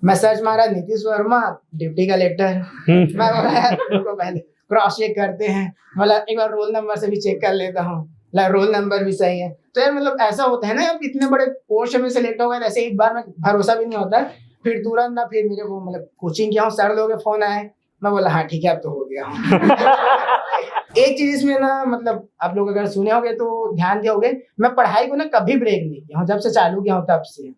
मैं सर्च मारा Nitish Verma deputy collector. मैं बोला यार उनको पहले क्रॉस चेक करते हैं, मतलब एक बार रोल नंबर से भी चेक कर लेता हूँ, रोल नंबर भी सही है। तो यार मतलब ऐसा होता है ना, अब इतने बड़े पोस्ट में सिलेक्ट हो गए, ऐसे एक बार में भरोसा भी नहीं होता। फिर तुरंत ना, फिर मेरे को मतलब कोचिंग किया हूँ, सर लोगों के फोन आए, मैं बोला हाँ ठीक है अब तो हो गया हूँ। एक चीज इसमें ना, मतलब आप लोग अगर सुने होगे तो ध्यान दियोगे, मैं पढ़ाई को ना कभी ब्रेक नहीं किया हूँ, जब से चालू किया हूँ तब से।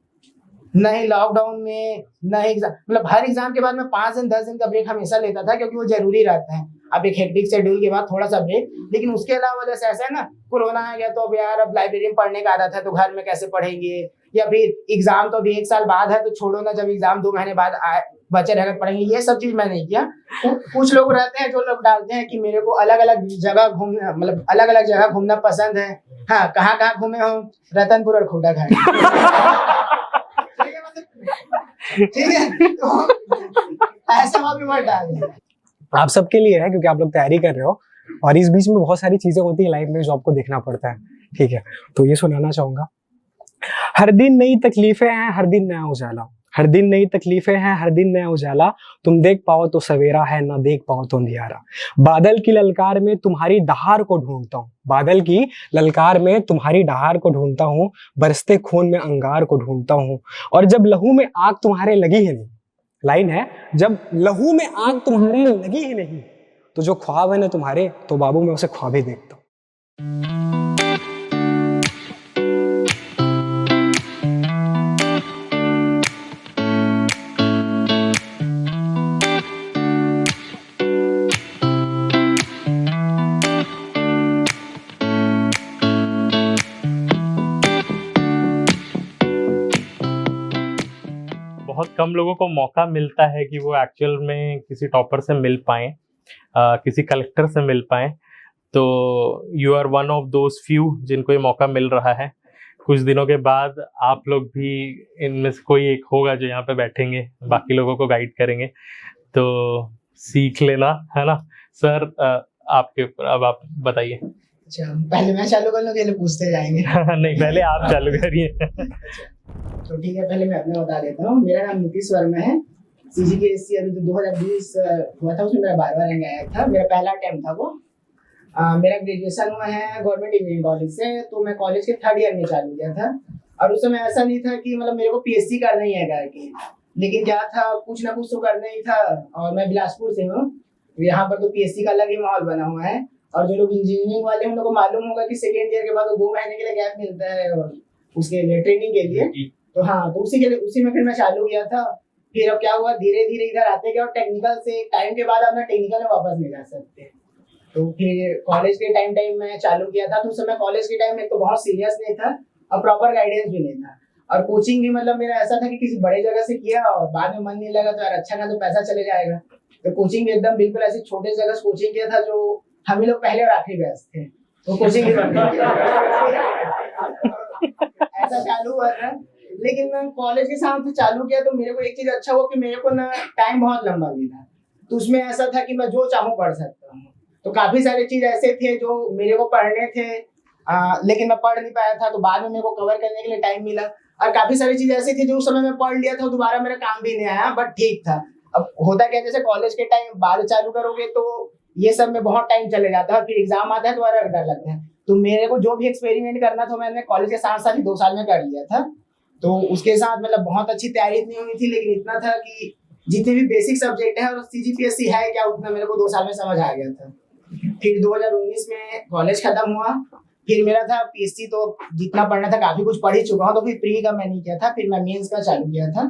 नहीं लॉकडाउन में, नहीं एग्जाम, मतलब हर एग्जाम के बाद मैं 5 दिन 10 दिन का ब्रेक हमेशा लेता था, क्योंकि वो जरूरी रहता है। अब एक हेक्टिक शेड्यूल के बाद थोड़ा सा ब्रेक, लेकिन उसके अलावा जैसे ऐसा है ना, कोरोना आ गया तो अब यार अब लाइब्रेरी में पढ़ने का आदत है, तो घर में कैसे पढ़ेंगे, या फिर एग्जाम तो अभी 1 साल बाद है, तो छोड़ो ना, जब एग्जाम 2 महीने बाद बचे रहकर पढ़ेंगे, ये सब चीज मैं नहीं किया। कुछ लोग रहते हैं जो लोग डालते हैं कि मेरे को अलग अलग जगह घूमना, मतलब अलग अलग जगह घूमना पसंद है। हाँ, कहाँ कहाँ घूमे हो? रतनपुर और खोटा घाट। ठीक है, तो ऐसा वहां भी मत डालिए। आप सबके लिए है, क्योंकि आप लोग तैयारी कर रहे हो और इस बीच में बहुत सारी चीजें होती है लाइफ में जो आपको देखना पड़ता है। ठीक है, तो ये सुनाना चाहूंगा। हर दिन नई तकलीफें हैं, हर दिन नया उजाला। हर दिन नई तकलीफें हैं, हर दिन नया उजाला। तुम देख पाओ तो सवेरा है, ना देख पाओ तो अंधियारा। बादल की ललकार में तुम्हारी डहार को ढूंढता हूँ, बादल की ललकार में तुम्हारी डहार को ढूंढता हूँ। बरसते खून में अंगार को ढूंढता हूँ। और जब लहू में आग तुम्हारे लगी है नहीं, लाइन है, जब लहू में आग तुम्हारे लगी ही नहीं, तो जो ख्वाब है ना तुम्हारे, तो बाबू मैं उसे ख्वाब ही देखता हूँ। बहुत कम लोगों को मौका मिलता है कि वो एक्चुअल में किसी टॉपर से मिल पाएँ, किसी कलेक्टर से मिल पाएँ। तो you are one of those few जिनको ये मौका मिल रहा है। कुछ दिनों के बाद आप लोग भी इनमें से कोई एक होगा जो यहाँ पे बैठेंगे, बाकी लोगों को गाइड करेंगे, तो सीख लेना, है ना। सर आपके ऊपर, अब आप बताइए। अच्छा, पहले मैं चालू कर लूं, ये लोग पूछते जाएंगे? नहीं, पहले आप चालू करिए। तो ठीक है, पहले मैं अपने बता देता हूँ। मेरा नाम नीतीश वर्मा है। CGPSC अभी 2020 हुआ था, उसमें मेरा 12वां रैंक आया था। मेरा पहला अटेम्प्ट था वो। मेरा ग्रेजुएशन हुआ है गवर्नमेंट इंजीनियरिंग कॉलेज से। तो मैं कॉलेज के 3rd ईयर में चालू किया था। और उस समय ऐसा नहीं था कि मतलब मेरे को PhD करना ही है करके, लेकिन क्या था, कुछ ना कुछ तो करना ही था। और मैं बिलासपुर से हूँ, यहाँ पर तो PhD का अलग ही माहौल बना हुआ है। और जो लोग इंजीनियरिंग वाले हैं उन लोगों को मालूम होगा कि 2nd ईयर के बाद 2 महीने के लिए गैप मिलता है और उसके लिए ट्रेनिंग के लिए। तो हाँ, तो उसी में फिर मैं चालू किया था। फिर अब क्या हुआ, धीरे धीरे इधर आते गए और टेक्निकल से टाइम के बाद अपना टेक्निकल में वापस नहीं जा सकते। तो फिर कॉलेज के टाइम में चालू किया था। तो उस समय कॉलेज के टाइम में तो बहुत सीरियस नहीं था और प्रॉपर गाइडेंस भी नहीं था। और कोचिंग भी मतलब मेरा ऐसा था कि किसी बड़े जगह से किया और बाद में मन नहीं लगा तो यार अच्छा ना, तो पैसा चले जाएगा। तो कोचिंग भी एकदम बिल्कुल ऐसी छोटे जगह से कोचिंग किया था जो हम ही लोग पहले और आखिरी बैच थे, तो कोचिंग भी बंद ऐसा चालू हुआ था। लेकिन मैं कॉलेज के साथ चालू किया तो मेरे को एक चीज अच्छा हुआ कि मेरे को ना टाइम बहुत लंबा मिला। तो उसमें ऐसा था कि मैं जो चाहूँ पढ़ सकता हूँ। तो काफी सारे चीज ऐसे थे जो मेरे को पढ़ने थे, लेकिन मैं पढ़ नहीं पाया था, तो बाद में मेरे को कवर करने के लिए टाइम मिला। और काफी सारी चीज ऐसी थी जो उस समय मैं पढ़ लिया था, दोबारा मेरा काम भी नहीं आया, बट ठीक था। अब होता क्या, जैसे कॉलेज के टाइम बाद चालू करोगे तो ये सब में बहुत टाइम चले जाता है और फिर एग्जाम आता है तो और डर लगता है। तो मेरे को जो भी एक्सपेरिमेंट करना था मैंने कॉलेज के साथ साथ ही 2 साल में कर लिया था। तो उसके साथ मतलब बहुत अच्छी तैयारी नहीं हुई थी, लेकिन इतना था कि जितने भी बेसिक सब्जेक्ट है और CGPSC है क्या, उतना मेरे को 2 साल में समझ आ गया था। फिर 2019 में कॉलेज खत्म हुआ। फिर मेरा था PhD, तो जितना पढ़ना था काफी कुछ पढ़ ही चुका हूँ, तो फिर प्री का मैं नहीं किया था, फिर मैं मेंस का चालू किया था।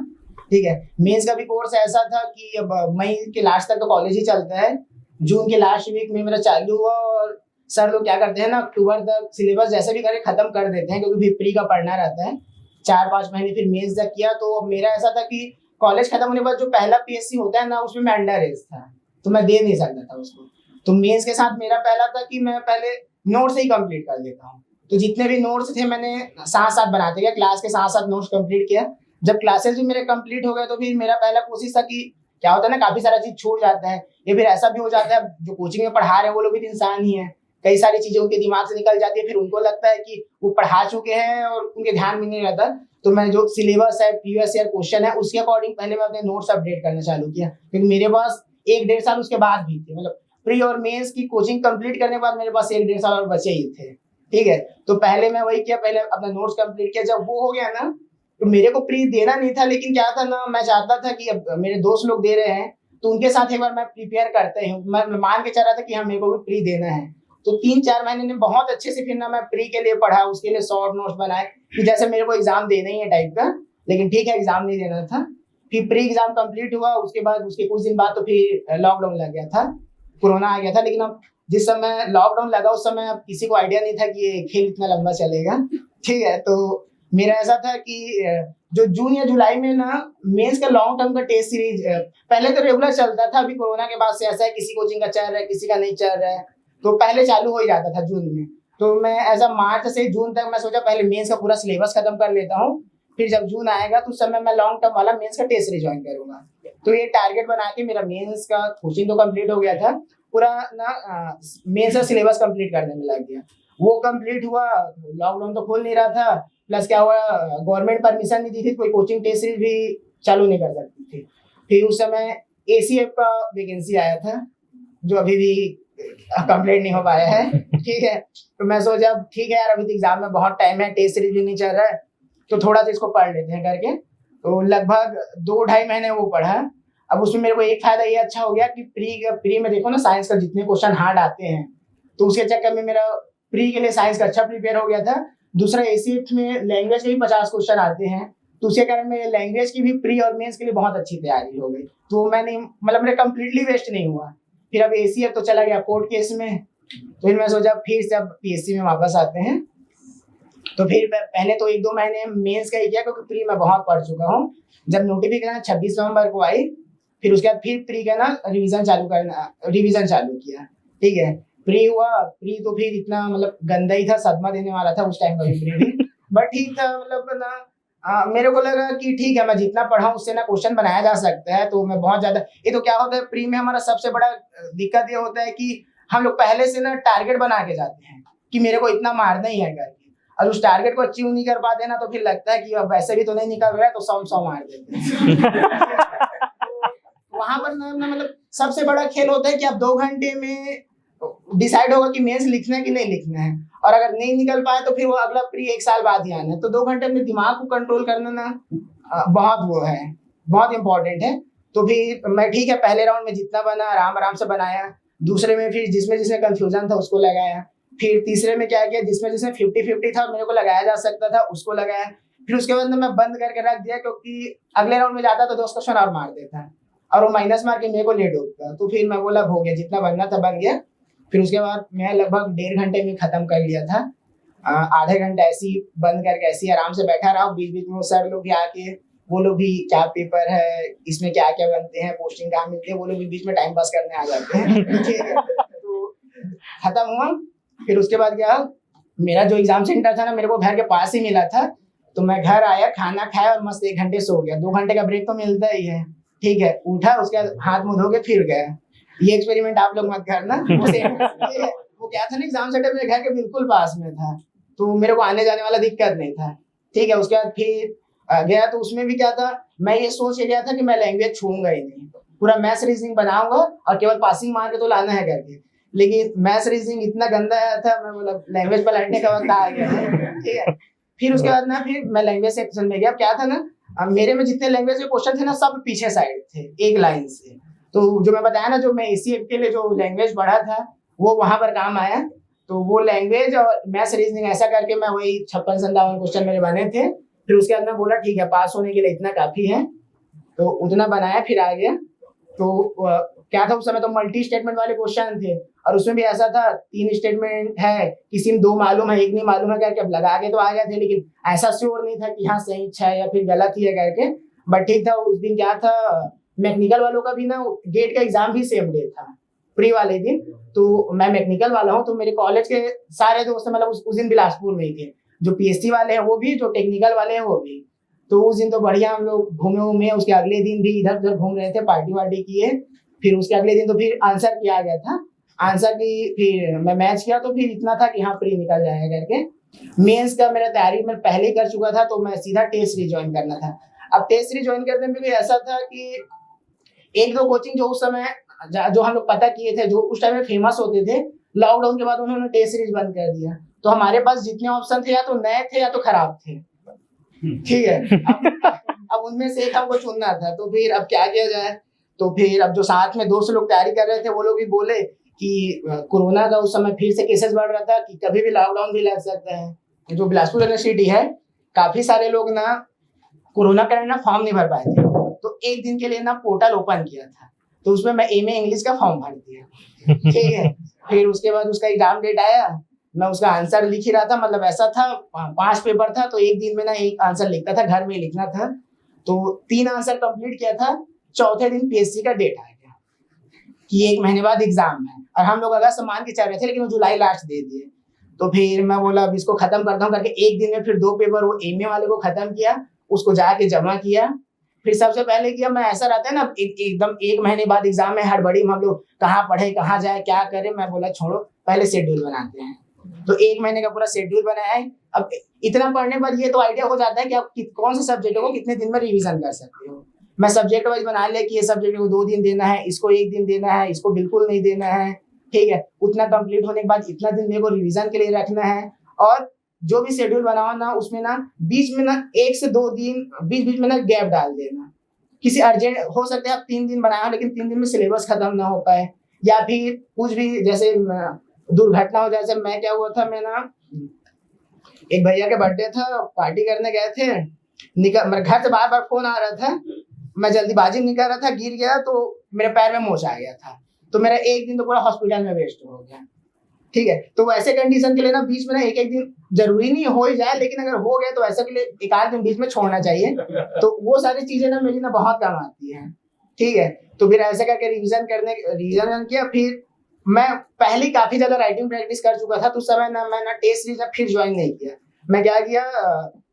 ठीक है, मेंस का भी कोर्स ऐसा था कि अब मई के लास्ट तक तो कॉलेज ही चलता है, जून के लास्ट वीक में मेरा चालू हुआ। और सर लोग क्या करते हैं ना, अक्टूबर तक सिलेबस जैसे भी करे खत्म कर देते हैं, क्योंकि फिर प्री का पढ़ना रहता है 4-5 महीने। फिर मेंस तक किया। तो मेरा ऐसा था कि कॉलेज खत्म होने के बाद जो पहला PSC होता है ना, उसमें मैं अंडर एज था, तो मैं दे नहीं सकता था उसको। तो मेंस के साथ मेरा पहला था कि मैं पहले नोट्स ही कंप्लीट कर लेता हूँ। तो जितने भी नोट्स थे मैंने साथ साथ बनाते गया, क्लास के साथ साथ नोट्स कंप्लीट किया। जब क्लासेस भी मेरे कंप्लीट हो गए तो फिर मेरा पहला कोशिश था कि क्या होता है ना, काफी सारा चीज छूट जाता है, या फिर ऐसा भी हो जाता है जो कोचिंग में पढ़ा रहे हैं वो लोग भी इंसान ही है, कई सारी चीजें उनके दिमाग से निकल जाती है, फिर उनको लगता है कि वो पढ़ा चुके हैं और उनके ध्यान में नहीं रहता। तो मैं जो सिलेबस है, प्रीवियस ईयर क्वेश्चन है, उसके अकॉर्डिंग पहले मैं अपने नोट्स अपडेट करना चालू किया, क्योंकि मेरे पास 1-1.5 साल उसके बाद भी थे, मतलब प्री और मेंस की कोचिंग कंप्लीट करने के बाद मेरे पास 1-1.5 साल और बचे ही थे। ठीक है, तो पहले मैं वही किया, पहले अपना नोट्स कंप्लीट किया। जब वो हो गया ना, तो मेरे को प्री देना नहीं था, लेकिन क्या था ना, मैं चाहता था कि अब मेरे दोस्त लोग दे रहे हैं तो उनके साथ एक बार मैं प्रिपेयर करते हूँ। मैं मान के चल रहा था कि हाँ, मेरे को भी प्री देना है। तो 3-4 महीने ने बहुत अच्छे से फिर ना मैं प्री के लिए पढ़ा, उसके लिए शॉर्ट नोट्स बनाए कि जैसे मेरे को एग्जाम देना ही है टाइप का, लेकिन ठीक है एग्जाम नहीं देना था। फिर प्री एग्जाम कंप्लीट हुआ, उसके बाद उसके कुछ दिन बाद तो फिर लॉकडाउन लग गया था, कोरोना आ गया था। लेकिन अब जिस समय लॉकडाउन लगा उस समय अब किसी को आइडिया नहीं था कि ये खेल इतना लंबा चलेगा। ठीक है, तो मेरा ऐसा था कि जो जून या जुलाई में ना मेंस का लॉन्ग टर्म का टेस्ट सीरीज पहले तो रेगुलर चलता था, अभी कोरोना के बाद से ऐसा है किसी कोचिंग का चल रहा है, किसी का नहीं चल रहा है, तो पहले चालू हो ही जाता था जून में। तो मैं ऐसा मार्च से जून तक मैं सोचा पहले मेंस का पूरा सिलेबस खत्म कर लेता हूँ, फिर जब जून आएगा तो उस समय मैं लॉन्ग टर्म वाला मेंस का टेस्ट सीरीज ज्वाइन करूंगा। तो ये टारगेट बना के मेरा मेंस का कोचिंग तो कंप्लीट हो गया था, पूरा ना मेंस का सिलेबस कंप्लीट करने में लग गया। वो कंप्लीट हुआ, लॉकडाउन तो खोल नहीं रहा था, प्लस क्या हुआ, गवर्नमेंट परमिशन नहीं दी थी, कोई कोचिंग टेस्ट सीरीज भी चालू नहीं कर सकती थी। फिर उस समय ACF का वैकेंसी आया था, जो अभी भी कंप्लीट नहीं हो पाया है। ठीक है, तो मैं सोचा ठीक है यार, अभी तो एग्जाम में बहुत टाइम है, टेस्ट सीरीज भी नहीं चल रहा है, तो थोड़ा सा इसको पढ़ लेते हैं करके। तो लगभग 2-2.5 महीने वो पढ़ा। अब उसमें मेरे को एक फायदा ये अच्छा हो गया कि प्री में देखो ना, साइंस का जितने क्वेश्चन हार्ड आते हैं, तो उसके चक्कर में मेरा प्री के लिए साइंस का अच्छा प्रिपेयर हो गया था। दूसरा ACF में लैंग्वेज के भी 50 क्वेश्चन आते हैं, तो उसके कारण मेरे लैंग्वेज की भी प्री और मेंस के लिए बहुत अच्छी तैयारी हो गई। तो मैंने मतलब मेरा कंप्लीटली वेस्ट नहीं हुआ। फिर अब ACF तो चला गया कोर्ट केस में, तो फिर मैं सोचा फिर से अब PSC में वापस आते हैं। तो फिर पहले तो 1-2 महीने मेंस का ही किया, क्योंकि प्री मैं बहुत पढ़ चुका हूँ। जब नोटिफिकेशन 26 नवंबर को आई, फिर उसके बाद फिर प्री का ना रिवीजन चालू किया। ठीक है, प्री हुआ, प्री तो फिर इतना मतलब गंदा ही था, सदमा देने वाला था उस टाइम का भी प्री भी, बट ठीक था। मतलब ना मेरे को लगा कि ठीक है, मैं जितना पढ़ा उससे ना क्वेश्चन बनाया जा सकता है, तो मैं बहुत ज्यादा। ये तो क्या होता है प्री में, हमारा सबसे बड़ा दिक्कत ये होता है कि हम लोग पहले से ना टारगेट बना के जाते हैं कि मेरे को इतना मारना ही है करके, और उस टारगेट को अचीव नहीं कर पाते ना, तो फिर लगता है कि अब वैसे भी तो नहीं निकल रहा है, तो 100 मार देते हैं। वहां पर ना मतलब सबसे बड़ा खेल होता है कि आप 2 घंटे में डिसाइड होगा कि मेंस लिखना है कि नहीं लिखना है, और अगर नहीं निकल पाए तो फिर वो अगला प्री 1 साल बाद ही आना है। तो 2 घंटे में दिमाग को कंट्रोल करना ना बहुत वो है, बहुत इंपॉर्टेंट है। तो फिर मैं ठीक है, पहले राउंड में जितना बना आराम से बनाया, दूसरे में फिर जिसमें कंफ्यूजन था उसको लगाया, फिर तीसरे में क्या किया, जिसमें 50-50 था मेरे को लगाया जा सकता था उसको लगाया। फिर उसके बाद मैं बंद करके रख दिया, क्योंकि अगले राउंड में जाता तो 2 क्वेश्चन और मार देता और वो माइनस मार के मेरे को लेट होता। तो फिर मैं बोला हो गया, जितना बनना था बन गया। फिर उसके बाद मैं लगभग 1.5 घंटे में खत्म कर लिया था। आधे घंटे ऐसे ही बंद करके ऐसे ही आराम से बैठा रहा। बीच बीच में सर लोग भी आके, वो लोग भी क्या पेपर है, इसमें क्या क्या बनते हैं, पोस्टिंग कहाँ मिलती है, वो लोग भी बीच में टाइम पास करने आ जाते हैं। ठीक है, तो खत्म हुआ। फिर उसके बाद क्या, मेरा जो एग्जाम सेंटर था ना, मेरे को घर के पास ही मिला था। तो मैं घर आया, खाना खाया और मस्त 1 घंटे सो गया। 2 घंटे का ब्रेक तो मिलता ही है। ठीक है, उठा, उसके बाद हाथ मुंह धो के फिर गया। ये एक्सपेरिमेंट आप लोग मत करना। वो क्या था ना, एग्जाम सेंटर मेरे घर के बिल्कुल पास में था, तो मेरे को आने जाने वाला दिक्कत नहीं था। ठीक है, उसके बाद फिर गया, तो उसमें भी क्या था, मैं ये सोच के गया था कि मैं लैंग्वेज छूऊंगा ही नहीं, पूरा मैथ्स रीजनिंग बनाऊंगा और केवल पासिंग मार के तो लाना है करके। लेकिन मैथ्स रीजनिंग इतना गंदा आया था, मैं मतलब लैंग्वेज पर लड़ने का वक्त आ गया है। ठीक है, फिर उसके बाद ना फिर मैं लैंग्वेज सेक्शन में गया। क्या था ना, मेरे में जितने लैंग्वेज के क्वेश्चन थे ना, सब पीछे साइड थे एक लाइन से। तो जो मैं बताया ना, जो मैं ACF के लिए जो लैंग्वेज पढ़ा था वो वहां पर काम आया। तो वो लैंग्वेज और मैथ्स रीजनिंग ऐसा करके मैं वही 56-57 क्वेश्चन मेरे बने थे। फिर उसके बाद मैं बोला ठीक है, पास होने के लिए इतना काफी है, तो उतना बनाया, फिर आ गया। तो क्या था उस समय, तो मल्टी स्टेटमेंट वाले क्वेश्चन थे, और उसमें भी ऐसा था 3 स्टेटमेंट है, किसी में 2 मालूम है 1 नहीं मालूम है करके अब लगा के तो आ गए थे, लेकिन ऐसा श्योर नहीं था कि हाँ सही है या फिर गलत ही है करके। बट ठीक था। उस दिन क्या था, मैकेनिकल वालों का भी ना गेट का एग्जाम भी सेम डे था, प्री वाले दिन। तो मैं मैकेनिकल वाला हूँ, तो मेरे कॉलेज के सारे दोस्त मतलब उस दिन बिलासपुर में ही थे, जो PhD वाले हैं वो भी, जो टेक्निकल वाले हैं वो भी। तो उस दिन तो बढ़िया हम लोग घूमे। उसके अगले दिन भी इधर उधर घूम रहे थे, पार्टी वार्टी किए। फिर उसके अगले दिन तो फिर आंसर किया गया था। आंसर की फिर मैं मैच किया तो फिर इतना था कि हाँ प्री निकल जाएगा करके। मेंस का मेरा तैयारी मैं पहले ही कर चुका था, तो मैं सीधा टेस्ट सीरीज ज्वाइन करना था। अब टेस्ट सीरीज ज्वाइन करने में भी ऐसा था कि एक दो कोचिंग जो उस समय जो हम लोग पता किए थे, जो उस टाइम में फेमस होते थे, लॉकडाउन के बाद उन्होंने टेस्ट सीरीज बंद कर दिया। तो हमारे पास जितने ऑप्शन थे या तो नए थे या तो खराब थे, ठीक है। अब उनमें से एक हमको चुनना था, तो फिर अब क्या किया जाए। तो फिर अब जो साथ में दोस्त लोग तैयारी कर रहे थे वो लोग भी बोले कि कोरोना का उस समय फिर से केसेस बढ़ रहा था कि कभी भी लॉकडाउन भी लग सकता है। जो बिलासपुर यूनिवर्सिटी है, काफी सारे लोग ना कोरोना के ना फॉर्म नहीं भर पाए थे, तो एक दिन के लिए ना पोर्टल ओपन किया था, तो उसमें मैं एमए इंग्लिश का फॉर्म भर दिया, ठीक है। फिर उसके बाद उसका एग्जाम डेट आया, मैं उसका आंसर लिख ही रहा था, मतलब ऐसा था 5 पेपर था, तो एक दिन में ना एक आंसर लिखता था, घर में लिखना था। तो 3 आंसर कंप्लीट किया था। चौथे दिन पीएससी का डेट आ गया कि 1 महीने बाद एग्जाम है, और हम लोग अगस्त मान के चल रहे थे, लेकिन वो जुलाई लास्ट दे दिए। तो फिर मैं बोला अब इसको खत्म करता हूँ करके एक दिन में फिर 2 पेपर वो एमए वाले को खत्म किया, उसको जाके जमा किया। फिर सबसे पहले किया मैं, ऐसा रहता है ना एकदम 1 महीने बाद एग्जाम में हड़बड़ी में हम लोग कहाँ पढ़े कहाँ जाए क्या करें, मैं बोला छोड़ो पहले शेड्यूल बनाते हैं। तो 1 महीने का पूरा शेड्यूल बनाया है। अब इतना पढ़ने पर ये तो आइडिया हो जाता है कि आप कौन से सब्जेक्ट को कितने दिन में रिवीजन कर सकते हो। मैं सब्जेक्ट वाइज बना लिया कि ये सब्जेक्ट को 2 दिन देना है, इसको 1 दिन देना है, इसको बिल्कुल नहीं देना है, ठीक है। उतना कंप्लीट होने के बाद इतना दिन मेरे को रिवीजन के लिए रखना है। और जो भी शेड्यूल बनाओ ना, उसमें ना बीच में ना 1 से 2 दिन बीच बीच में ना गैप डाल देना। किसी अर्जेंट हो सकता है आप 3 दिन बनाए हो, लेकिन 3 दिन में सिलेबस खत्म ना हो पाए, या फिर कुछ भी जैसे दुर्घटना हो। जैसे मैं क्या हुआ था, मैं ना एक भैया के बर्थडे था, पार्टी करने गए थे, मेरे घर से बार बार फोन आ रहा था, मैं जल्दीबाजी निकल रहा था, गिर गया तो मेरे पैर में मोच आ गया था, तो मेरा एक दिन तो पूरा हॉस्पिटल में वेस्ट हो गया, ठीक है। तो वैसे कंडीशन के लिए ना बीच में ना एक दिन जरूरी नहीं हो ही जाए, लेकिन अगर हो गया तो ऐसे के लिए 1 आध दिन बीच में छोड़ना चाहिए। तो वो सारी चीजें ना मेरी ना बहुत काम आती है, ठीक है। तो फिर ऐसे करके रिवीजन किया। फिर मैं पहले काफी ज्यादा राइटिंग प्रैक्टिस कर चुका था, तो उस समय ना मैं ना टेस्ट सीरीज फिर ज्वाइन नहीं किया। मैं क्या किया,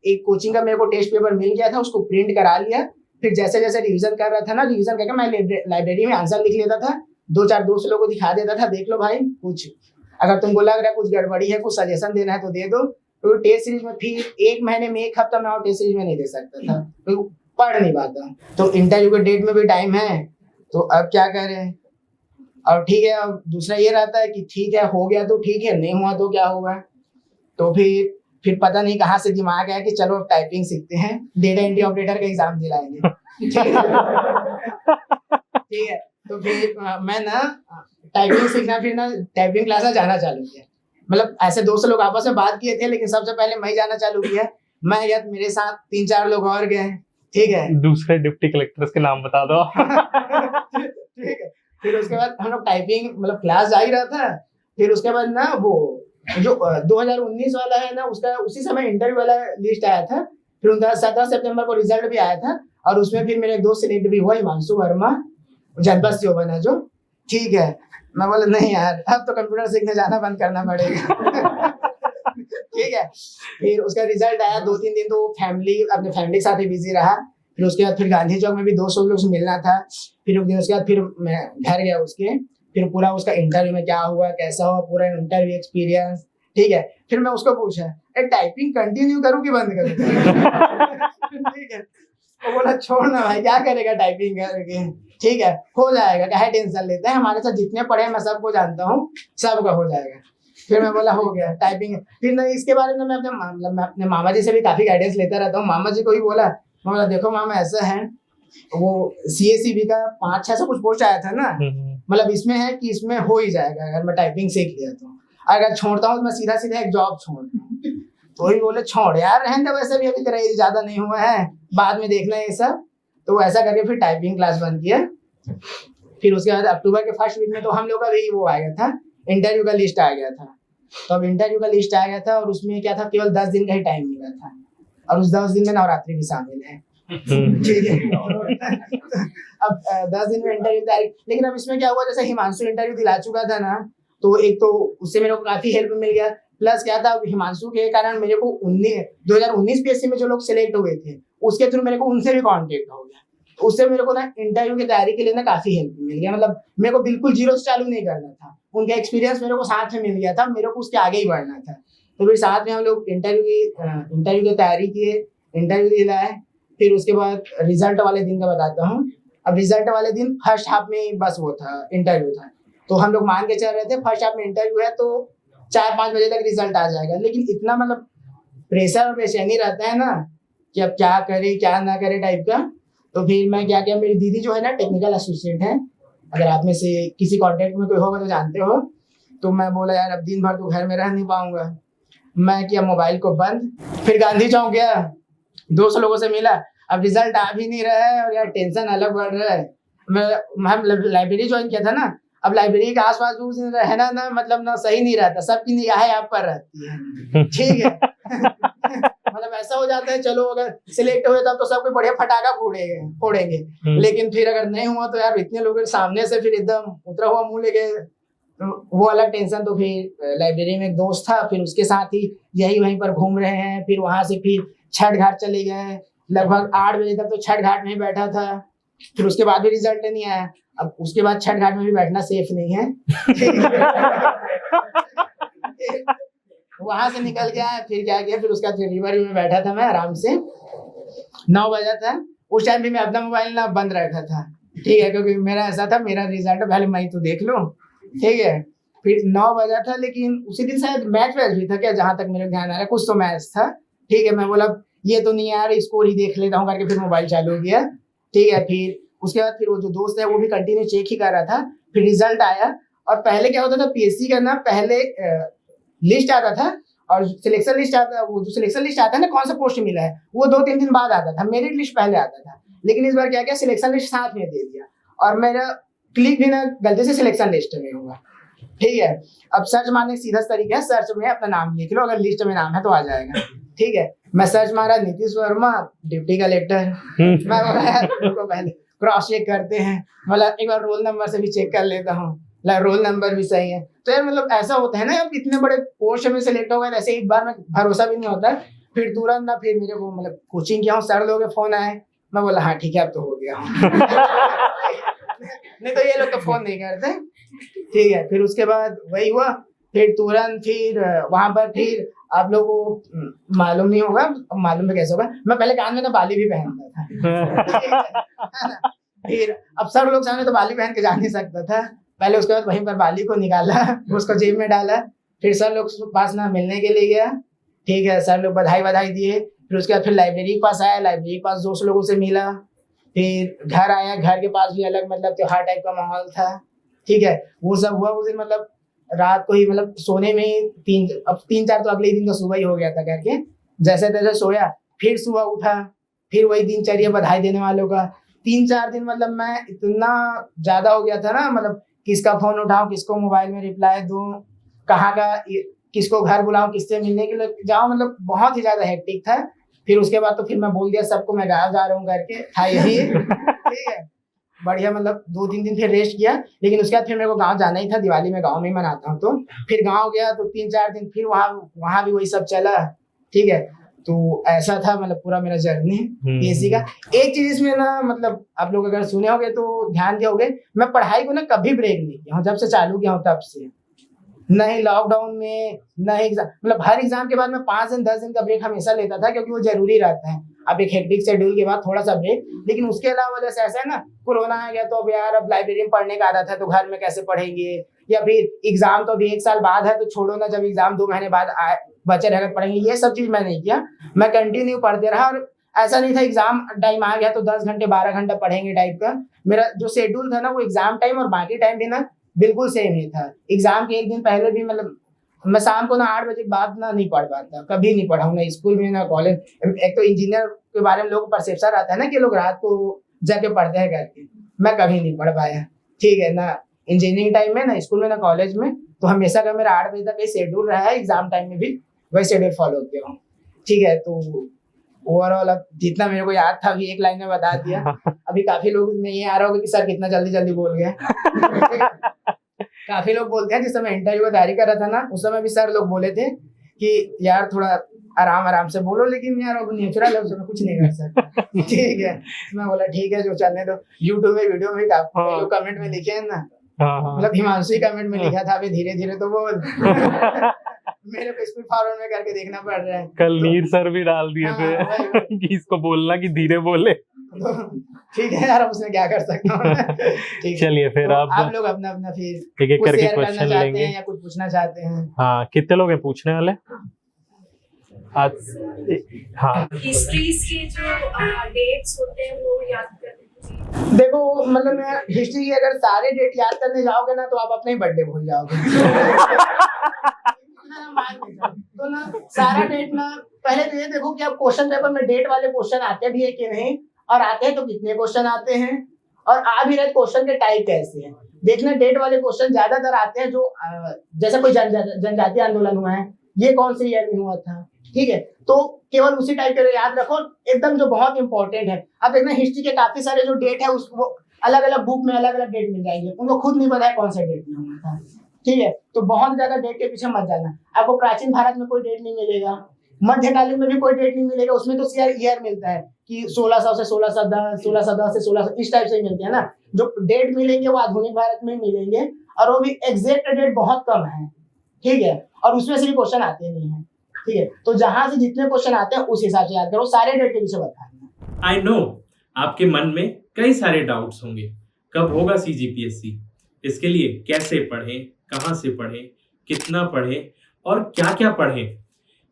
एक कोचिंग का मेरे को टेस्ट पेपर मिल गया था, उसको प्रिंट करा लिया। फिर जैसे जैसे रिवीजन कर रहा था ना, रिवीजन करके मैं लाइब्रेरी में आंसर लिख लेता था, 2-4 दोस्त लोगों को दिखा देता था, देख लो भाई, कुछ अगर तुमको लग रहा है कुछ गड़बड़ी है, कुछ सजेशन देना है तो दे दो। तो टेस्ट सीरीज में फिर 1 महीने में 1 हफ्ता मैं और टेस्ट सीरीज में नहीं दे सकता था, तो पढ़ नहीं पाता। तो इंटरव्यू के डेट में भी टाइम है, तो अब क्या करें। और ठीक है, अब दूसरा ये रहता है कि ठीक है हो गया तो ठीक है, नहीं हुआ तो क्या होगा। तो फिर पता नहीं कहाँ से दिमाग आया कि चलो टाइपिंग सीखते हैं, डेटा एंट्री ऑपरेटर का एग्जाम दिलाएंगे, ठीक है। तो फिर मैं ना टाइपिंग सीखना, फिर ना टाइपिंग क्लास में जाना चालू किया। मतलब ऐसे दोस्त लोग आपस में बात किए थे, लेकिन सबसे पहले मैं जाना चालू किया। मैं या मेरे साथ 3-4 लोग और गए, ठीक है। दूसरे डिप्टी कलेक्टर्स के नाम बता दो। ठीक है। फिर उसके बाद हम लोग टाइपिंग मतलब क्लास जा ही रहा था। फिर उसके बाद ना वो जो 2019 वाला है ना, उसका उसी समय इंटरव्यू वाला लिस्ट आया था। फिर 17 सितंबर को रिजल्ट भी आया था, और उसमें फिर मेरे 2 सिलेक्ट भी हुआ, हिमांशु वर्मा, जनपद से बना जो, ठीक है। मैं बोला नहीं यार, अब तो कंप्यूटर सीखने जाना बंद करना पड़ेगा। ठीक है। फिर उसका रिजल्ट आया, 2-3 दिन तो अपने फैमिली के साथ ही बिजी रहा। फिर उसके बाद फिर गांधी चौक में भी 200 लोग से मिलना था। फिर उसके बाद फिर मैं घर गया उसके, फिर पूरा उसका इंटरव्यू में क्या हुआ कैसा हुआ, पूरा इंटरव्यू एक्सपीरियंस, ठीक है। फिर मैं उसको पूछा टाइपिंग कंटिन्यू करूँ कि बंद करूँ। ठीक है। वो बोला छोड़ना भाई, क्या करेगा टाइपिंग करके, ठीक है, हो जाएगा, क्या टेंशन लेते हैं, हमारे साथ जितने पढ़े मैं सबको जानता हूँ, सबका हो जाएगा। फिर मैं बोला हो गया टाइपिंग। फिर ना इसके बारे में मैं अपने मामा जी से भी काफी गाइडेंस लेता रहता हूँ। मामा जी को ही बोला देखो मामा ऐसा है, वो CACB का 5-6 कुछ पोस्ट आया था ना, मतलब इसमें है कि इसमें हो ही जाएगा अगर मैं टाइपिंग सीख लिया तो। अगर छोड़ता हूँ तो मैं सीधा एक जॉब छोड़ता हूँ। तो ही बोले छोड़ यार, रहने दे, वैसे भी अभी तेरा एज ज्यादा नहीं हुआ है, बाद में देखना ये सब। तो ऐसा करके फिर टाइपिंग क्लास बंद किया। फिर उसके बाद अक्टूबर के फर्स्ट वीक में तो हम लोग का भी वो आ गया था, इंटरव्यू का लिस्ट आ गया था। तो अब इंटरव्यू का लिस्ट आ गया था, और उसमें क्या था, केवल 10 दिन का ही टाइम मिला था, और उस 10 दिन में नवरात्रि भी शामिल है, ठीक है। अब 10 दिन में इंटरव्यू तैयारी, लेकिन अब इसमें क्या हुआ, जैसे हिमांशु इंटरव्यू दिला चुका था ना, तो एक तो उससे मेरे को काफी हेल्प मिल गया। प्लस क्या था, हिमांशु के कारण मेरे को 2019 PSC में जो लोग सिलेक्ट हुए थे, उसके थ्रू मेरे को उनसे भी कांटेक्ट हो गया। उससे मेरे को ना इंटरव्यू की तैयारी के लिए ना काफी हेल्प मिल गया। मतलब मेरे को बिल्कुल जीरो से चालू नहीं करना था, उनका एक्सपीरियंस मेरे को साथ में मिल गया था, मेरे को उसके आगे ही बढ़ना था। तो फिर साथ में हम लोग इंटरव्यू की तैयारी किए, इंटरव्यू दिलाए। फिर उसके बाद रिजल्ट वाले दिन का बताता हूँ। अब रिजल्ट वाले दिन फर्स्ट हाफ में बस वो था, इंटरव्यू था। तो हम लोग मान के चल रहे थे फर्स्ट हाफ में इंटरव्यू है तो 4-5 बजे तक रिजल्ट आ जाएगा। लेकिन इतना मतलब प्रेशर और बेचैनी रहता है ना कि अब क्या करे क्या ना करे टाइप का। तो फिर मैं क्या किया, मेरी दीदी जो है ना टेक्निकल असिस्टेंट है, अगर आप में से किसी कॉन्टेक्ट में कोई होगा तो जानते हो। तो मैं बोला यार अब दिन भर तो घर में रह नहीं पाऊंगा, मैं किया मोबाइल को बंद। फिर गांधी चौक गया, 200 लोगों से मिला। अब रिजल्ट आ भी नहीं रहा है और यार टेंशन अलग बढ़ रहा है। मैं लाइब्रेरी ज्वाइन किया था ना, अब लाइब्रेरी के आसपास जो रहना ना मतलब ना सही नहीं रहता, सबकी निगाहें आप पर रहती है, ठीक है। मतलब ऐसा हो जाता है चलो अगर सिलेक्ट हुए तब तो सब कोई बढ़िया फटाका फोड़ेंगे, लेकिन फिर अगर नहीं हुआ तो यार इतने लोगों के सामने से फिर एकदम उतरा हुआ मुंह लेके वो अलग टेंशन। तो फिर लाइब्रेरी में एक दोस्त था, फिर उसके साथ ही यही वहीं पर घूम रहे हैं। फिर वहां से फिर छठ घाट चले गए, लगभग 8 बजे तक तो छठ घाट में ही बैठा था। फिर उसके बाद भी रिजल्ट नहीं आया। अब उसके बाद छठ घाट में भी बैठना सेफ नहीं है। वहां से निकल गया, फिर क्या किया, फिर उसका रिवर में बैठा था मैं आराम से। 9 बजा था, उस टाइम भी मैं अपना मोबाइल ना बंद रखा था, ठीक है, क्योंकि मेरा ऐसा था मेरा रिजल्ट पहले मैं तो देख लूं, ठीक है। फिर 9 बजा था, लेकिन उसी दिन शायद मैच भी था क्या, जहां तक मेरे ध्यान आ रहा है कुछ तो मैच था, ठीक है। मैं बोला ये तो नहीं यार स्कोर ही देख लेता हूँ करके फिर मोबाइल चालू किया, ठीक है। फिर उसके बाद फिर वो जो दोस्त है वो भी कंटिन्यू चेक ही कर रहा था। फिर रिजल्ट आया, और पहले क्या होता था पीएससी का ना पहले लिस्ट आता था और सिलेक्शन लिस्ट आता, वो जो सिलेक्शन लिस्ट आता है ना कौन सा पोस्ट मिला है वो 2-3 दिन बाद आता था, मेरिट लिस्ट पहले आता था। लेकिन इस बार क्या किया, सिलेक्शन लिस्ट साथ में दे दिया और मेरा क्लिक भी ना गलती से सिलेक्शन लिस्ट में हुआ, ठीक है। अब सर्च मारने सीधा तरीका है, सर्च में अपना नाम लिख लो, अगर लिस्ट में नाम है तो आ जाएगा, ठीक है। मैं सर्च मारा नीतीश वर्मा डिप्टी कलेक्टर, मैं बोला यार उनको पहले क्रॉस चेक करते हैं, मतलब एक बार रोल नंबर से भी चेक कर लेता हूँ, रोल नंबर भी सही है। तो यार मतलब ऐसा होता है ना, अब इतने बड़े पोस्ट में सिलेक्ट हो गए, ऐसे एक बार में भरोसा भी नहीं होता। फिर तुरंत ना फिर मेरे को मतलब कोचिंग किया हूँ, सर लोगों के फोन आए, मैं बोला हाँ ठीक है अब तो हो गया नहीं तो ये लोग तो फोन नहीं करते, ठीक है। फिर उसके बाद वही हुआ, फिर तुरंत फिर वहां पर फिर आप लोग को मालूम नहीं होगा, मालूम में कैसे होगा, मैं पहले कान में ना बाली भी पहनता था फिर अब सब लोग सामने तो बाली पहन के जा नहीं सकता था पहले। उसके बाद वहीं पर बाली को निकाला, उसको जेब में डाला, फिर सर लोग पास ना मिलने के लिए गया, ठीक है। सर लोग बधाई दिए। फिर उसके बाद फिर लाइब्रेरी के पास आया, लाइब्रेरी के पास दोस्त लोगों से मिला, फिर घर आया, घर के पास भी अलग मतलब त्योहार टाइप का माहौल था, ठीक है। वो सब हुआ उस दिन, मतलब रात को ही मतलब सोने में 3-4 तो अगले दिन का सुबह ही हो गया था करके, जैसे तैसे सोया, फिर सुबह उठा, फिर वही दिनचर्या बधाई देने वालों का। 3-4 दिन मतलब मैं इतना ज्यादा हो गया था ना, मतलब किसका फोन उठाऊं, किसको मोबाइल में रिप्लाई दूं, कहाँ का किसको घर बुलाऊं, किससे मिलने के लिए जाऊं, मतलब बहुत ही ज्यादा हेक्टिक था। फिर उसके बाद तो फिर मैं बोल दिया सबको मैं गाँव जा रहा हूँ करके, था यही, ठीक है। बढ़िया मतलब 2-3 दिन फिर रेस्ट किया, लेकिन उसके बाद फिर मेरे को गांव जाना ही था, दिवाली में गांव में ही मनाता हूँ। तो फिर गांव गया तो 3-4 दिन फिर वहाँ भी वही सब चला, ठीक है। तो ऐसा था मतलब पूरा मेरा जर्नी पीएससी का। एक चीज इसमें ना मतलब आप लोग अगर सुने होंगे तो ध्यान दिए होंगे, मैं पढ़ाई को ना कभी ब्रेक नहीं किया हूँ, जब से चालू किया हूँ तब से, नहीं लॉकडाउन में नहीं एग्जाम, मतलब हर एग्जाम के बाद मैं 5 दिन 10 दिन का ब्रेक हमेशा लेता था, क्योंकि वो जरूरी रहता है। अब एक हेक्टिक शेड्यूल के बाद थोड़ा सा ब्रेक, लेकिन उसके अलावा जैसे ऐसा है ना कोरोना आ गया तो अब यार अब लाइब्रेरी में पढ़ने का आदत है तो घर में कैसे पढ़ेंगे, या फिर एग्जाम तो अभी 1 साल बाद है तो छोड़ो ना, जब एग्जाम 2 महीने बाद बचे रहकर पढ़ेंगे, ये सब चीज मैं नहीं किया, मैं कंटिन्यू पढ़ते रहा। और ऐसा नहीं था एग्जाम टाइम आ गया तो 10 घंटे 12 घंटे पढ़ेंगे टाइप का, मेरा जो शेड्यूल था ना वो एग्जाम टाइम और बाकी टाइम भी ना बिल्कुल सेम ही था। एग्जाम के एक दिन पहले भी मतलब मैं शाम को ना 8 बजे के बाद ना नहीं पढ़ पाता, कभी नहीं पढ़ा हूँ, ना स्कूल में ना कॉलेज। एक तो इंजीनियर के बारे में लोगों को परसेप्शन रहता है ना कि लोग रात को जाके पढ़ते हैं करके, मैं कभी नहीं पढ़ पाया, ठीक है ना, इंजीनियरिंग टाइम में ना स्कूल में ना कॉलेज में। तो हमेशा का मेरा 8 बजे तक ये शेड्यूल रहा है, एग्जाम टाइम में भी वही शेड्यूल फॉलो किया हूँ, ठीक है। तो ओवरऑल अब जितना मेरे को याद था अभी एक लाइन में बता दिया। अभी काफी लोग में ये आ रहा होगा कि सर कितना जल्दी बोल गए काफी लोग बोलते हैं, जिस समय इंटरव्यू की तैयारी कर रहा था ना उस समय भी सर लोग बोले थे कि यार थोड़ा आराम आराम से बोलो, लेकिन यार अब नेचुरल है, उसमें कुछ नहीं कर सकता। ठीक है, मैं बोला ठीक है जो चलने दो। यूट्यूब में वीडियो में हाँ। कमेंट में लिखे हैं ना, हाँ मतलब हिमांशु कमेंट में लिखा था, अभी धीरे धीरे तो बोल। मेरे को स्पीड फॉरवर्ड में करके देखना पड़ रहा है। कल नीर सर भी डाल दिए हाँ, थे वही। कि इसको बोलना कि धीरे बोले। तो ठीक है यार, अब उसमें क्या कर सकता हूँ मैं। ठीक है, चलिए फिर तो आप आप लोग अपना अपना फिर एक एक कुछ करके शेयर करना क्वेश्चन चाहते लेंगे। हैं या कुछ पूछना चाहते हैं। हाँ, कितने लोग हैं पूछने वाले आज? हाँ, हिस्ट्रीज के जो डेट्स होते हैं वो याद करने। देखो मतलब मैं हिस्ट्री के अगर सारे डेट याद करने जाओगे ना तो आप अपने ही बर्थडे भूल जाओगे। तो ना सारा डेट ना, पहले तो ये देखो कि आप क्वेश्चन पेपर में डेट वाले क्वेश्चन आते भी है कि नहीं, और आते हैं तो कितने क्वेश्चन आते हैं, और आ भी रहे क्वेश्चन के टाइप कैसे हैं। देखना डेट वाले क्वेश्चन ज्यादातर आते हैं जो जैसे कोई जनजातीय आंदोलन हुआ है, ये कौन से ईयर में हुआ था, ठीक है, तो केवल उसी टाइप के याद रखो एकदम, जो बहुत इंपॉर्टेंट है। अब देखना हिस्ट्री के काफी सारे जो डेट है उसको अलग अलग बुक में अलग अलग डेट मिल जाएंगे, उनको खुद नहीं पता है कौन सा डेट में हुआ था, ठीक है, तो बहुत ज्यादा डेट के पीछे मत जाना। आपको प्राचीन भारत में कोई डेट नहीं मिलेगा, मध्यकालीन में भी कोई डेट नहीं मिलेगा, उसमें तो ईयर मिलता है कि 1600 से 1610, 1610 से 1600, इस टाइप से ही मिलते हैं ना। जो डेट मिलेंगे वो आधुनिक भारत में मिलेंगे, और वो भी एग्जैक्ट डेट बहुत कम है, ठीक है, और उसमें से भी क्वेश्चन आते नहीं है, ठीक है, तो जहां से जितने क्वेश्चन आते हैं उस हिसाब से याद करो, सारे डेट के पीछे बताना। आई नो आपके मन में कई सारे डाउट्स होंगे, कब होगा CGPSC, इसके लिए कैसे पढ़ें, कहाँ से पढ़ें, कितना पढ़ें और क्या क्या पढ़ें,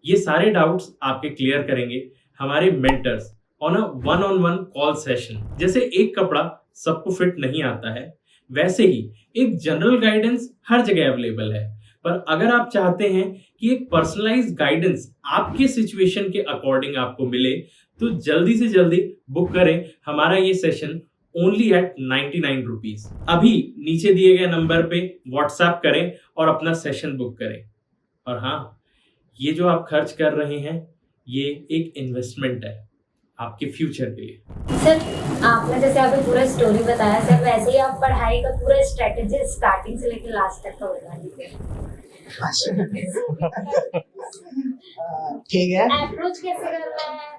ये सारे डाउट्स आपके क्लियर करेंगे हमारे mentors on a 1-on-1 call session. जैसे एक कपड़ा सबको फिट नहीं आता है, वैसे ही एक जनरल गाइडेंस हर जगह अवेलेबल है, पर अगर आप चाहते हैं कि एक पर्सनलाइज्ड गाइडेंस आपके सिचुएशन के अकॉर्डिंग आपको मिले, तो जल्दी से जल्दी बुक करें हमारा ये सेशन ओनली एट 99 रुपीज। अभी नीचे दिए गए नंबर पे व्हाट्सएप करें और अपना सेशन बुक करें। और हाँ, ये जो आप खर्च कर रहे हैं ये एक इन्वेस्टमेंट है आपके फ्यूचर के लिए। सर आपने जैसे अभी पूरा स्टोरी बताया सर, वैसे ही आप पढ़ाई का पूरा स्ट्रेटेजी स्टार्टिंग से लेकर लास्ट तक का बता दीजिए। ठीक है, अप्रोच कैसे करना है,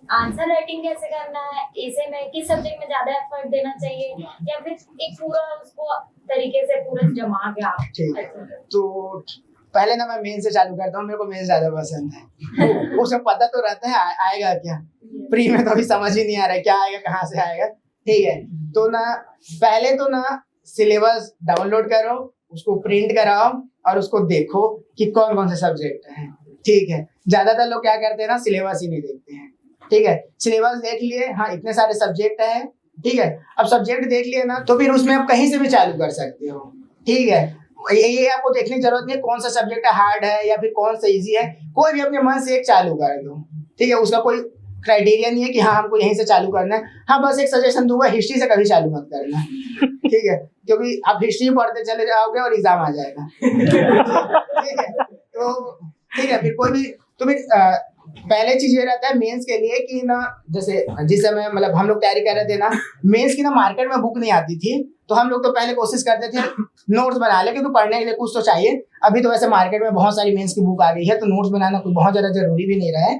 आंसर राइटिंग कैसे करना है, ऐसे में किस सब्जेक्ट में ज्यादा एफर्ट देना चाहिए, या फिर एक पूरा उसको तरीके से पूरा जमा के आप। ठीक है, तो पहले ना मैं मेन से चालू करता हूँ, मेरे को मेन ज्यादा पसंद है। उसे पता तो रहता है आएगा क्या, प्री में तो अभी समझ ही नहीं आ रहा है क्या आएगा कहाँ से आएगा, ठीक है, तो ना पहले तो ना सिलेबस डाउनलोड करो, उसको प्रिंट कराओ और उसको देखो कि कौन कौन से सब्जेक्ट हैं, ठीक है। ज्यादातर लोग क्या करते हैं ना, सिलेबस ही नहीं देखते हैं, ठीक है, सिलेबस देख लिए, हाँ इतने सारे सब्जेक्ट हैं, ठीक है, अब सब्जेक्ट देख लिए ना तो फिर उसमें आप कहीं से भी चालू कर सकते हो, ठीक है, ये आपको देखने की जरूरत नहीं कौन सा सब्जेक्ट हार्ड है या फिर कौन सा इजी है, कोई भी अपने मन से एक चालू कर दो, ठीक है, उसका कोई क्राइटेरिया नहीं है कि हाँ हमको यहीं से चालू करना है। हाँ बस एक सजेशन दूंगा, हिस्ट्री से कभी चालू मत करना, ठीक है, क्योंकि आप हिस्ट्री पढ़ते चले जाओगे और एग्जाम आ जाएगा, ठीक है, तो ठीक है, फिर कोई भी तो फिर पहले चीज ये रहता है मेंस के लिए कि ना, जैसे जिस समय मतलब हम लोग तैयारी कर रहे थे ना, मेंस की ना मार्केट में बुक नहीं आती थी, तो हम लोग तो पहले कोशिश करते थे नोट्स बना ले, क्योंकि पढ़ने के लिए कुछ तो चाहिए। अभी तो वैसे मार्केट में बहुत सारी मेंस की बुक आ गई है, तो नोट्स बनाना कुछ बहुत ज्यादा जरूरी भी नहीं रहा है।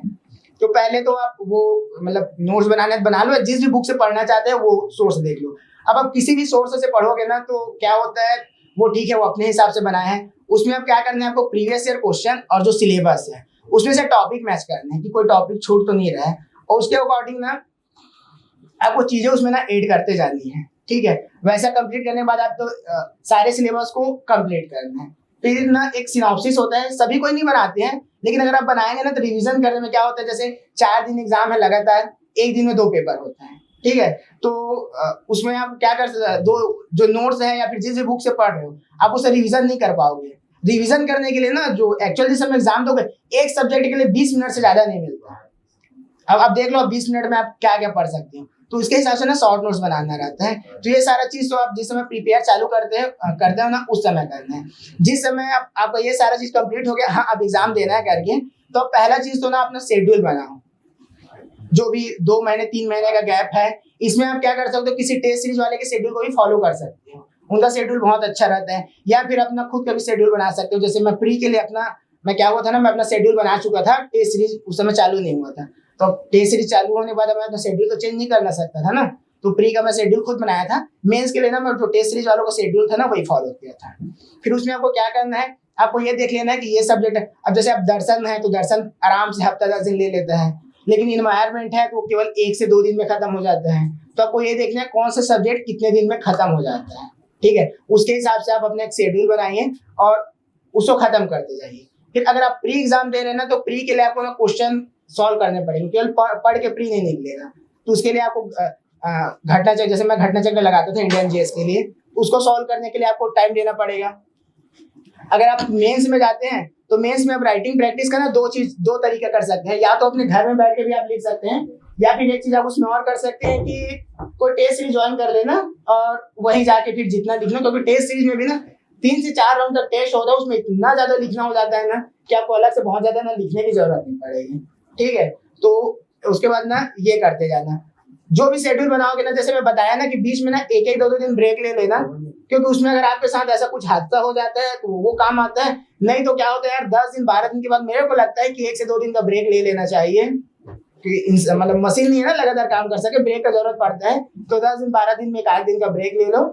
तो पहले तो आप वो मतलब नोट्स बनाने बना लो, जिस भी बुक से पढ़ना चाहते हैं वो सोर्स देख लो। अब आप किसी भी सोर्स से पढ़ोगे ना तो क्या होता है, वो ठीक है वो अपने हिसाब से बनाए हैं, उसमें आप क्या करना है, आपको प्रीवियस ईयर क्वेश्चन और जो सिलेबस है उसमें से टॉपिक मैच करना है कि कोई टॉपिक छूट तो नहीं रहा है, और उसके अकॉर्डिंग ना आपको चीजें उसमें ना ऐड करते जानी है, ठीक है। वैसा कंप्लीट करने के बाद आप तो सारे सिलेबस को कंप्लीट करना है। फिर ना एक सिनॉप्सिस होता है, सभी कोई नहीं बनाते हैं, लेकिन अगर आप बनाएंगे ना तो रिवीजन करने में क्या होता है, जैसे 4 दिन एग्जाम है लगातार, एक दिन में 2 पेपर होता है, ठीक है, तो उसमें आप क्या कर सकते, दो जो नोट्स है या फिर जिस भी बुक से पढ़ रहे हो आप उसे रिवीजन नहीं कर पाओगे। रिवीजन करने के लिए ना जो एक्चुअल जिस समय एग्जाम दोगे, एक सब्जेक्ट के लिए 20 मिनट से ज्यादा नहीं मिलता। अब आप देख लो 20 मिनट में आप क्या क्या पढ़ सकते हो, तो उसके हिसाब से ना शॉर्ट नोट्स बनाना रहता है। तो ये सारा चीज तो आप जिस समय प्रिपेयर चालू करते हो ना उस समय करना है। जिस समय आपका ये सारा चीज कंप्लीट हो गया, हाँ अब एग्जाम देना है करके, तो पहला चीज तो ना अपना शेड्यूल बनाओ, जो भी 2 महीने 3 महीने का गैप है, इसमें आप क्या कर सकते हो, किसी टेस्ट सीरीज वाले के शेड्यूल को भी फॉलो कर सकते हो, उनका शेड्यूल बहुत अच्छा रहता है, या फिर अपना खुद का भी शेड्यूल बना सकते हो। जैसे मैं प्री के लिए अपना मैं क्या हुआ था ना, मैं अपना शेड्यूल बना चुका था, टेस्ट सीरीज उस समय चालू नहीं हुआ था, तो टेस्ट सीरीज चालू होने के बाद मैं अपना शेड्यूल तो चेंज नहीं करना सकता था ना, तो प्री का मैं शेड्यूल खुद बनाया था। मेंस के लिए ना मैं जो टेस्ट सीरीज वालों का शेड्यूल था ना वही फॉलो किया था। फिर उसमें आपको क्या करना है, आपको ये देख लेना है कि ये सब्जेक्ट है। अब जैसे आप दर्शन है तो दर्शन आराम से हफ्ता 10 दिन ले लेता है, लेकिन इन्वायरमेंट है तो वो केवल 1 से 2 दिन में खत्म हो जाता है। तो आपको ये देखना है कौन सा सब्जेक्ट कितने दिन में खत्म हो जाता है, ठीक है। उसके हिसाब से आप अपना एक शेड्यूल बनाइए और उसको खत्म करते जाइए। फिर अगर आप प्री एग्जाम दे रहे हैं ना, तो प्री के लिए आपको ना क्वेश्चन सॉल्व करने पड़ेंगे, केवल पढ़ के प्री नहीं निकलेगा। तो उसके लिए आपको घटना चक्र, जैसे मैं घटना चक्र लगाता था इंडियन जीएस के लिए, उसको सॉल्व करने के लिए आपको टाइम देना पड़ेगा। अगर आप मेंस में जाते हैं तो मेंस में आप राइटिंग प्रैक्टिस का ना दो तरीका कर सकते हैं। या तो अपने घर में बैठ के भी आप लिख सकते हैं, या फिर एक चीज आप उसमें और कर सकते हैं कि कोई टेस्ट सीरीज ज्वाइन कर लेना और वहीं जाके फिर जितना लिखना, क्योंकि टेस्ट सीरीज में भी ना 3 से 4 राउंड तक टेस्ट होता है, उसमें इतना ज्यादा लिखना हो जाता है ना कि आपको अलग से बहुत ज्यादा ना लिखने की जरूरत नहीं पड़ेगी, ठीक है। तो उसके बाद ना ये करते जाना, जो भी शेड्यूल बनाओगे ना, जैसे मैं बताया ना कि बीच में ना 1-2 दिन ब्रेक ले लेना, क्योंकि उसमें अगर आपके साथ ऐसा कुछ हादसा हो जाता है तो वो काम आता है। नहीं तो क्या होता है यार, 10 दिन 12 दिन के बाद मेरे को लगता है कि 1 से 2 दिन का ब्रेक ले लेना चाहिए, कि मतलब मशीन नहीं है ना लगातार काम कर सके, ब्रेक का जरूरत पड़ता है। तो 10 दिन 12 दिन में 1 दिन का ब्रेक ले लो,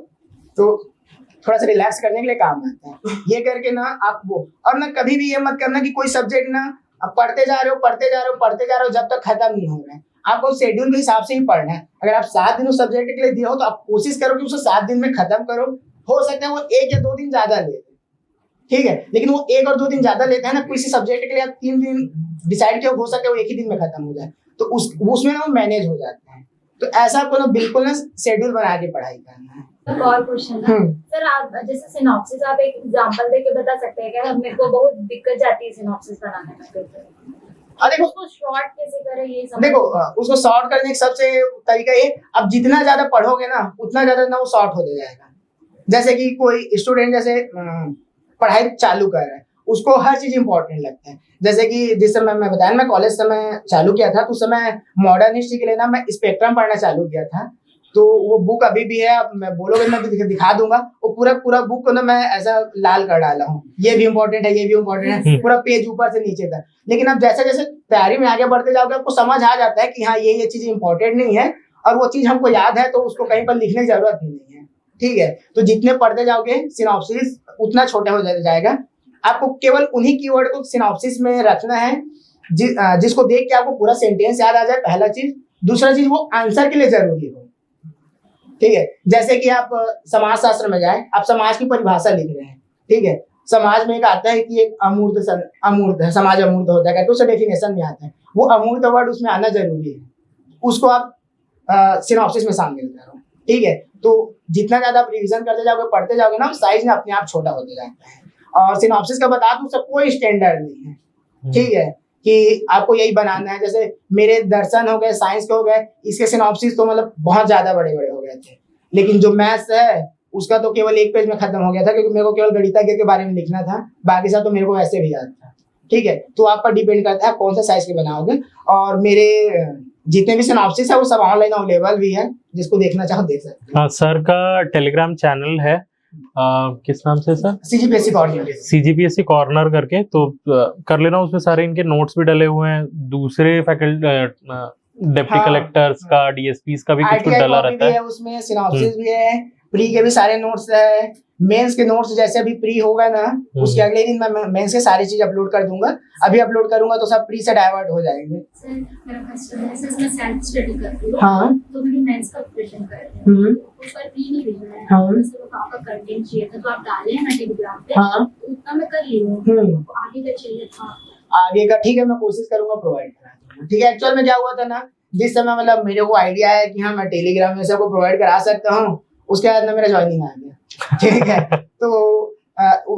तो थोड़ा सा रिलैक्स करने के लिए काम आता है। ये करके ना आप वो, और ना कभी भी ये मत करना कि कोई सब्जेक्ट ना आप पढ़ते जा रहे हो जब तक खत्म नहीं हो रहा है। आपको शेड्यूल के हिसाब से ही पढ़ना है। अगर आप 7 दिन उस सब्जेक्ट के लिए दिए हो तो आप कोशिश करो कि उसे 7 दिन में खत्म करो। हो सकता है वो 1 या 2 दिन ज्यादा ले, ठीक है, लेकिन वो 1 और 2 दिन ज्यादा लेते हैं ना, किसी सब्जेक्ट के लिए आप 3 दिन डिसाइड किया, हो सकता है वो 1 ही दिन में खत्म हो जाए, तो उसमें ना वो मैनेज हो जाते हैं। तो ऐसा आपको ना बिल्कुल ना शेड्यूल बना के पढ़ाई करना है। एक और क्वेश्चन है सर, आप जैसे सिनॉप्सिस आप एक एग्जांपल देके बता सकते हैं क्या? मेरे को बहुत दिक्कत जाती है सिनॉप्सिस बनाने में, देखो उसको शॉर्ट कैसे करें ये समझ। देखो उसको शॉर्ट करने का सबसे तरीका ये, अब जितना ज्यादा पढ़ोगे ना उतना ज्यादा ना वो शॉर्ट होते जाएगा। जैसे कि कोई स्टूडेंट जैसे पढ़ाई चालू कर रहा है, उसको हर चीज इंपॉर्टेंट लगता है। जैसे कि जिस समय मैं बताया मैं कॉलेज समय चालू किया था, तो उस समय मॉडर्न हिस्ट्री के लिए ना मैं स्पेक्ट्रम पढ़ना चालू किया था। तो वो बुक अभी भी है, अब मैं बोलोगे मैं दिखा दूंगा, वो पूरा बुक को ना मैं ऐसा लाल कर डाला हूँ, ये भी इम्पोर्टेंट है, ये भी इम्पोर्टेंट है, पूरा पेज ऊपर से नीचे तक। लेकिन अब जैसे जैसे तैयारी में आगे बढ़ते जाओगे आपको समझ आ जाता है कि हाँ ये चीज इम्पोर्टेंट नहीं है, और वो चीज हमको याद है, तो उसको कहीं पर लिखने की जरूरत ही नहीं है, ठीक है। तो जितने पढ़ते जाओगे सिनॉप्सिस उतना छोटा हो जाएगा। आपको केवल उन्हीं कीवर्ड को सिनॉप्सिस में रखना है जिसको देख के आपको पूरा सेंटेंस याद आ जाए, पहला चीज। दूसरा चीज वो आंसर के लिए जरूरी हो, ठीक है। जैसे कि आप समाज शास्त्र में जाए, आप समाज की परिभाषा लिख रहे हैं, ठीक है। समाज में एक आता है कि एक अमूर्त है, समाज अमूर्त होता है, तो उसका डेफिनेशन में आता है, वो अमूर्त वर्ड उसमें आना जरूरी है, उसको आप सिनॉप्सिस में शामिल करो, ठीक है। तो जितना ज्यादा आप रिविजन करते जाओगे, पढ़ते जाओगे ना, साइज में अपने आप छोटा होते जाता है। और सिनॉप्सिस का बता दूं, उसका कोई स्टैंडर्ड नहीं है, ठीक है, कि आपको यही बनाना है। जैसे मेरे दर्शन हो गए, साइंस के हो गए, इसके सिनॉप्सिस तो मतलब बहुत ज्यादा बड़े बड़े हो गए थे, लेकिन जो मैथ्स है उसका तो केवल 1 पेज में खत्म हो गया था, क्योंकि मेरे को केवल गणितज्ञ के बारे में लिखना था, बाकी सब तो मेरे को वैसे भी याद था, ठीक है। तो आप पर डिपेंड करता है आप कौन सा साइज के बनाओगे। और मेरे जितने भी सिनॉप्सिस है वो सब ऑनलाइन अवेलेबल भी है, जिसको देखना चाहो देख सकते हाँ, सर का टेलीग्राम चैनल है, किस नाम से sir? CGPSC corner, CGPSC corner करके, तो कर लेना। उसमें सारे इनके नोट्स भी डले हुए हैं, दूसरे फैकल्टी डिप्टी कलेक्टर्स का, डीएसपीस का भी कुछ डला रहता है उसमें, सिनॉप्सिस भी है, प्री के भी सारे नोट्स है, मेंस के नोट्स जैसे अभी प्री होगा ना उसके अगले दिन मैं मेंस के सारी चीज अपलोड कर दूंगा। अभी अपलोड करूंगा तो सब प्री से डाइवर्ट हो जाएंगे। सर मेरा क्वेश्चन है, सर मैं सेल्फ स्टडी करती हूं, हाँ, तो मेरी मेंस का प्रिपरेशन कर रही हूं, उस पर प्री नहीं भेजना है, हाँ, सर वो आपका कंटेंट चाहिए था, तो आप डाले हैं ना टेलीग्राम पे, हाँ, उतना मैं कर ली हूं, आगे का चाहिए था, आगे का ठीक है, मैं कोशिश करूंगा प्रोवाइड करा दूंगा, ठीक है। एक्चुअल में क्या हुआ था ना, जिस समय मतलब मेरे को आइडिया है कि हाँ मैं टेलीग्राम में सबको प्रोवाइड करा सकता हूँ, उसके बाद ना मेरा ज्वाइनिंग आ गया, ठीक है। तो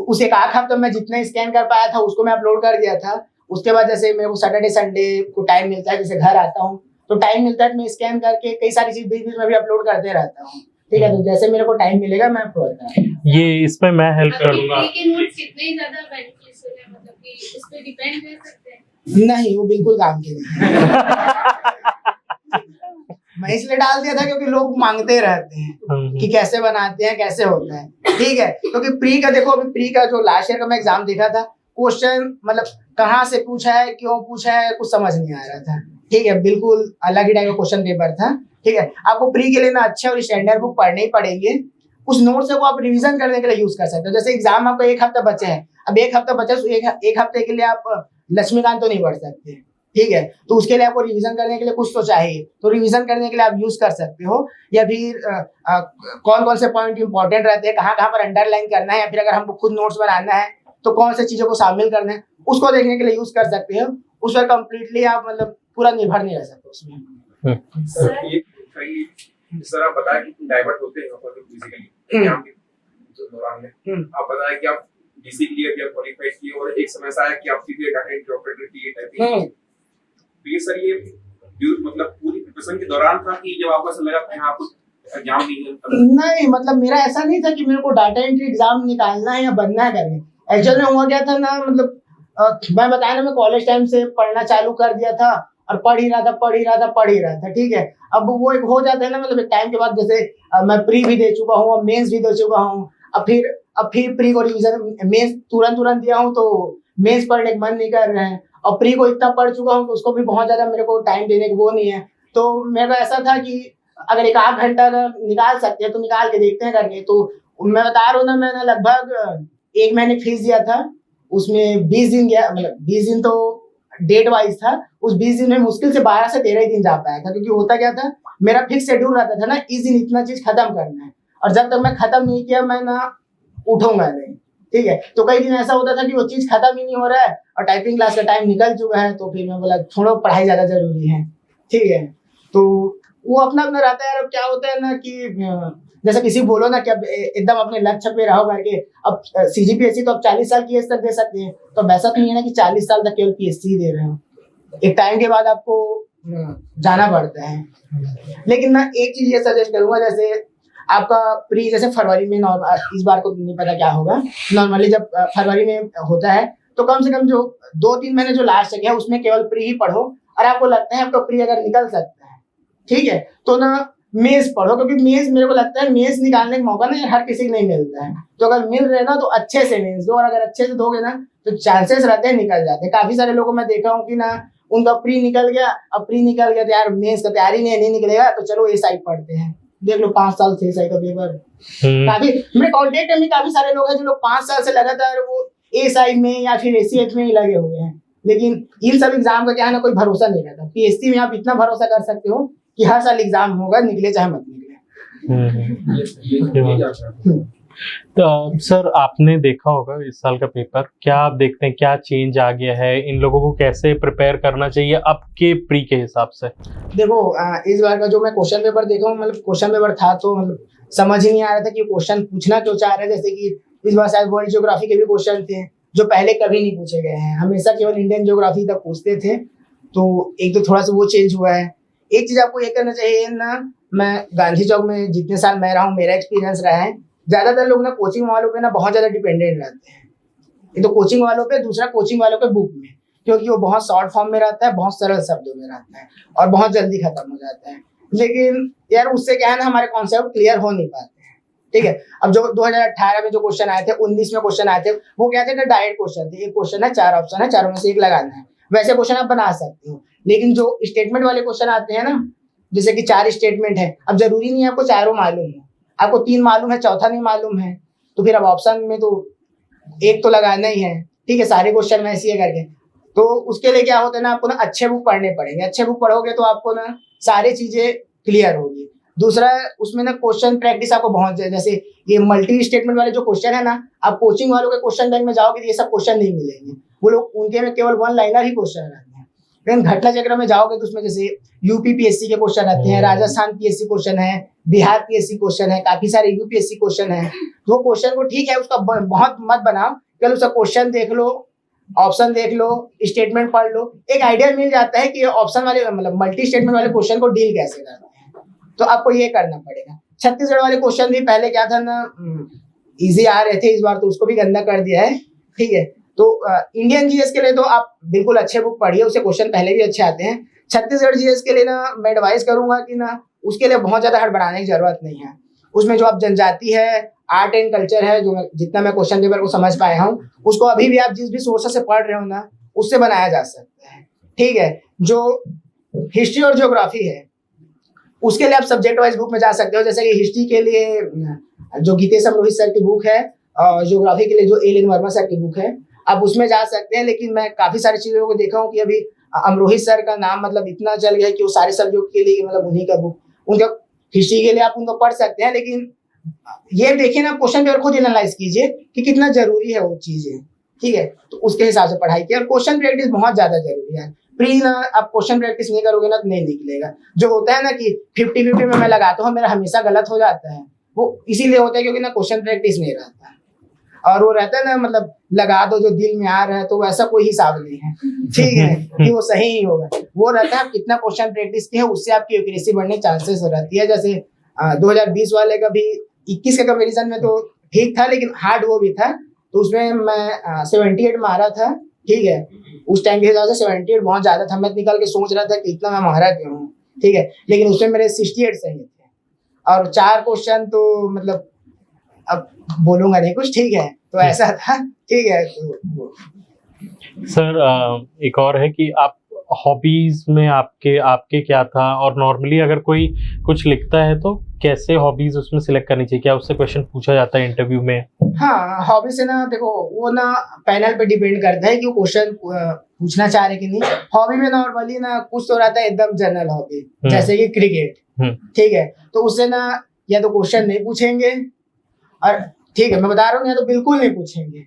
उस 1 हफ्ते मैं जितना स्कैन कर पाया था उसको मैं अपलोड कर दिया था। उसके बाद जैसे मेरे को सैटरडे संडे को टाइम मिलता है, जैसे घर आता हूँ तो टाइम मिलता है तो मैं स्कैन करके कई सारी चीज बीच बीच में भी अपलोड करते रहता हूँ, ठीक है। तो जैसे मेरे को टाइम मिलेगा मैं प्रोवाइड करूंगा। ये इसमें मैं हेल्प करूंगा। नोट्स कितने ज्यादा बेनिफिशियल है, मतलब कि इस पे डिपेंड कर सकते हैं? नहीं, वो बिल्कुल काम के नहीं। मैं इसलिए डाल दिया था क्योंकि लोग मांगते रहते हैं कि कैसे बनाते हैं, कैसे होता है, ठीक है। क्योंकि प्री का देखो, अभी प्री का जो लास्ट ईयर का मैं एग्जाम देखा था क्वेश्चन मतलब कहाँ से पूछा है, क्यों पूछा है, कुछ समझ नहीं आ रहा था। ठीक है, बिल्कुल अलग ही टाइप का क्वेश्चन पेपर था। ठीक है, आपको प्री के लिए ना अच्छे और स्टैंडर्ड बुक पढ़ने ही पड़ेंगे। उस नोट्स को आप रिवीजन करने के लिए यूज कर सकते हो। जैसे एग्जाम आपका एक हफ्ता बचे हैं, अब एक हफ्ता बचे तो एक हफ्ते के लिए आप लक्ष्मीकांत तो नहीं पढ़ सकते। ठीक है, तो उसके लिए आपको रिवीजन करने के लिए कुछ तो चाहिए, तो रिवीजन करने के लिए आप यूज कर सकते हो। या फिर कौन कौन से पॉइंट इंपॉर्टेंट रहते हैं, कहाँ कहाँ पर अंडरलाइन करना है, या फिर अगर हमको खुद नोट्स बनाना है तो कौन से चीजों को शामिल करना है, उसको देखने के लिए यूज कर सकते हो। उस पर कम्प्लीटली आप मतलब पूरा निर्भर नहीं रह सकते उसमें। सर ये कई जिस तरह आप बताया कि डाइवर्ट होते हैं फिजिकली एग्जाम के दौरान में, आप बताया कि आप डीसी क्लियर किया, क्वालिफाई किए, और एक समय ऐसा आया कि आप सीधे डाटा एंट्री ऑपरेटर की टाइपिंग। तो ये सर ये मतलब पूरी प्रिपरेशन के दौरान था कि जब आपको ऐसा लगा कि हाँ कुछ एग्जाम नहीं है? नहीं, मतलब मेरा ऐसा नहीं था कि मेरे को डाटा एंट्री एग्जाम निकालना है या बनना है करने। एक्चुअल में हुआ क्या था ना, मतलब मैं बताया ना, मैं कॉलेज टाइम से पढ़ना चालू कर दिया था और पढ़ ही रहा था। ठीक है, अब वो एक हो जाता है ना, मतलब एक टाइम के बाद, जैसे मैं प्री भी दे चुका हूँ, मेंस भी दे चुका हूँ, अब फिर प्री को रिवीजन, मेंस तुरंत दिया हूँ तो मेंस पढ़ने का मन नहीं कर रहे हैं, और प्री को इतना पढ़ चुका हूँ तो उसको भी बहुत ज्यादा मेरे को टाइम देने की वो नहीं है। तो मेरा ऐसा था कि अगर एक आध घंटा निकाल सकते हैं तो निकाल के देखते हैं करके। तो मैं बता रहा हूँ ना, मैंने लगभग 1 महीने फीस दिया था, उसमें 20 दिन गया, मतलब 20 दिन तो डेट वाइज था, उस 20 दिन में मुश्किल से 12 से 13 ही दिन जा पाया था। क्योंकि होता क्या था, मेरा फिक्स शेड्यूल रहता था ना, इस दिन इतना चीज खत्म करना है, और जब तक मैं खत्म नहीं किया मैं ना उठूंगा नहीं। ठीक है, तो कई दिन ऐसा होता था कि वो चीज खत्म ही नहीं हो रहा है और टाइपिंग क्लास का टाइम निकल चुका है, तो फिर मैं बोला छोड़ो, पढ़ाई ज्यादा जरूरी है। ठीक है, तो वो अपना अपना रहता है। अब क्या होता है ना कि जैसे किसी बोलो ना कि अब एकदम अपने लक्ष्य पे रहो करके, अब सीजीपीएससी तो अब 40 साल की एज तक दे सकते हैं, तो अब ऐसा नहीं है ना कि 40 साल तक केवल पीएससी दे रहे हो, एक टाइम के बाद आपको जाना पड़ता है। लेकिन मैं एक चीज ये सजेस्ट करूंगा, जैसे आपका प्री जैसे फरवरी में, इस बार को नहीं पता क्या होगा, नॉर्मली जब फरवरी में होता है तो कम से कम जो 2-3 महीने जो लास्ट तक है उसमें केवल प्री ही पढ़ो, और आपको लगता है आपका प्री अगर निकल सकता है, ठीक है, तो ना मेंस पढ़ो, क्योंकि मेंस मेरे को लगता है मेंस निकालने का मौका ना हर किसी को नहीं मिलता है। तो अगर मिल रहे ना तो अच्छे से मेंस दो, और अगर अच्छे से दोगे ना तो चांसेस रहते हैं निकल जाते हैं। काफी सारे लोगों को मैं देखा हूँ कि ना उनका प्री निकल गया, अब प्री निकल गया तो यार मेंस का तैयारी नहीं निकलेगा, तो चलो एसआई पढ़ते हैं, देख लो 5 साल से एसआई का पेपर। काफी मेरे कॉन्टेक्ट में काफी सारे लोग हैं जो लोग 5 साल से लगातार वो एसआई में या फिर एसीएच में ही लगे हुए हैं। लेकिन इन सब एग्जाम का क्या है ना, कोई भरोसा नहीं रहता। पीएससी में आप इतना भरोसा कर सकते हो कि हर साल एग्जाम होगा, निकले चाहे मत निकले। तो सर आपने देखा होगा इस साल का पेपर, क्या आप देखते हैं क्या चेंज आ गया है, इन लोगों को कैसे प्रिपेयर करना चाहिए आपके प्री के हिसाब से? देखो इस बार का जो मैं क्वेश्चन पेपर देखा हूँ, मतलब क्वेश्चन पेपर था तो मतलब समझ ही नहीं आ रहा था कि क्वेश्चन पूछना क्यों चाह रहे हैं। जैसे कि इस बार शायद वर्ल्ड ज्योग्राफी के भी क्वेश्चन थे जो पहले कभी नहीं पूछे गए हैं, हमेशा केवल इंडियन ज्योग्राफी तक पूछते थे। तो एक तो थोड़ा सा वो चेंज हुआ है। एक चीज आपको ये करना चाहिए ना, मैं गांधी चौक में जितने साल मैं रहा हूँ, मेरा एक्सपीरियंस रहा है, ज्यादातर लोग ना कोचिंग वालों पे ना बहुत ज्यादा डिपेंडेंट रहते हैं। एक तो कोचिंग वालों पे, दूसरा कोचिंग वालों के बुक में, क्योंकि वो बहुत शॉर्ट फॉर्म में रहता है, बहुत सरल शब्दों में रहता है और बहुत जल्दी खत्म हो जाता है। लेकिन यार उससे क्या है ना, हमारे कॉन्सेप्ट क्लियर हो नहीं पाते हैं। ठीक है, अब जो 2018 में जो क्वेश्चन आए थे, 19 में क्वेश्चन आए थे, वो क्या थे, डायरेक्ट क्वेश्चन थे। एक क्वेश्चन है, 4 ऑप्शन है, चारों में से एक लगाना है, वैसे क्वेश्चन आप बना सकते हो। लेकिन जो स्टेटमेंट वाले क्वेश्चन आते हैं ना, जैसे कि 4 स्टेटमेंट है, अब जरूरी नहीं है आपको चारों मालूम है, आपको 3 मालूम है, चौथा नहीं मालूम है, तो फिर अब ऑप्शन में तो एक तो लगाना ही है। ठीक है, सारे क्वेश्चन में ऐसे करके, तो उसके लिए क्या होता है ना, आपको ना अच्छे बुक पढ़ने पड़ेंगे। अच्छे बुक पढ़ोगे तो आपको ना सारी चीजें क्लियर होगी। दूसरा उसमें ना क्वेश्चन प्रैक्टिस आपको बहुत, जैसे ये मल्टी स्टेटमेंट वाले जो क्वेश्चन है ना, आप कोचिंग वालों के क्वेश्चन बैंक में जाओगे तो ये सब क्वेश्चन नहीं मिलेंगे, वो लोग उनके में केवल 1 लाइनर ही क्वेश्चन रहते हैं। लेकिन घटना चक्र में जाओगे तो उसमें जैसे यूपी पीएससी के क्वेश्चन रहते हैं, राजस्थान पीएससी क्वेश्चन है, बिहार पीएससी क्वेश्चन है, काफी सारे यूपीएससी क्वेश्चन है। तो वो क्वेश्चन को ठीक है उसका बहुत मत बनाओ, कल उसका क्वेश्चन देख लो, ऑप्शन देख लो, स्टेटमेंट पढ़ लो, एक आइडिया मिल जाता है कि ऑप्शन वाले मतलब मल्टी स्टेटमेंट वाले क्वेश्चन को डील कैसे करते हैं। तो आपको ये करना पड़ेगा। छत्तीसगढ़ वाले क्वेश्चन भी पहले क्या था ना, इजी आ रहे थे, इस बार तो उसको भी गंदा कर दिया है। ठीक है, तो इंडियन जीएस के लिए तो आप बिल्कुल अच्छे बुक पढ़िए, उससे क्वेश्चन पहले भी अच्छे आते हैं। छत्तीसगढ़ जीएस के लिए ना मैं एडवाइस करूंगा कि ना उसके लिए बहुत ज्यादा हड़बड़ाने की जरूरत नहीं है। उसमें जो आप जनजाति है आर्ट एंड कल्चर है, जो जितना मैं क्वेश्चन पेपर को समझ पाया हूँ, उसको अभी भी आप जिस भी सोर्स से पढ़ रहे हो ना, उससे बनाया जा सकता है। ठीक है, जो हिस्ट्री और ज्योग्राफी है उसके लिए आप सब्जेक्ट वाइज बुक में जा सकते हो। जैसे कि हिस्ट्री के लिए जो गीतेश अमरोही सर की बुक है, और ज्योग्राफी के लिए जो एल एन वर्मा सर की बुक है, आप उसमें जा सकते हैं। लेकिन मैं काफी सारी चीजों को देखा हूँ कि अभी अमरोही सर का नाम मतलब इतना चल गया है कि वो सारे सब्जेक्ट के लिए मतलब उन्हीं का बुक, उनका हिस्ट्री के लिए आप उनको पढ़ सकते हैं। लेकिन ये देखिए ना, क्वेश्चन पेपर खुद एनालाइज कीजिए कि कितना जरूरी है वो चीजें। ठीक है, तो उसके हिसाब से पढ़ाई की, और क्वेश्चन प्रैक्टिस बहुत ज्यादा जरूरी है। प्री ना आप क्वेश्चन प्रैक्टिस नहीं करोगे ना तो नहीं निकलेगा। जो होता है ना कि 50-50 में मैं लगाता हूँ, मेरा हमेशा गलत हो जाता है, वो इसीलिए होता है क्योंकि ना क्वेश्चन प्रैक्टिस नहीं रहता। और वो रहता है ना, मतलब लगा दो जो दिल में आ रहा है, तो वैसा कोई हिसाब नहीं है। ठीक है, कि वो सही ही होगा। वो रहता है आप कितना क्वेश्चन प्रैक्टिस किए, उससे आपकी एक्यूरेसी बढ़ने चांसेस रहती है। जैसे 2020 वाले का भी 21 के कंपेरिजन में तो ठीक था, लेकिन हार्ड वो भी था, तो उसमें मैं 78 मारा था। ठीक है, उस टाइम के हिसाब से 78 बहुत ज्यादा था। मैं निकल के सोच रहा था कि इतना मैं मारा क्यों हूँ। ठीक है, लेकिन उसमें मेरे 68 सही थे, और 4 क्वेश्चन तो मतलब अब बोलूंगा नहीं कुछ। ठीक है, तो ऐसा था। ठीक है, तो सर एक और है कि आप हॉबीज में आपके क्या था, और नॉर्मली अगर कोई कुछ लिखता है तो कैसे हॉबीज उसमें सिलेक्ट करनी चाहिए? क्या उससे क्वेश्चन पूछा जाता है इंटरव्यू में? हाँ, हॉबी से ना देखो, वो ना पैनल पे डिपेंड करता है कि वो क्वेश्चन पूछना चाह रहे कि नहीं। हॉबी में नॉर्मली ना कुछ तो रहता है एकदम जनरल हॉबी, जैसे कि क्रिकेट। ठीक है, तो उससे ना या तो क्वेश्चन नहीं पूछेंगे, और ठीक है मैं बता रहा हूँ, या तो बिल्कुल नहीं पूछेंगे,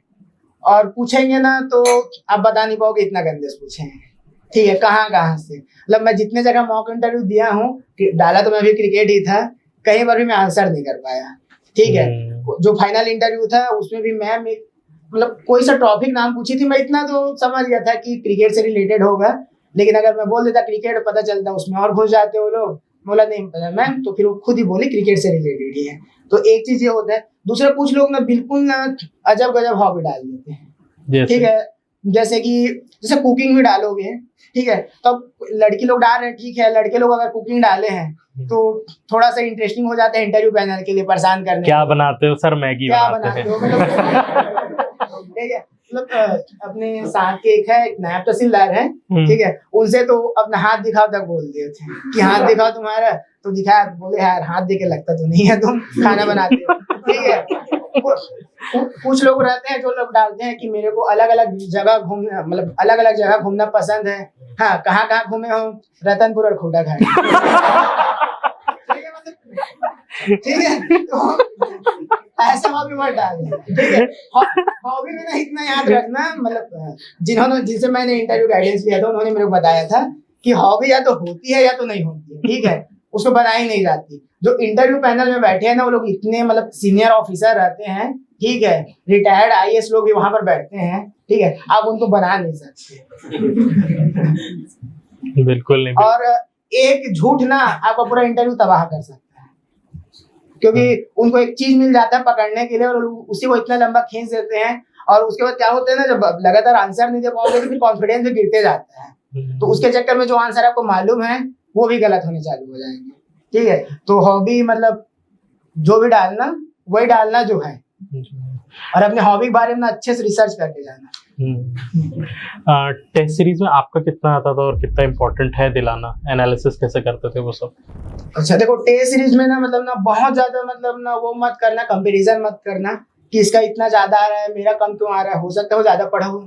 और पूछेंगे ना तो आप बता नहीं पाओगे इतना गंदे से पूछेंगे। ठीक है, कहाँ से, मतलब मैं जितने जगह मॉक इंटरव्यू दिया हूँ, डाला तो मैं भी क्रिकेट ही था, कहीं पर भी मैं आंसर नहीं कर पाया। ठीक है, जो फाइनल इंटरव्यू था उसमें भी मैम मतलब कोई सा टॉपिक नाम पूछी थी, मैं इतना तो समझ गया था कि क्रिकेट से रिलेटेड होगा, लेकिन अगर मैं बोल देता क्रिकेट, पता चलता उसमें और घुस जाते वो लोग। बोला नहीं पता मैम, तो फिर वो खुद ही बोली क्रिकेट से रिलेटेड ही है। तो एक चीज ये होता है। दूसरा, कुछ लोग ना बिल्कुल ना अजब गजब हॉबी डाल देते हैं। ठीक है, जैसे कुकिंग भी डालोगे, ठीक है, तो लड़की लोग डाल रहे हैं, ठीक है, लड़के लोग अगर कुकिंग डाले हैं तो थोड़ा सा इंटरेस्टिंग हो जाता है इंटरव्यू पैनल के लिए, परेशान करने। क्या बनाते हो सर? मैगी क्या बनाते हो ठीक है, मतलब अपने साथ के एक है, एक नायब तहसीलदार है। ठीक है, उनसे तो अपना हाथ दिखाओ तक बोल दिए थे कि हाथ दिखाओ तुम्हारा, तो दिखाया, बोले यार हाथ देके लगता तो नहीं है तुम खाना बनाते हो। ठीक है, कुछ लोग रहते हैं जो लोग डालते हैं कि मेरे को अलग अलग जगह घूमना, मतलब अलग अलग जगह घूमना पसंद है। हाँ, कहाँ घूमे हो? रतनपुर और खोटा घाट। ठीक है, तो ऐसा हॉबी मत डालना। ठीक है, हॉबी में ना इतना याद रखना, मतलब जिनसे मैंने इंटरव्यू गाइडेंस लिया था उन्होंने मेरे को बताया था कि हॉबी या तो होती है या तो नहीं होती है। ठीक है, उसको बनाई नहीं जाती। जो इंटरव्यू पैनल में बैठे हैं ना, वो लोग इतने मतलब सीनियर ऑफिसर रहते हैं। ठीक है, रिटायर्ड IAS लोग भी वहां पर बैठते हैं। ठीक है, आप उनको बना नहीं सकते। बिल्कुल नहीं। और एक झूठ ना आपका पूरा इंटरव्यू तबाह कर सकता है, क्योंकि उनको एक चीज मिल जाता है पकड़ने के लिए, और उसी को इतना लंबा खींच देते हैं। और उसके बाद क्या होता है ना, जब लगातार आंसर नहीं दे पाओगे तो फिर कॉन्फिडेंस भी गिरते जाता है। तो उसके चक्कर में जो आंसर आपको मालूम है वो भी गलत होने चालू हो जाएंगे। ठीक है, तो हॉबी मतलब जो भी डालना वही डालना जो है, और अपने हॉबी के बारे में अच्छे से रिसर्च करके जाना। टेस्ट सीरीज में आपका कितना आता था और कितना इम्पोर्टेंट है दिलाना? एनालिसिस कैसे करते थे वो सब? अच्छा देखो, टेस्ट सीरीज में ना मतलब ना बहुत ज्यादा मतलब ना वो मत करना, कंपैरिजन मत करना कि इसका इतना ज्यादा आ रहा है, मेरा कम क्यों आ रहा है। हो सकता है वो ज्यादा पढ़ा हो,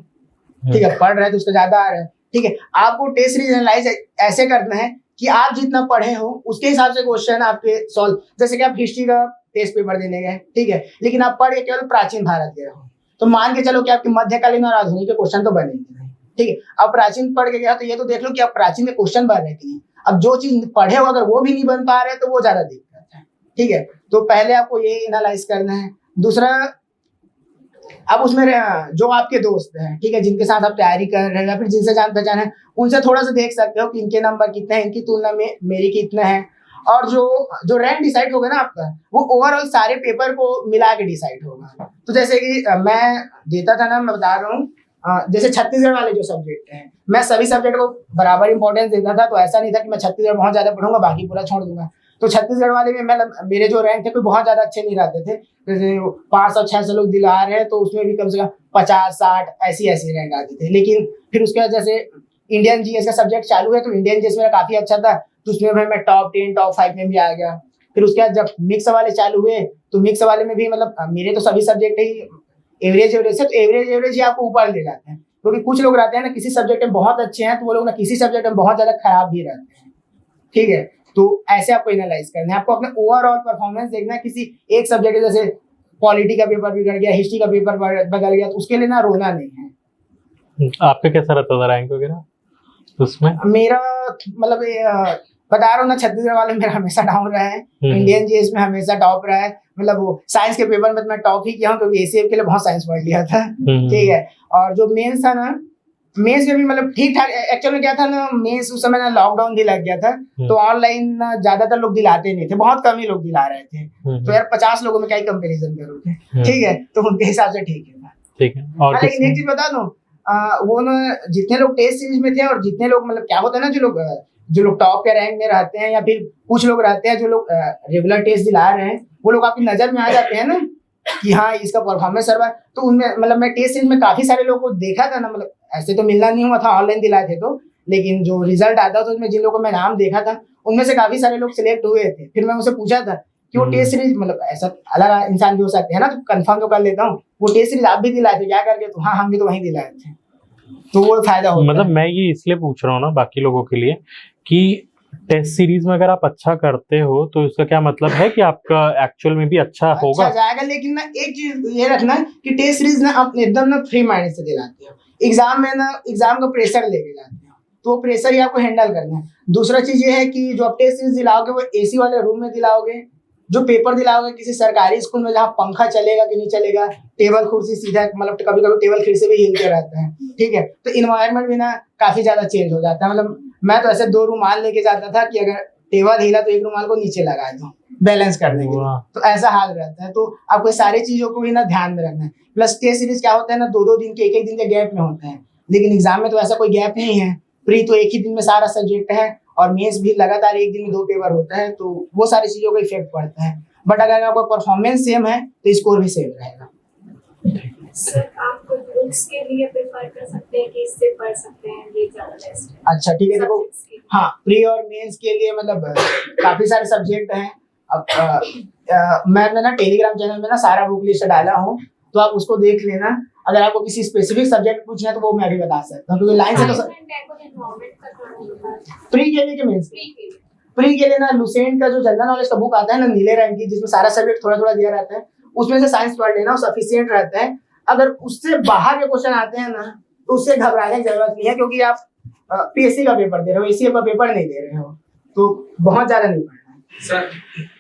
ठीक है, पढ़ रहा है तो उसका ज्यादा आ रहा है। ठीक है, आपको टेस्ट सीरीज एनालाइज ऐसे करना है कि आप जितना पढ़े हो उसके हिसाब से क्वेश्चन आपके सॉल्व। जैसे कि आप हिस्ट्री का टेस्ट पेपर देने गए, ठीक है, लेकिन आप पढ़ के केवल प्राचीन भारत गए हो, तो मान के चलो कि आपके मध्यकालीन और आधुनिक के क्वेश्चन तो बनेंगे नहीं। ठीक है, अब प्राचीन पढ़ के गया तो ये तो देख लो कि आप प्राचीन में क्वेश्चन बन रहे कि नहीं। अब जो चीज पढ़े हो अगर वो भी नहीं बन पा रहे तो वो ज्यादा दिक्कत है। ठीक है, तो पहले आपको ये एनालाइज करना है। दूसरा, अब उसमें जो आपके दोस्त हैं, ठीक है, जिनके साथ आप तैयारी कर रहे हैं या फिर जिनसे जान पहचान है, उनसे थोड़ा सा देख सकते हो कि इनके नंबर कितने हैं, इनकी तुलना में मेरी कितना है। और जो रैंक डिसाइड होगा ना आपका, वो ओवरऑल सारे पेपर को मिला के डिसाइड होगा। तो जैसे कि मैं देता था ना, मैं बता रहा हूँ, जैसे छत्तीसगढ़ वाले जो सब्जेक्ट हैं, मैं सभी सब्जेक्ट को बराबर इंपॉर्टेंस देता था। तो ऐसा नहीं था कि मैं छत्तीसगढ़ बहुत ज्यादा पढ़ूंगा बाकी पूरा छोड़ दूंगा। तो छत्तीसगढ़ वाले में मतलब मेरे जो रैंक थे कोई बहुत ज्यादा अच्छे नहीं रहते थे, जैसे 500-600 लोग दिला रहे हैं तो उसमें भी कम से कम 50-60 ऐसी रैंक आती थी। लेकिन फिर उसके बाद जैसे इंडियन जीएस का सब्जेक्ट चालू है तो इंडियन जीएस मेरा काफी अच्छा था, तो उसमें भी मैं टॉप 10 टॉप 5 में भी आ गया। फिर उसके बाद जब मिक्स वाले चालू हुए तो मिक्स वाले में भी मतलब मेरे तो सभी सब्जेक्ट ही एवरेज से, तो एवरेज ही आपको ऊपर ले जाते हैं, क्योंकि कुछ लोग रहते हैं ना किसी सब्जेक्ट में बहुत अच्छे हैं तो वो लोग ना किसी सब्जेक्ट में बहुत ज्यादा खराब भी रहते हैं। ठीक है, तो ऐसे आपको एनालाइज करना है, आपको अपना ओवरऑल परफॉर्मेंस देखना है। किसी एक सब्जेक्ट जैसे पॉलिटी का पेपर बिगड़ गया, हिस्ट्री का पेपर बदल गया, तो उसके लिए ना रोना नहीं है। आपका कैसा रहता था रैंक वगैरह उसमें? मेरा मतलब बता रहा हूँ ना, छत्तीसगढ़ वाले मेरा हमेशा डाउन रहा है, इंडियन जीएस में हमेशा टॉप रहा है। मतलब वो साइंस के पेपर में तो मैं टॉप ही किया हूँ क्योंकि एसीएफ के लिए बहुत साइंस पढ़ लिया था। ठीक है, और जो मेंस था ना, मेंस में भी मतलब ठीक ठाक। एक्चुअल में क्या था ना, मेंस उस समय ना लॉकडाउन भी लग गया था तो ऑनलाइन ज्यादातर लोग दिलाते नहीं थे, बहुत कम ही लोग दिला रहे थे। तो यार 50 लोगों में क्या ही कंपेरिजन करोगे। ठीक है, तो उनके हिसाब से ठीक है। ठीक है, और लेकिन एक चीज बता दूं, वो ना जितने लोग टेस्ट सीरीज में थे और जितने लोग मतलब क्या होता है ना, जो लोग टॉप के रैंक में रहते हैं या फिर कुछ लोग रहते हैं जो लोग रेगुलर टेस्ट दिला रहे हैं, वो लोग आपकी नजर में आ जाते हैं ना कि हाँ इसका परफॉर्मेंस सर्वा। तो उनमें मतलब मैं टेस्ट सीरीज में काफी सारे लोगों को देखा था ना, मतलब ऐसे तो मिलना नहीं हुआ था, ऑनलाइन दिलाए थे तो, लेकिन जो रिजल्ट आता था उसमें जिन लोगों को मैं नाम देखा था उनमें से काफी सारे लोग सिलेक्ट हुए थे। फिर मैं उनसे पूछा था कि वो टेस्ट सीरीज मतलब ऐसा अलग इंसान भी हो सकते हैं ना, तो कंफर्म तो कर लेता हूँ, वो टेस्ट सीरीज आप भी दिलाए थे क्या करके? तो हाँ, हम भी तो वहीं दिलाए थे, तो वो फायदा होता मतलब है। मैं ये इसलिए पूछ रहा हूँ ना बाकी लोगों के लिए कि टेस्ट सीरीज में अगर आप अच्छा करते हो तो इसका क्या मतलब है कि आपका एक्चुअल में भी अच्छा होगा? अच्छा जाएगा, लेकिन ना एक चीज ये रखना कि टेस्ट सीरीज ना आप एकदम ना फ्री माइंड से दिलाते हो। एग्जाम में ना एग्जाम का प्रेशर लेके जाते हो, तो वो प्रेशर ही आपको हैंडल करना है। दूसरा चीज ये है कि जो आप टेस्ट सीरीज दिलाओगे वो एसी वाले रूम में दिलाओगे। जो पेपर दिलाओगे किसी सरकारी स्कूल में जहाँ पंखा चलेगा कि नहीं चलेगा, टेबल कुर्सी सीधा, मतलब कभी कभी टेबल खिड़की भी हिलते रहता है। ठीक है, तो इन्वायरमेंट भी ना काफी ज्यादा चेंज हो जाता है। मतलब मैं तो ऐसे 2 रुमाल लेके जाता था कि अगर टेबल हिला तो एक रुमाल को नीचे लगा दो बैलेंस करने के लिए, तो ऐसा हाल रहता है। तो आपको सारी चीजों को भी ना ध्यान में रखना है। प्लस टेस्ट सीरीज क्या होता है ना, 2-2 दिन के 1-1 दिन के गैप में होता है, लेकिन एग्जाम में तो ऐसा कोई गैप नहीं है। प्री तो एक ही दिन में सारा सब्जेक्ट है और मेंस भी लगातार एक दिन में 2 पेपर होता है, तो वो सारी चीजों का इफेक्ट पड़ता है। बट अगर आपका परफॉर्मेंस सेम है तो स्कोर भी सेम रहेगा। सर आप बुक्स के लिए प्रेफर कर सकते हैं कि इससे पढ़ सकते हैं, ये ज्यादा बेस्ट है? अच्छा ठीक है, देखो Subjects के लिए। हाँ, प्री और मेंस के लिए मतलब काफी सारे सब्जेक्ट हैं। अब मैंने ना टेलीग्राम चैनल में ना सारा बुक लिस्ट डाला हूँ, तो आप उसको देख लेना। अगर आपको किसी स्पेसिफिक सब्जेक्ट पूछना है तो वो मैं भी बता सकता हूँ, क्योंकि लाइन से तो प्री के लिए कि मेंस प्री के लिए ना लुसेंट का जो जनरल नॉलेज का बुक आता है ना नीले रंग की, जिसमें सारा सब्जेक्ट थोड़ा थोड़ा दिया रहता है, उसमें से साइंस पढ़ लेना, सफिशिएंट रहता है। अगर उससे बाहर के क्वेश्चन आते हैं ना तो उससे घबराने की जरूरत नहीं है, क्योंकि आप पीएससी का पेपर दे रहे हो, एसीएफ का पेपर नहीं दे रहे हो, तो बहुत ज्यादा नहीं पढ़ना है। सर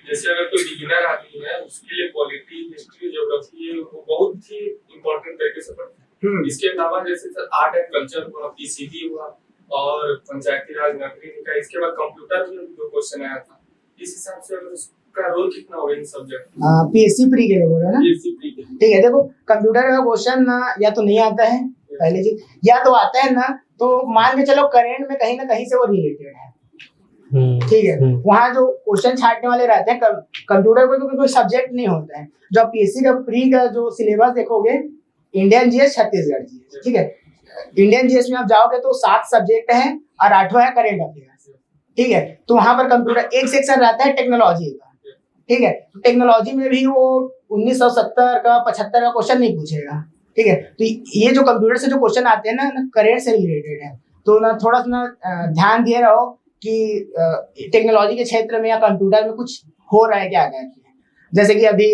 जैसे अगर कोई बिगिनर आदमी है उसके लिए पॉलिटी, हिस्ट्री, ज्योग्राफी वो बहुत ही इम्पोर्टेंट तरीके से पढ़ते हैं। इसके अलावा जैसे सर आर्ट एंड कल्चर हुआ, पीसीबी हुआ और पंचायती राज नगरीय निकाय, इसके बाद कंप्यूटर में 2 क्वेश्चन आया था। इस हिसाब से अगर उसका रोल कितना होगा इन सब्जेक्ट? पीएससी प्री के लिए बोल रहे हैं ना? पीएससी प्री के लिए। ठीक है, देखो कंप्यूटर का क्वेश्चन ना या तो नहीं आता है पहले चीज, या तो आता है ना तो मान के चलो करेंट में कहीं ना कहीं से वो रिलेटेड है। ठीक है, वहाँ जो क्वेश्चन छांटने वाले रहते हैं कंप्यूटर को तो कोई सब्जेक्ट नहीं होता है। जो पीएससी का प्री का जो सिलेबस देखोगे, इंडियन जीएस, छत्तीसगढ़ जीएस, ठीक है, इंडियन जीएस में आप जाओगे तो 7 सब्जेक्ट हैं और 8वां है करेंट अफेयर्स। ठीक है, तो वहां पर कंप्यूटर एक सेक्शन रहता है टेक्नोलॉजी का। ठीक है, तो टेक्नोलॉजी में भी वो 1970 का 75 का क्वेश्चन नहीं पूछेगा। ठीक है, तो ये जो कंप्यूटर से जो क्वेश्चन आते हैं ना करेंट से रिलेटेड है, तो ना थोड़ा सा ना ध्यान दिए रहो कि टेक्नोलॉजी के क्षेत्र में या कंप्यूटर में कुछ हो रहा है क्या करके। जैसे कि अभी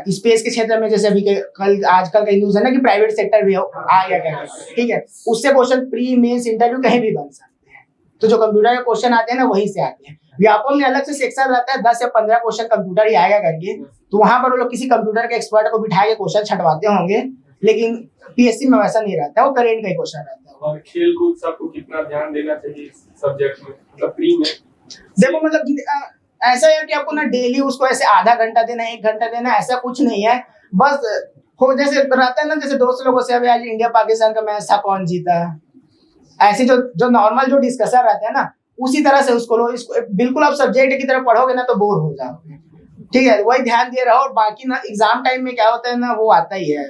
स्पेस के क्षेत्र में, जैसे अभी कल आजकल का न्यूज़ है ना कि प्राइवेट सेक्टर भी आ गया क्या। ठीक है, उससे क्वेश्चन प्री मेंस इंटरव्यू कहीं भी बन सकते हैं। तो जो कंप्यूटर के क्वेश्चन आते हैं ना वहीं से आते हैं। व्यापम में अलग से सेक्शन रहता है, 10 या 15 क्वेश्चन कंप्यूटर ही आएगा करके, तो वहां पर वो लोग किसी कंप्यूटर के एक्सपर्ट को बिठा के क्वेश्चन छटवाते होंगे। लेकिन पीएससी में वैसा नहीं रहता है, वो करेंट का ही क्वेश्चन रहता है। और खेल कूद सबको कितना ध्यान देना चाहिए सब्जेक्ट में, मतलब प्री में? देखो मतलब ऐसा है कि आपको ना डेली उसको ऐसे आधा घंटा देना, 1 घंटा देना, ऐसा कुछ नहीं है। बस हो जैसे रहता है ना, जैसे दोस्त लोगों से अभी आज इंडिया पाकिस्तान का मैच था, कौन जीता, ऐसे जो नॉर्मल जो डिस्कशन रहता है ना उसी तरह से उसको लो। इसको बिल्कुल आप सब्जेक्ट की तरह पढ़ोगे ना तो बोर हो जाओगे, ठीक है, वही ध्यान दिए रहो। और बाकी ना एग्जाम टाइम में क्या होता है ना, वो आता ही है,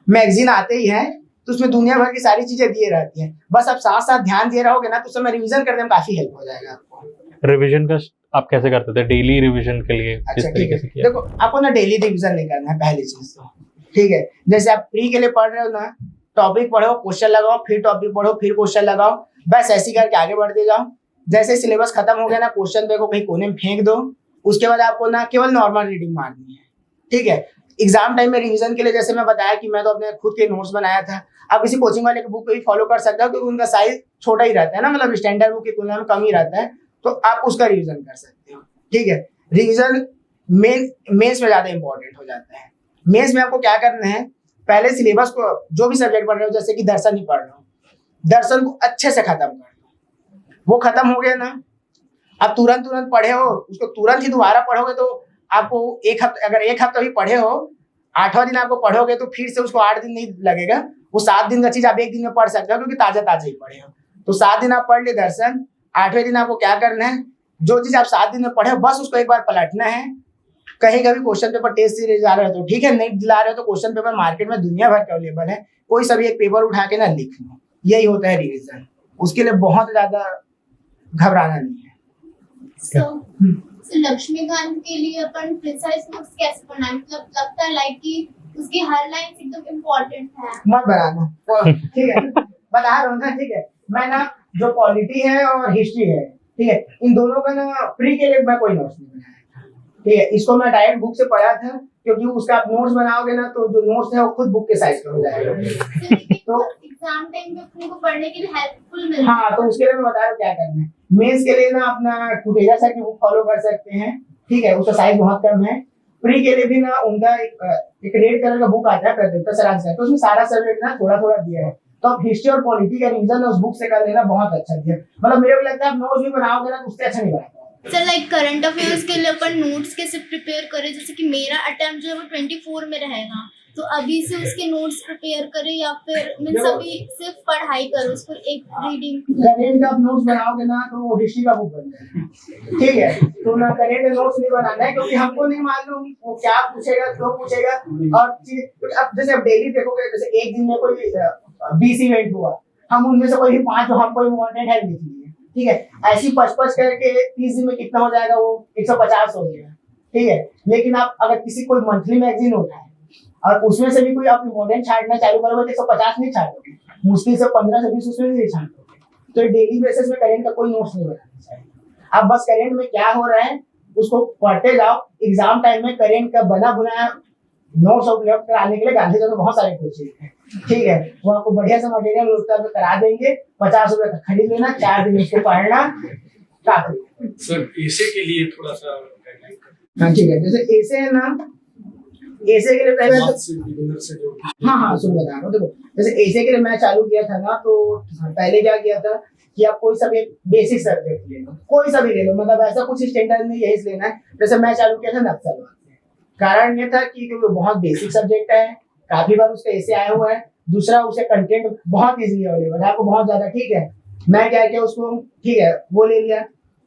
मैगजीन आते ही है, तो उसमें दुनिया भर की सारी चीजें दिए रहती हैं। बस आप साथ साथ ध्यान दिए रहोगे ना तो उस समय रिवीजन करने में काफी हेल्प हो जाएगा आपको। रिवीजन का आप कैसे करते थे डेली रिवीजन के लिए, किस अच्छा ठीक तरीके है, से किया? देखो आपको ना डेली रिवीजन नहीं करना है पहली चीज तो, ठीक है। जैसे आप प्री के लिए पढ़ रहे हो ना, टॉपिक पढ़ो, क्वेश्चन लगाओ, फिर टॉपिक पढ़ो, फिर क्वेश्चन लगाओ, बस ऐसे करके आगे बढ़ते जाओ। जैसे सिलेबस खत्म हो गया ना, क्वेश्चन देखो कहीं कोने में फेंक दो, उसके बाद आपको ना केवल नॉर्मल रीडिंग मारनी है, ठीक है। एग्जाम टाइम में रिवीजन के लिए जैसे मैं बताया कि मैं तो अपने खुद के नोट्स बनाया था, आप किसी कोचिंग वाले की बुक को भी फॉलो कर सकते हो क्योंकि उनका साइज छोटा ही रहता है ना, मतलब स्टैंडर्ड बुक की तुलना में कम ही रहता है, तो आप उसका रिवीजन कर सकते हो, ठीक है। रिवीजन मेंस में ज्यादा इंपॉर्टेंट हो जाता है। मेंस में आपको क्या करना है, पहले सिलेबस को, जो भी सब्जेक्ट पढ़ रहे हो, जैसे कि दर्शन ही पढ़ रहे हो, दर्शन को अच्छे से खत्म कर दो। वो खत्म हो गया ना, आप तुरंत पढ़े हो, उसको तुरंत ही दोबारा पढ़ोगे तो आपको एक हफ्ता, अगर एक हफ्ता भी पढ़े हो, 8वां दिन आपको पढ़ोगे तो फिर से उसको 8 दिन नहीं लगेगा। वो 7 दिन का चीज आप एक दिन में पढ़ सकते हो क्योंकि ताजा ही पढ़े हो। तो 7 दिन आप पढ़ ले दर्शन, 8वें दिन आपको क्या करना है, जो चीज आप 7 दिन में पढ़े हो बस उसको एक बार पलटना है। कहीं कभी क्वेश्चन पेपर टेस्ट सीरीज आ रहे हो तो ठीक है, नहीं दिला रहे हो तो क्वेश्चन पेपर मार्केट में दुनिया भर के अवेलेबल है, कोई सभी एक पेपर उठा के ना लिख लो, यही होता है रिवीजन। उसके लिए बहुत ज्यादा घबराना नहीं है। So लक्ष्मीकांत के लिए अपन प्रिसाइज नोट्स कैसे बनाएं, मतलब लगता है लाइक कि उसकी हर लाइन एकदम इम्पोर्टेंट है। मत बनाना, ठीक है, बता रहा हूँ ना, ठीक है। मैं ना जो पॉलिटी है और हिस्ट्री है, ठीक है, इन दोनों का ना प्री के लिए मैं कोई नोट्स नहीं बनाया था, ठीक है। इसको मैं डायरेक्ट बुक से पढ़ा था क्योंकि उसका आप नोट्स बनाओगे ना तो जो नोट्स है वो खुद बुक के साइज का हो जाएगा, तो एग्जाम टाइम में उनको पढ़ने के लिए हेल्पफुल मिलता है। हाँ, तो उसके लिए मैं बता रहा हूँ क्या करना है। मेंस के लिए ना अपना टुटेजा सर की बुक फॉलो कर सकते हैं, ठीक है, उसका साइज बहुत कम है। प्री के लिए भी ना उनका एक रेड कलर का बुक आता है प्रद्युम्न सरांश का, तो उसमें सारा सब्जेक्ट ना थोड़ा थोड़ा दिया है, तो आप हिस्ट्री और पॉलिटी का रिवीजन उस बुक से कर लेना बहुत अच्छा दिया। मतलब मेरे को लगता है आप नोट्स भी बनाओगे ना तो उससे अच्छा नहीं बना पाओगे। सर लाइक करंट अफेयर्स के लिए अपन नोट्स कैसे प्रिपेयर करें, जैसे कि मेरा अटेम्प्ट जो है वो 24 में रहेगा, तो अभी से उसके नोट्स प्रिपेयर करें या फिर मींस अभी सिर्फ पढ़ाई करो, उसको एक रीडिंग। करेंट का आप नोट्स बनाओगे ना तो वो हिस्ट्री का बुक बन जाएगा, ठीक है। तो ना करेंट नोट्स नहीं बनाना है क्योंकि हमको नहीं मालूम वो क्या पूछेगा, क्यों पूछेगा, और अब जैसे आप डेली देखोगे, जैसे एक दिन में कोई 20 इवेंट हुआ, हम उनमें से कोई 5 जो हमको इम्पोर्टेंट है लिख लिए, ठीक है। ऐसी 5 करके 30 दिन में कितना हो जाएगा, वो 150 हो गया, ठीक है। लेकिन आप अगर किसी कोई मंथली मैगजीन होता है और उसमें से भी कोई आप इम्पोर्टेंट छांटना चालू करोगे तो 150 नहीं छाटोगे, मुश्किल से 15 से 20 उसमें नहीं छाटोगे। तो डेली बेसिस में करेंट का कोई नोट्स नहीं बनाना चाहिए। आप बस करेंट में क्या हो रहा है उसको पढ़ते जाओ। एग्जाम टाइम में करेंट का बना बुनाया नोट्स उपलब्ध कराने के लिए गांधी जी में बहुत सारे कोचिंग है, ठीक है। वो आपको बढ़िया सा मटेरियल उपलब्ध करा देंगे, 50 रुपए का खरीद लेना, 4 दिन उसको पढ़ना काफी। सर ऐसे के लिए थोड़ा सा हाँ ठीक है, जैसे ऐसे है ना, ऐसे के लिए पहले हाँ सुन बता रहा हूँ। देखो जैसे ऐसे के लिए मैं चालू किया था ना, तो पहले क्या किया था कि आप कोई सा भी बेसिक सब्जेक्ट ले लो, कोई सा भी ले लो, मतलब ऐसा कुछ स्टैंडर्ड नहीं यही लेना है। जैसे मैं चालू किया था नक्सलवाद, कारण ये था कि क्योंकि बहुत बेसिक सब्जेक्ट है, काफी बार उसका ऐसे आया हुआ है, दूसरा उसे कंटेंट बहुत इजीली अवेलेबल है आपको बहुत ज्यादा, ठीक है। मैं क्या किया उसको, ठीक है, वो ले लिया।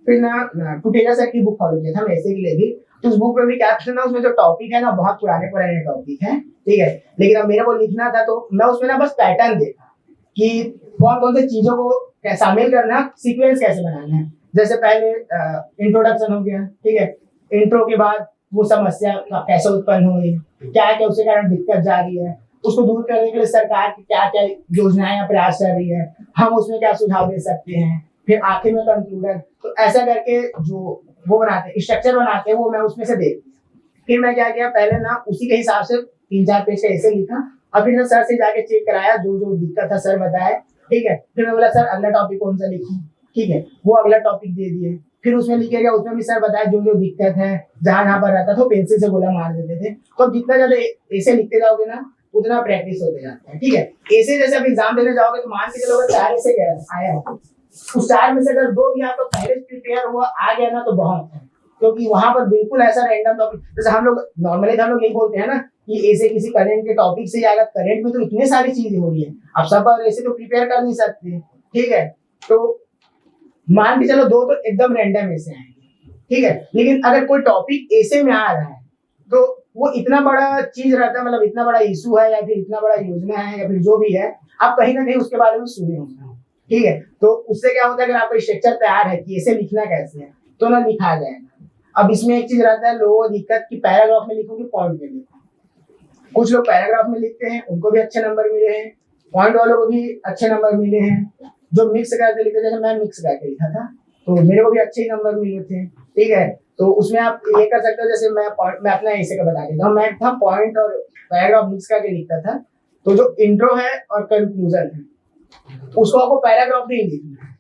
फिर ना टुटेजा सर की बुक फॉलो किया था मैं ऐसे के लिए भी, तो उस बुक में भी क्या था ना, उसमें जो टॉपिक है ना बहुत पुराने टॉपिक है, ठीक है। लेकिन अब मेरे को लिखना था तो मैं उसमें ना बस पैटर्न देखा कि कौन कौन सी चीजों को शामिल करना, सीक्वेंस कैसे बनाना है। जैसे पहले इंट्रोडक्शन हो गया, ठीक है, इंट्रो के बाद वो समस्या कैसे उत्पन्न हुई, क्या क्या उसके कारण दिक्कत जा रही है, उसको दूर करने के लिए सरकार की क्या क्या योजनाएं या प्रयास कर रही है, हम उसमें क्या सुझाव दे सकते हैं, फिर आखिर में कंक्लूजन। तो ऐसा करके जो वो बनाते हैं, स्ट्रक्चर बनाते हैं, वो मैं उसमें से देख लिया। फिर मैं क्या किया, पहले ना उसी के हिसाब से 3-4 पेज का ऐसे लिखा, और फिर सर से जाके चेक कराया जो जो दिक्कत था सर बताए, ठीक है। फिर मैं बोला सर अगला टॉपिक कौन सा लिखूं, ठीक है, वो अगला टॉपिक दे दिए। फिर उसमें लिखे गया, उसमें भी सर बताया जो जो दिक्कत है, जहाँ पर रहता था पेंसिल से गोला मार देते थे। तो जितना ज्यादा ऐसे लिखते जाओगे ना उतना प्रैक्टिस होते जाता है, ठीक है। ऐसे जैसे आप एग्जाम देने जाओगे तो मान के चलो 4 ऐसे आया है, उस 4 में से अगर 2 भी आपको पहले प्रिपेयर हुआ आ गया ना तो बहुत है, क्योंकि वहां पर बिल्कुल ऐसा रैंडम टॉपिक, जैसे हम लोग नॉर्मली हम लोग यही बोलते हैं ना कि ऐसे किसी करंट के टॉपिक से आएगा, करंट में तो इतनी सारी चीजें हो रही है, आप सब बार ऐसे तो प्रिपेयर कर नहीं सकते, ठीक है। तो मान के चलो 2 तो एकदम रैंडम ऐसे आएंगे, ठीक है। लेकिन अगर कोई टॉपिक ऐसे में आ रहा है तो वो इतना बड़ा चीज रहता है, मतलब इतना बड़ा इशू है या फिर इतना बड़ा योजना है या फिर जो भी है, आप कहीं ना कहीं उसके बारे में सुने होंगे, ठीक है। तो उससे क्या होता है, अगर आपका स्ट्रक्चर तैयार है कि ऐसे लिखना कैसे है तो ना लिखा जाएगा। अब इसमें एक चीज रहता है लोगों को दिक्कत कि पैराग्राफ में लिखो कि पॉइंट में लिखो। कुछ लोग पैराग्राफ में लिखते हैं, उनको भी अच्छे नंबर मिले हैं, पॉइंट वालों को भी अच्छे नंबर मिले हैं। जो मिक्स करके लिखते, जैसे मैं मिक्स करके लिखा था तो मेरे को भी अच्छे ही नंबर मिले थे, ठीक है। तो उसमें आप ये कर सकते हो, जैसे मैं अपना ऐसे का बता देता हूँ, मैं था पॉइंट और पैराग्राफ मिक्स करके लिखता था। तो जो इंट्रो है और कंक्लूजन है उसको आपको पैराग्राफ में ही लिखना है,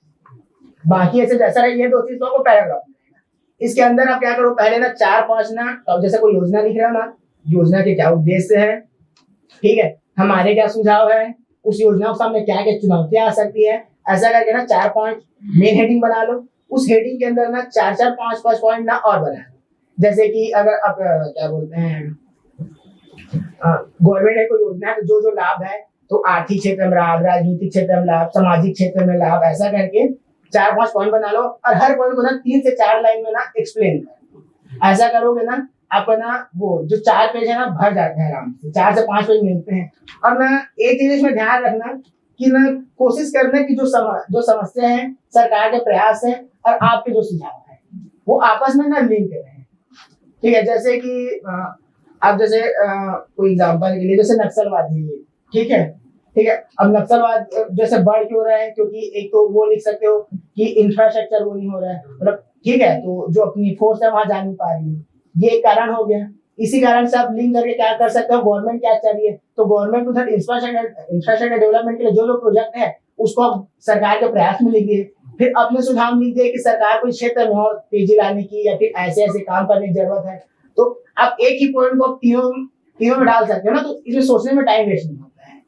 बाकी ऐसे जैसा रहे ये 2 चीज तो आपको पैराग्राफ में लिखना। इसके अंदर आप क्या करो, पहले ना 4-5 ना, अब जैसे कोई योजना लिख रहा है ना, योजना के क्या उद्देश्य है, ठीक है, हमारे क्या सुझाव है, उस योजना के सामने क्या क्या चुनौतियां आ सकती है, ऐसा करके ना 4 पॉइंट मेन हेडिंग बना लो। उस हेडिंग के अंदर ना 4-4, 5-5 पॉइंट ना और बना लो। जैसे कि अगर आप क्या बोलते हैं, गवर्नमेंट है कोई योजना है तो जो जो लाभ है, तो आर्थिक क्षेत्र में लाभ, राजनीतिक क्षेत्र में लाभ, सामाजिक क्षेत्र में लाभ, ऐसा करके 4-5 पॉइंट बना लो और हर पॉइंट को ना 3 से 4 लाइन में ना एक्सप्लेन करो। ऐसा करोगे ना आपको ना वो जो 4 पेज है ना भर जाते हैं आराम से, 4 से 5 पेज मिलते हैं। और ना एक चीज इसमें ध्यान रखना कि ना कोशिश करना कि जो समस्या है, सरकार के प्रयास है और आपके जो सुझाव है वो आपस में ना लिंक रहे, ठीक है। जैसे कि आप जैसे कोई एग्जांपल के लिए जैसे नक्सलवादी, ठीक है, ठीक है। अब नक्सलवाद जैसे बढ़ क्यों रहा है, क्योंकि एक तो वो लिख सकते हो कि इंफ्रास्ट्रक्चर वो नहीं हो रहा है, मतलब ठीक है, तो जो अपनी फोर्स है वहां जा नहीं पा रही है, ये एक कारण हो गया। इसी कारण से आप लिंक करके क्या कर सकते हो, गवर्नमेंट क्या चाहिए, तो गवर्नमेंट उधर इंफ्रास्ट्रक्चर डेवलपमेंट के लिए जो प्रोजेक्ट है उसको आप सरकार के प्रयास में लिखिए। फिर अपने सुझाव लीजिए कि सरकार को इस क्षेत्र में और तेजी लाने की या फिर ऐसे ऐसे काम करने की जरूरत है। तो आप एक ही पॉइंट को तीनों में डाल सकते हो ना, तो इसमें सोचने में टाइम वेस्ट नहीं होता है।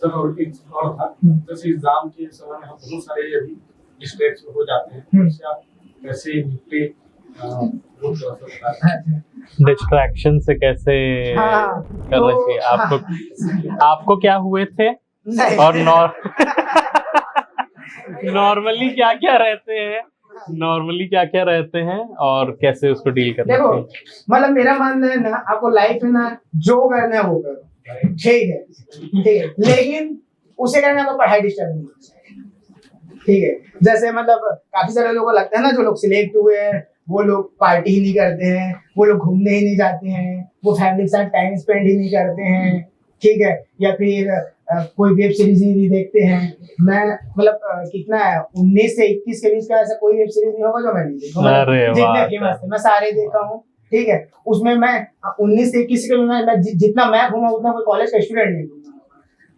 सर और एक और था, जैसे एग्जाम के समय में हम बहुत सारे अभी डिस्ट्रैक्ट हो जाते हैं, उससे आप कैसे निपटे, वो थोड़ा सा बता दें। डिस्ट्रैक्शन से कैसे करना चाहिए आपको क्या हुए थे और नॉर्मली क्या क्या रहते हैं और कैसे उसको डील करना देखो, चाहिए? मतलब मेरा मानना है ना, आपको लाइफ में ना जो करना है वो करो, ठीक है, ठीक है, लेकिन उसे करने आपको पढ़ाई डिस्टर्ब नहीं होनी चाहिए, ठीक है। जैसे मतलब काफी सारे लोगों को लगता है ना, जो लोग सिलेक्ट हुए हैं वो लोग पार्टी ही नहीं करते हैं, वो लोग घूमने ही नहीं जाते हैं, वो फैमिली के साथ टाइम स्पेंड ही नहीं करते हैं, ठीक है, या फिर कोई वेब सीरीज ही नहीं देखते हैं। मैं मतलब कितना है 19 से 21 के बीच का ऐसा कोई वेब सीरीज नहीं होगा जो मैं नहीं देखूंगा, जितने फेमस थे मैं सारे देखा हूँ, ठीक है। उसमें मैं 19 से 21 के मैं जितना मैं घूमा उतना कोई कॉलेज का स्टूडेंट नहीं घूमा,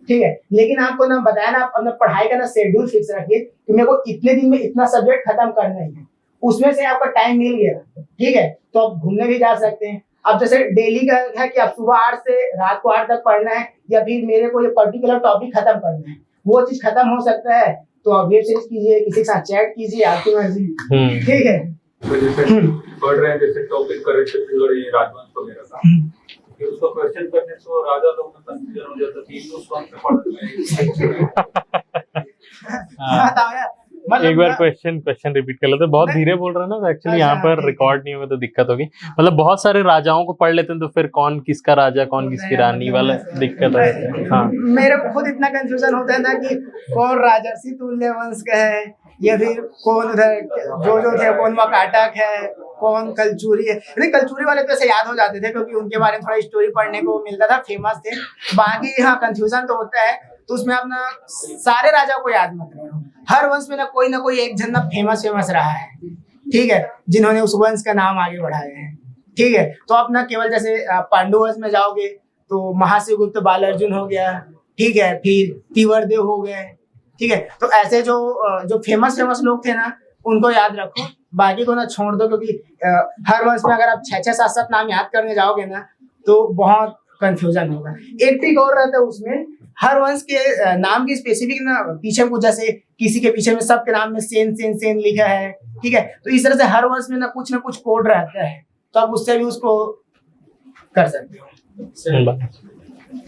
ठीक है। लेकिन आपको ना बताया ना, आप अपना पढ़ाई का ना शेड्यूल फिक्स रखिए कि मेरे को इतने दिन में इतना सब्जेक्ट खत्म करना ही है, उसमें से आपका टाइम मिल गया, ठीक है, तो आप घूमने भी जा सकते हैं। अब जैसे डेली का है कि आप सुबह 8 से रात को 8 तक पढ़ना है, या फिर मेरे को ये पर्टिकुलर टॉपिक खत्म करना है, वो चीज खत्म हो सकता है तो आप वेब सीरीज कीजिए, किसी के साथ चैट कीजिए, आपकी मर्जी, ठीक है। तो जैसे पढ़ रहे हैं, जैसे टॉपिक करे छत्तीसगढ़ ये राजवंश वगैरह का, कि उसको क्वेश्चन करने से राजा लोग में कंफ्यूजन हो जाता है कि उस वक्त पढ़ एक बार क्वेश्चन रिपीट कर लेते, बहुत धीरे बोल रहे हैं ना, तो एक्चुअली यहाँ पर रिकॉर्ड नहीं होगा तो दिक्कत होगी। मतलब बहुत सारे राजाओं को पढ़ लेते हैं तो फिर कौन किसका राजा कौन किसकी रानी वाला दिक्कत रहता है। हाँ, मेरे को खुद इतना कंफ्यूजन होता है ना कि कौन राजर्षि तुल्य वंश का है, या फिर कौन उधर जो थे, कौन मकाटक है, कौन कलचुरी है। नहीं, कलचुरी वाले तो ऐसे याद हो जाते थे क्योंकि उनके बारे में थोड़ा स्टोरी पढ़ने को मिलता था, फेमस थे। बाकी हाँ कंफ्यूजन तो होता है, तो उसमें आप ना सारे राजा को याद मत करो, हर वंश में ना कोई एक जन ना फेमस रहा है, ठीक है, जिन्होंने उस वंश का नाम आगे बढ़ाया है, ठीक है। तो आप ना केवल जैसे पांडु वंश में जाओगे तो महाशिवगुप्त बालार्जुन हो गया, ठीक है, फिर तिवरदेव हो गए, ठीक है। तो ऐसे जो फेमस लोग थे ना उनको याद रखो, बाकी को ना छोड़ दो, क्योंकि हर वंश में अगर आप 6-6, 7-7 नाम याद करने जाओगे ना तो बहुत कंफ्यूजन होगा। एक ट्रिक और रहता है उसमें, हर वंश के नाम की स्पेसिफिक ना पीछे कुछ, जैसे किसी के पीछे में सबके नाम में सेन लिखा है, ठीक है। तो इस तरह से हर वंश में ना कुछ कोड रहता है, तो आप उससे भी उसको कर सकते हो।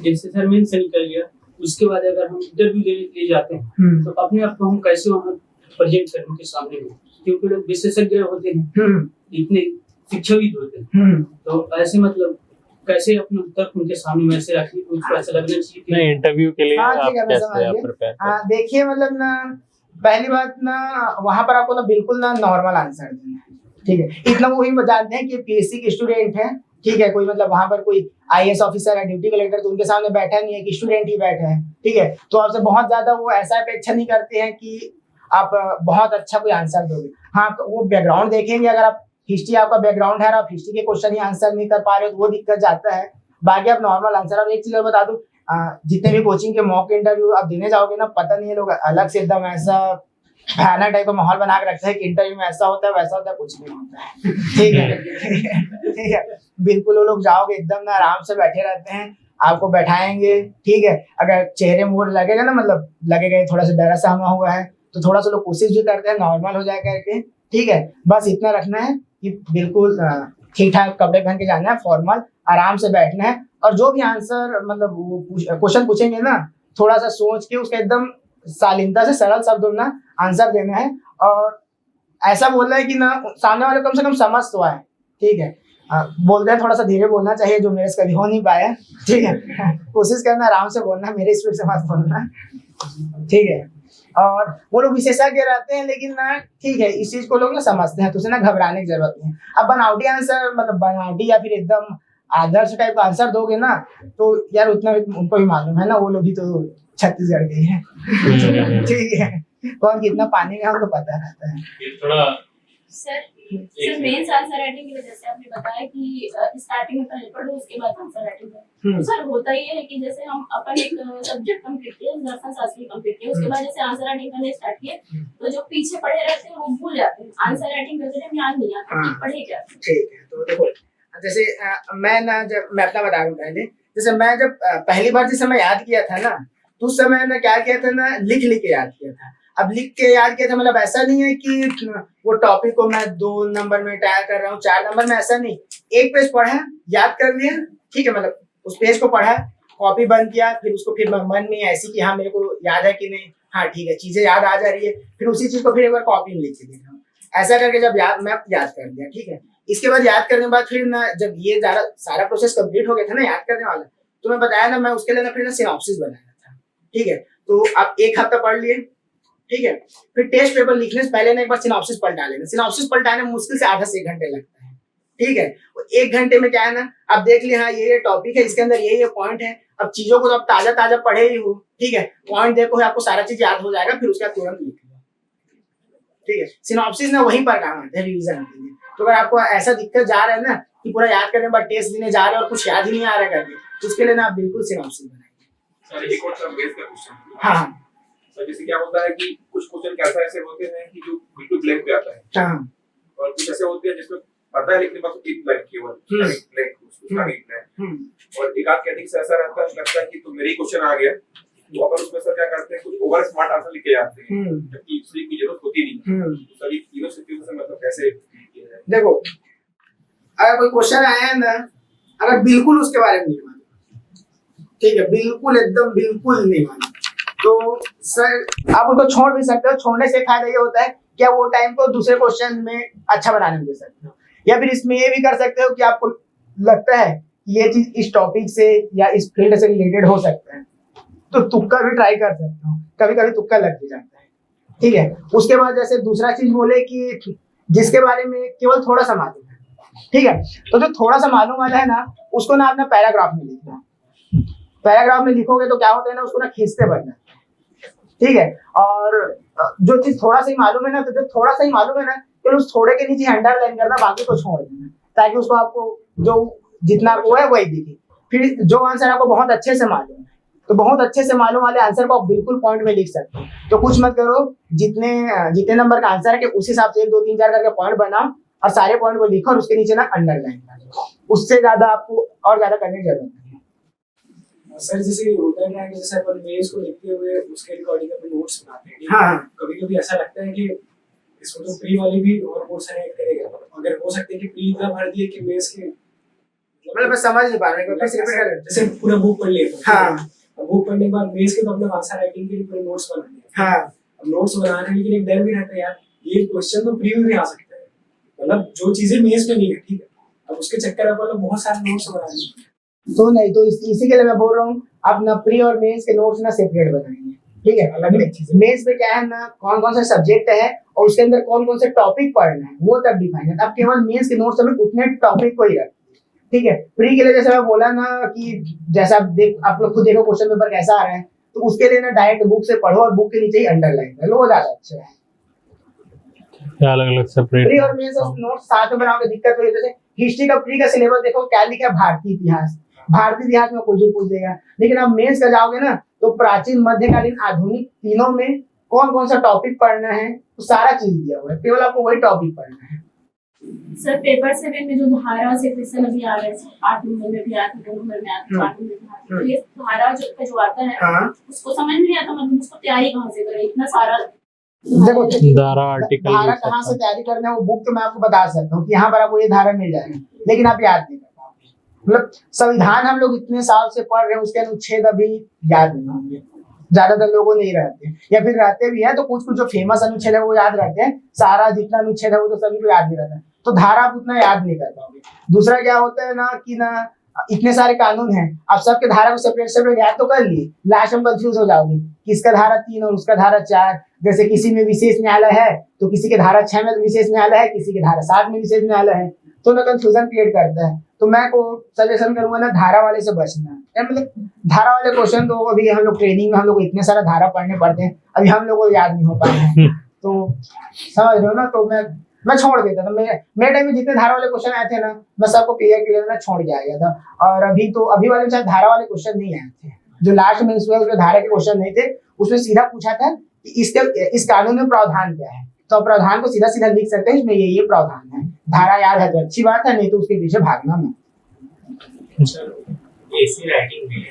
जैसे सर मेन से निकल गया, उसके बाद अगर हम इंटरव्यू देने के लिए जाते हैं तो अपने आप को हम कैसे वहाँ प्रेजेंट करें उनके सामने में, क्योंकि लोग विशेषज्ञ होते हैं, इतने शिक्षाविद होते हैं, तो ऐसे मतलब कैसे अपने उत्तर उनके सामने वैसे रखें, उनको ऐसा लगना चाहिए कि नहीं, इंटरव्यू के लिए हाँ, आप ठीक है, मैं समझ कैसे आप गया। प्रिपेयर हाँ, देखिए मतलब ना, पहली बात ना, वहां पर आपको ना बिल्कुल ना नॉर्मल आंसर देना है, ठीक है। इतना वो ही जानते हैं कि पीएससी के स्टूडेंट है, ठीक है, कोई मतलब वहां पर कोई आईएएस ऑफिसर है, ड्यूटी कलेक्टर, तो उनके सामने बैठा नहीं है कि स्टूडेंट ही बैठा है, ठीक है। तो आपसे बहुत ज्यादा वो ऐसा अपेक्षा नहीं करते हैं कि आप बहुत अच्छा कोई आंसर दोगे। हाँ, वो बैकग्राउंड देखेंगे, अगर आप हिस्ट्री आपका बैकग्राउंड है और आप हिस्ट्री के क्वेश्चन ही आंसर नहीं कर पा रहे हो तो वो दिक्कत जाता है। बाकी आप नॉर्मल आंसर। और एक चीज और बता दूं, जितने भी कोचिंग के मॉक इंटरव्यू आप देने जाओगे ना, पता नहीं है लोग अलग से एकदम ऐसा भयानक टाइप का माहौल बना के रखते हैं कि इंटरव्यू में ऐसा होता है वैसा होता है, कुछ नहीं होता है, ठीक है, ठीक है। बिल्कुल वो लोग जाओगे एकदम ना आराम से बैठे रहते हैं, आपको बैठाएंगे, ठीक है। अगर चेहरे में वो लगेगा ना, मतलब लगेगा थोड़ा सा डरा सहमा हुआ है, तो थोड़ा सा लोग कोशिश भी करते हैं नॉर्मल हो जाए करके, ठीक है। बस इतना रखना है कि बिल्कुल ठीक ठाक कपड़े पहन के जाना है, फॉर्मल, आराम से बैठना है। और जो भी आंसर मतलब वो क्वेश्चन पूछेंगे ना, थोड़ा सा सोच के उसका एकदम शालीनता से सरल शब्दों में ना आंसर देना है। और ऐसा बोलना है कि ना सामने वाले कम से कम समझ तो आए, ठीक है। बोलते हैं थोड़ा सा धीरे बोलना चाहिए, जो मेरे से कभी हो नहीं पाया, ठीक है। कोशिश करना आराम से बोलना, मेरे स्पीड से मत बोलना, ठीक है। और वो लोग विशेषज्ञ रहते हैं, लेकिन ना ठीक है, इस चीज को लोग ना समझते हैं, तो उसे ना घबराने की जरूरत नहीं है। अब बनावटी आंसर मतलब बनावटी या फिर एकदम आदर्श टाइप का आंसर दोगे ना, तो यार उतना उनको भी मालूम है ना, वो लोग भी तो छत्तीसगढ़ के हैं, ठीक है। कौन कितना पानी में उनको पता रहता है। थोड़ा सर मेंस आंसर राइटिंग की वजह से आपने बताया कि स्टार्टिंग में पहले पढ़ो उसके बाद आंसर राइटिंग है। तो सर होता ये है कि जैसे हम अपन एक सब्जेक्ट कंप्लीट किया, दर्शन शास्त्री कंप्लीट किया, उसके बाद जैसे आंसर राइटिंग करने स्टार्ट किए, तो जो पीछे पढ़े रहते हैं वो भूल जाते हैं, आंसर राइटिंग करते टाइम याद नहीं आता कि पढ़े क्या। ठीक है, तो देखो जैसे मैं ना, जब मैं अपना बता रहा हूँ पहले, जैसे मैं जब पहली बार जिस समय याद किया था ना, तो उस समय मैं क्या किया था ना, लिख लिख के याद किया था। अब लिख के याद किया था मतलब ऐसा नहीं है कि वो टॉपिक को मैं 2 नंबर में टाइप कर रहा हूँ, 4 नंबर में, ऐसा नहीं। एक पेज पढ़ा, याद कर लिया, ठीक है, मतलब उस पेज को पढ़ा, कॉपी बंद किया, फिर उसको फिर मन में ऐसी कि हाँ मेरे को याद है कि नहीं, हाँ ठीक है, चीजें याद आ जा रही है, फिर उसी चीज को फिर एक बार कॉपी में लिख के देखा। ऐसा करके जब मैं याद कर लिया, ठीक है। इसके बाद याद करने के बाद फिर ना, जब ये सारा प्रोसेस कंप्लीट हो गया था ना याद करने वाला, तो मैं बताया ना, मैं उसके लिए ना फिर ना सिनॉप्सिस बनाया था, ठीक है। तो आप 1 हफ्ता पढ़ लिए, ठीक है। फिर टेस्ट पेपर लिखने से पहले ना एक बार सिनॉप्सिस पलटा लेना। सिनॉप्सिस पलटाने में मुश्किल से आधा से 1 घंटे लगता है, ठीक है। 1 घंटे में क्या है ना, आप देख लिया, हाँ ये टॉपिक है, इसके अंदर ये पॉइंट है। अब चीजों को तो आप ताजा ताजा पढ़े ही हो, ठीक है, पॉइंट देखो, आपको सारा चीज याद हो जाएगा, फिर उसके बाद तुरंत लिख लो, ठीक है। सिनॉप्सिस ना वहीं पर काम आता है रिवीजन के लिए। तो अगर आपको ऐसा दिक्कत जा रहा है ना कि पूरा याद करने के बाद टेस्ट देने जा रहे हो और कुछ याद ही नहीं आ रहा करके, तो उसके लिए ना आप बिल्कुल सिनॉप्सिस बनाइए। सर एक और सर बेस का क्वेश्चन। हाँ सर जैसे क्या होता है कि कुछ क्वेश्चन कैसा ऐसे होते हैं कि जो बिल्कुल ब्लैंक पे आता है, हाँ और कुछ ऐसे होते हैं जिसमें पता है लेकिन बस एक ब्लैंक केवल ब्लैंक उसका ही ब्लैंक। और एक आध कैटेगरी से ऐसा लगता है कि तो मेरी क्वेश्चन आ गया, तो अपन उसमें सर क्या करते हैं, कुछ ओवर स्मार्ट आंसर लिख के जाते हैं, जबकि इसलिए की जरूरत होती नहीं है। तो सर ये तीनों स्थितियों से मतलब कैसे किया जाए? देखो, अगर कोई क्वेश्चन आया है ना, अगर बिल्कुल उसके बारे में नहीं मालूम, ठीक है, बिल्कुल एकदम बिल्कुल नहीं मालूम, तो सर आप उसको छोड़ भी सकते हो। छोड़ने से फायदा ये होता है कि आप वो टाइम को दूसरे क्वेश्चन में अच्छा बनाने में दे सकते हो। या फिर इसमें ये भी कर सकते हो कि आपको लगता है कि ये चीज इस टॉपिक से या इस फील्ड से रिलेटेड हो सकता है, तो तुक्का भी ट्राई कर सकते हो। कभी कभी तुक्का लग भी जाता है, ठीक है। उसके बाद जैसे दूसरा चीज बोले कि जिसके बारे में केवल थोड़ा सा मालूम है, ठीक है, तो जो थोड़ा सा मालूम वाला है ना, उसको ना अपना पैराग्राफ में लिखना। पैराग्राफ में लिखोगे तो क्या होता है ना, उसको ना खींचते बनना, ठीक है। और जो चीज थोड़ा सा ही मालूम है ना, तो जो थोड़ा सा ही मालूम है ना, तो उस थोड़े के नीचे अंडरलाइन करना, बाकी को छोड़ देना, ताकि उसको आपको जो जितना वो है वही दिखे। फिर जो आंसर आपको बहुत अच्छे से मालूम है, तो बहुत अच्छे से मालूम वाले आंसर को आप बिल्कुल पॉइंट में लिख सकते हो। तो कुछ मत करो, जितने नंबर का आंसर है कि उस हिसाब से 1 2 3 4 करके पॉइंट बनाओ और सारे पॉइंट को लिखो और उसके नीचे ना अंडरलाइन करो। उससे ज्यादा आपको और ज्यादा करने की जरूरत नहीं है। सर जैसे होता है कि जैसे अपन मेल्स को लिखते हुए उसके रिकॉर्डिंग अपने नोट्स बनाते हैं, हाँ कभी कभी ऐसा लगता है कि इसको तो प्री वाले भी और बहुत सारे ऐड करेगा, अगर हो सकता है कि प्री इतना भर दिए कि मेल्स के मतलब मैं समझ नहीं पा रहा हूँ, फिर रिपीट कर। जैसे पूरा बुक पढ़ लिया, हाँ बुक पढ़ने के बाद मेल्स के तो अपने आंसर राइटिंग के लिए पूरे नोट्स बनाने हैं, हाँ नोट्स बना रहे हैं लेकिन एक डर भी रहता है यार ये क्वेश्चन तो प्रीव्यू में आ सकता है, मतलब जो चीजें मेंस में नहीं है, ठीक है, अब उसके चक्कर में मतलब बहुत सारे नोट्स बना रहे हैं। तो नहीं तो इसी के लिए मैं बोल रहा हूँ आप ना प्री और मेंस के नोट्स ना सेपरेट बनाएंगे, ठीक है। अलग अलग चीजें। मेंस में क्या है ना कौन कौन से सब्जेक्ट है और उसके अंदर कौन कौन से टॉपिक पढ़ना है वो तब डिफाइन है। अब केवल मेंस के नोट्स में उतने टॉपिक को ही रखें, ठीक है। प्री के लिए जैसे मैं बोला ना कि जैसा आप लोग खुद देखो क्वेश्चन पेपर कैसा आ रहा है, तो उसके लिए ना डायरेक्ट बुक से पढ़ो और बुक के नीचे ही अंडरलाइन कर लो, वो ज्यादा अच्छा है। अलग अलग सेपरेट प्री और मेंस नोट्स साथ में बनाओगे दिक्कत होगी। जैसे हिस्ट्री का प्री का सिलेबस देखो क्या लिखा है, भारतीय इतिहास, भारतीय इतिहास में कुछ भी पूछ देगा। लेकिन आप मेंस का जाओगे ना तो प्राचीन मध्यकालीन आधुनिक तीनों में कौन कौन सा टॉपिक पढ़ना है तो सारा चीज दिया हुआ है, केवल आपको वही टॉपिक पढ़ना है। सर पेपर 7 में जो धारा से क्वेश्चन अभी आ रहे हैं 8 नंबर में भी आता है, 2 नंबर में आता है, 5 नंबर में आता है, तो ये धारा जो आता है उसको समझ नहीं आता, मतलब उसको तैयारी कहाँ से करें इतना सारा। देखो धारा आर्टिकल धारा कहाँ से तैयारी करना है वो बुक तो मैं आपको बता सकता हूँ कि यहाँ पर आपको ये धारा मिल जाएगा, लेकिन आप याद नहीं कर पाओगे। मतलब संविधान हम लोग इतने साल से पढ़ रहे हैं उसके अनुच्छेद अभी याद नहीं होंगे, ज्यादातर लोगों नहीं रहते, या फिर रहते भी हैं तो कुछ कुछ जो फेमस अनुच्छेद है वो याद रहते हैं, सारा जितना अनुच्छेद है वो तो सभी को याद नहीं रहता है, तो धारा आप उतना याद नहीं कर पाओगे। दूसरा क्या होता है ना कि ना इतने सारे कानून हैं, आप सबके धारा को सेपरेट सेपरेट याद तो कर लिए, लास्ट में कंफ्यूज हो जाओगे किसका धारा 3 और उसका धारा 4। जैसे किसी में विशेष न्यायालय है तो किसी के धारा 6 में विशेष न्यायालय है, किसी के धारा 7 में विशेष न्यायालय है, तो ना कंफ्यूजन क्रिएट करता है। तो मैं को सजेशन करूंगा ना धारा वाले से बचना, मतलब धारा वाले क्वेश्चन तो अभी हम लोग ट्रेनिंग में हम लोग इतने सारा धारा पढ़ने पड़ते हैं, अभी हम लोग को याद नहीं हो पाए तो समझ रहे हो ना। तो मैं छोड़ देता था, मेरे टाइम में जितने धारा वाले क्वेश्चन आए थे ना मैं सबको क्लियर मैं छोड़ के आ गया था। और अभी वाले शायद धारा वाले क्वेश्चन नहीं आए थे, जो लास्ट में उसमें धारा के क्वेश्चन नहीं थे, उसमें सीधा पूछा था कि इस कानून में प्रावधान क्या है, तो प्रावधान को सीधा सीधा लिख सकते हैं इसमें ये प्रावधान है। धारा याद है तो अच्छी बात है, नहीं तो उसके पीछे भागना मत। ऐसी राइटिंग में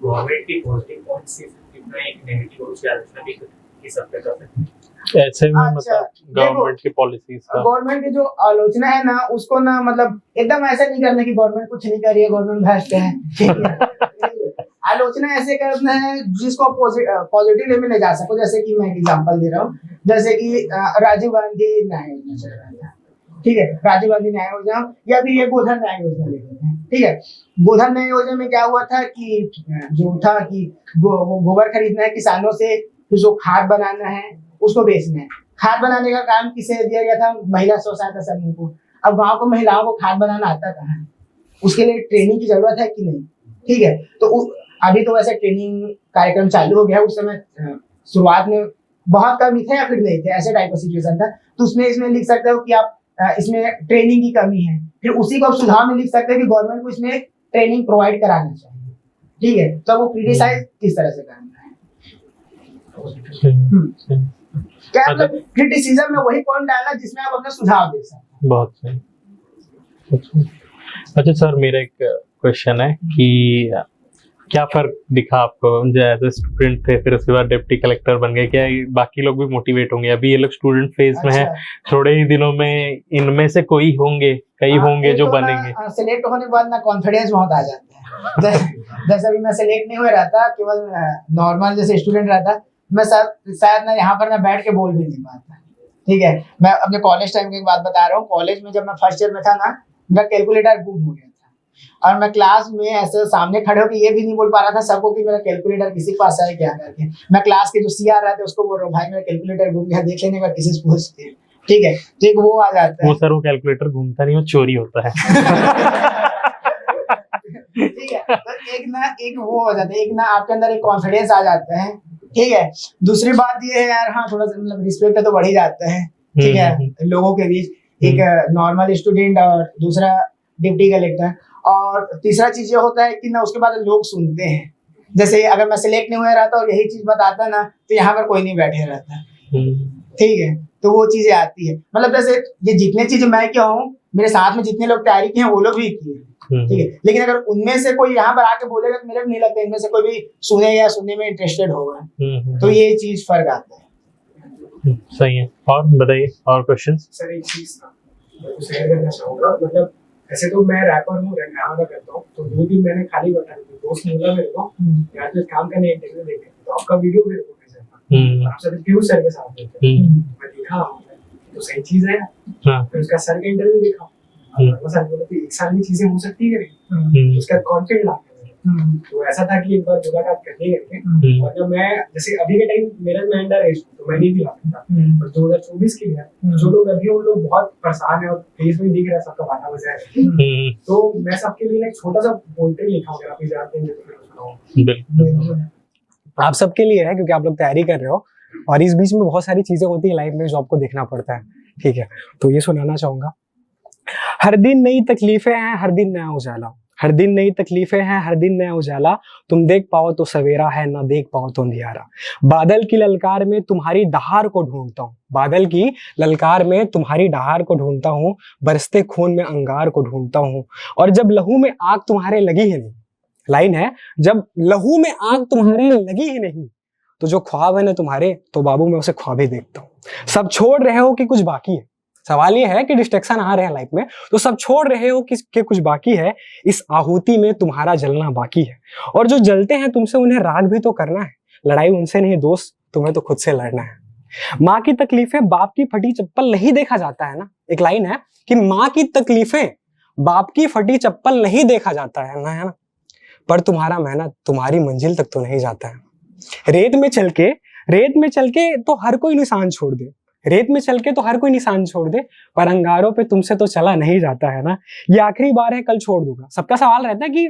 गवर्नमेंट की पॉजिटिव पॉइंट्स से कितना एक नेगेटिव उसकी आलोचना भी की सकते हैं। ऐसे में मतलब गवर्नमेंट की पॉलिसीज का गवर्नमेंट की जो आलोचना है ना उसको ना मतलब एकदम ऐसा नहीं करना कि गवर्नमेंट कुछ नहीं कर रही है, गवर्नमेंट भ्रष्ट है। आलोचना ऐसे करना है जिसको पॉजिटिव वे में ले जा सको। जैसे कि मैं एग्जांपल दे रहा हूँ, जैसे कि राजीव गांधी न्याय योजना चल रहा था, ठीक है, राजीव गांधी न्याय योजना या फिर ये गोधन न्याय योजना लेते हैं, ठीक है। गोधन न्याय योजना में क्या हुआ था कि जो था कि गोबर खरीदना है किसानों से, फिर जो खाद बनाना है उसको बेचना है। खाद बनाने का काम किसे दिया गया था, महिला स्व सहायता समूह को। अब गाँव को महिलाओं को खाद बनाना आता कहाँ है, उसके लिए ट्रेनिंग की जरूरत है कि नहीं, ठीक है। तो अभी तो वैसे ट्रेनिंग कार्यक्रम चालू हो गया, उस समय शुरुआत में बहुत कम ही थे या फिर नहीं थे, ऐसे टाइप का सिचुएशन था। तो उसमें इसमें लिख सकते हो कि आप इसमें ट्रेनिंग की कमी है, फिर उसी को आप सुझाव में लिख सकते हैं कि गवर्नमेंट को इसमें ट्रेनिंग प्रोवाइड कराना चाहिए, ठीक है। तो वो क्रिटिसाइज किस तरह से करना है, क्या मतलब क्रिटिसिज्म में वही पॉइंट डालना जिसमें आप अपना सुझाव दे सकते हैं। बहुत सही। अच्छा सर, मेरा एक क्वेश्चन है कि क्या फर्क दिखा आपको एज ए स्टूडेंट थे, फिर उसके बाद डिप्टी कलेक्टर बन गए, क्या बाकी लोग भी मोटिवेट होंगे? अभी ये लोग स्टूडेंट फेज में है, थोड़े ही दिनों में इनमें से कोई होंगे, कई होंगे जो बनेंगे। सिलेक्ट होने के बाद ना कॉन्फिडेंस बहुत आ जाता है। जैसे अभी मैं सिलेक्ट नहीं हुआ रहता, केवल नॉर्मल जैसे स्टूडेंट रहता, मैं शायद ना यहाँ पर ना बैठ के बोल भी नहीं पाता, ठीक है। मैं अपने कॉलेज टाइम की एक बात बता रहा हूँ। कॉलेज में जब मैं फर्स्ट ईयर में था ना, मेरा कैलकुलेटर गुम हो गया था और मैं क्लास में ऐसे सामने खड़े होकर ये भी नहीं बोल पा रहा था सबको कि मेरा कैलकुलेटर किसी के पास है क्या करके। मैं क्लास के जो सीआर रहते उसको बोल रहा हूँ, भाई मेरा कैलकुलेटर गुम गया, देख लेने का किसी से पूछ के, ठीक है। तो एक वो आ जाता है। वो सर वो कैलकुलेटर घूमता नहीं, वो चोरी होता है। ठीक है, तो एक वो हो जाता है, एक ना आपके अंदर एक कॉन्फिडेंस आ जाता है, ठीक है। दूसरी बात ये है यार, हाँ थोड़ा सा मतलब रिस्पेक्ट तो बढ़ ही जाता है, ठीक है, लोगों के बीच। एक नॉर्मल स्टूडेंट और दूसरा डिप्टी कलेक्टर। और तीसरा चीज ये होता है कि ना उसके बाद लोग सुनते हैं। जैसे अगर मैं सिलेक्ट नहीं हुआ रहता और यही चीज बताता ना तो यहाँ पर कोई नहीं बैठे रहता, ठीक है। तो वो चीजें आती है, मतलब जैसे ये जितने चीजें मैं क्या हूँ, मेरे साथ में जितने लोग तैयारी किए हैं वो लोग भी किए, ठीक है। लेकिन अगर उनमें से कोई यहाँ पर आके बोलेगा तो मेरे को नहीं लगता इनमें से कोई भी सुनेगा या सुनने में इंटरेस्टेड होगा। तो ये चीज फर्क आता है। सही है। और बताइए और क्वेश्चंस? सर एक चीज मैं शेयर करना चाहूंगा, मतलब ऐसे तो मैं रैपर हूँ, यहाँ का करता हूँ, तो वो भी मैंने खाली बैठा दोस्त मिला मेरे को यार तो काम करने इंटरव्यू देखे, तो आपका वीडियो मेरे को भेजा था, आप सब पीयूष सर के साथ थे, मैं देखा तो सही चीज है। फिर उसका सर का इंटरव्यू देखा, सर बोले कि 1 साल में चीजें हो सकती है, उसका कॉन्फिडेंट ला तो ऐसा था कि एक बार मुलाकात करने गए और जब मैं जैसे अभी के टाइम मेरा मैं अंडर एज तो मैं नहीं भी आता था, पर 2024 की है जो लोग अभी उन लोग बहुत परेशान है और फेस में दिख रहा है सबका बाधा बजा है, तो मैं सबके लिए एक छोटा सा पोएट्री लिखा हूँ, अगर आप जानते हैं तो आप सबके लिए है क्योंकि आप लोग तैयारी कर रहे हो और इस बीच में बहुत सारी चीजें होती है लाइफ में जो आपको देखना पड़ता है, ठीक है। तो ये सुनाना चाहूंगा। हर दिन नई तकलीफें हैं, हर दिन नया उजाला, हर दिन नई तकलीफें हैं, हर दिन नया उजाला, तुम देख पाओ तो सवेरा है, ना देख पाओ तो अंधियारा। बादल की ललकार में तुम्हारी दहार को ढूंढता हूँ, बादल की ललकार में तुम्हारी दहार को ढूंढता हूँ, बरसते खून में अंगार को ढूंढता हूँ, और जब लहू में आग तुम्हारे लगी है नहीं, लाइन है, जब लहू में आग तुम्हारे लगी ही नहीं तो जो ख्वाब है ना तुम्हारे, तो बाबू मैं उसे ख्वाब ही देखता हूँ। सब छोड़ रहे हो कि कुछ बाकी है, सवाल ये है कि डिस्ट्रैक्शन आ रहे हैं लाइफ में, तो सब छोड़ रहे हो कि कुछ बाकी है, इस आहुति में तुम्हारा जलना बाकी है, और जो जलते हैं तुमसे उन्हें राग भी तो करना है, लड़ाई उनसे नहीं दोस्त, तुम्हें तो खुद से लड़ना है। माँ की तकलीफें बाप की फटी चप्पल नहीं देखा जाता है ना, एक लाइन है कि माँ की तकलीफें बाप की फटी चप्पल नहीं देखा जाता है ना, पर तुम्हारा मेहनत तुम्हारी मंजिल तक तो नहीं जाता है। रेत में चल के तो हर कोई निशान छोड़ दे, रेत में चल के तो हर कोई निशान छोड़ दे, पर अंगारों पे तुमसे तो चला नहीं जाता है ना। ये आखिरी बार है, कल छोड़ दूंगा। सबका सवाल रहता है कि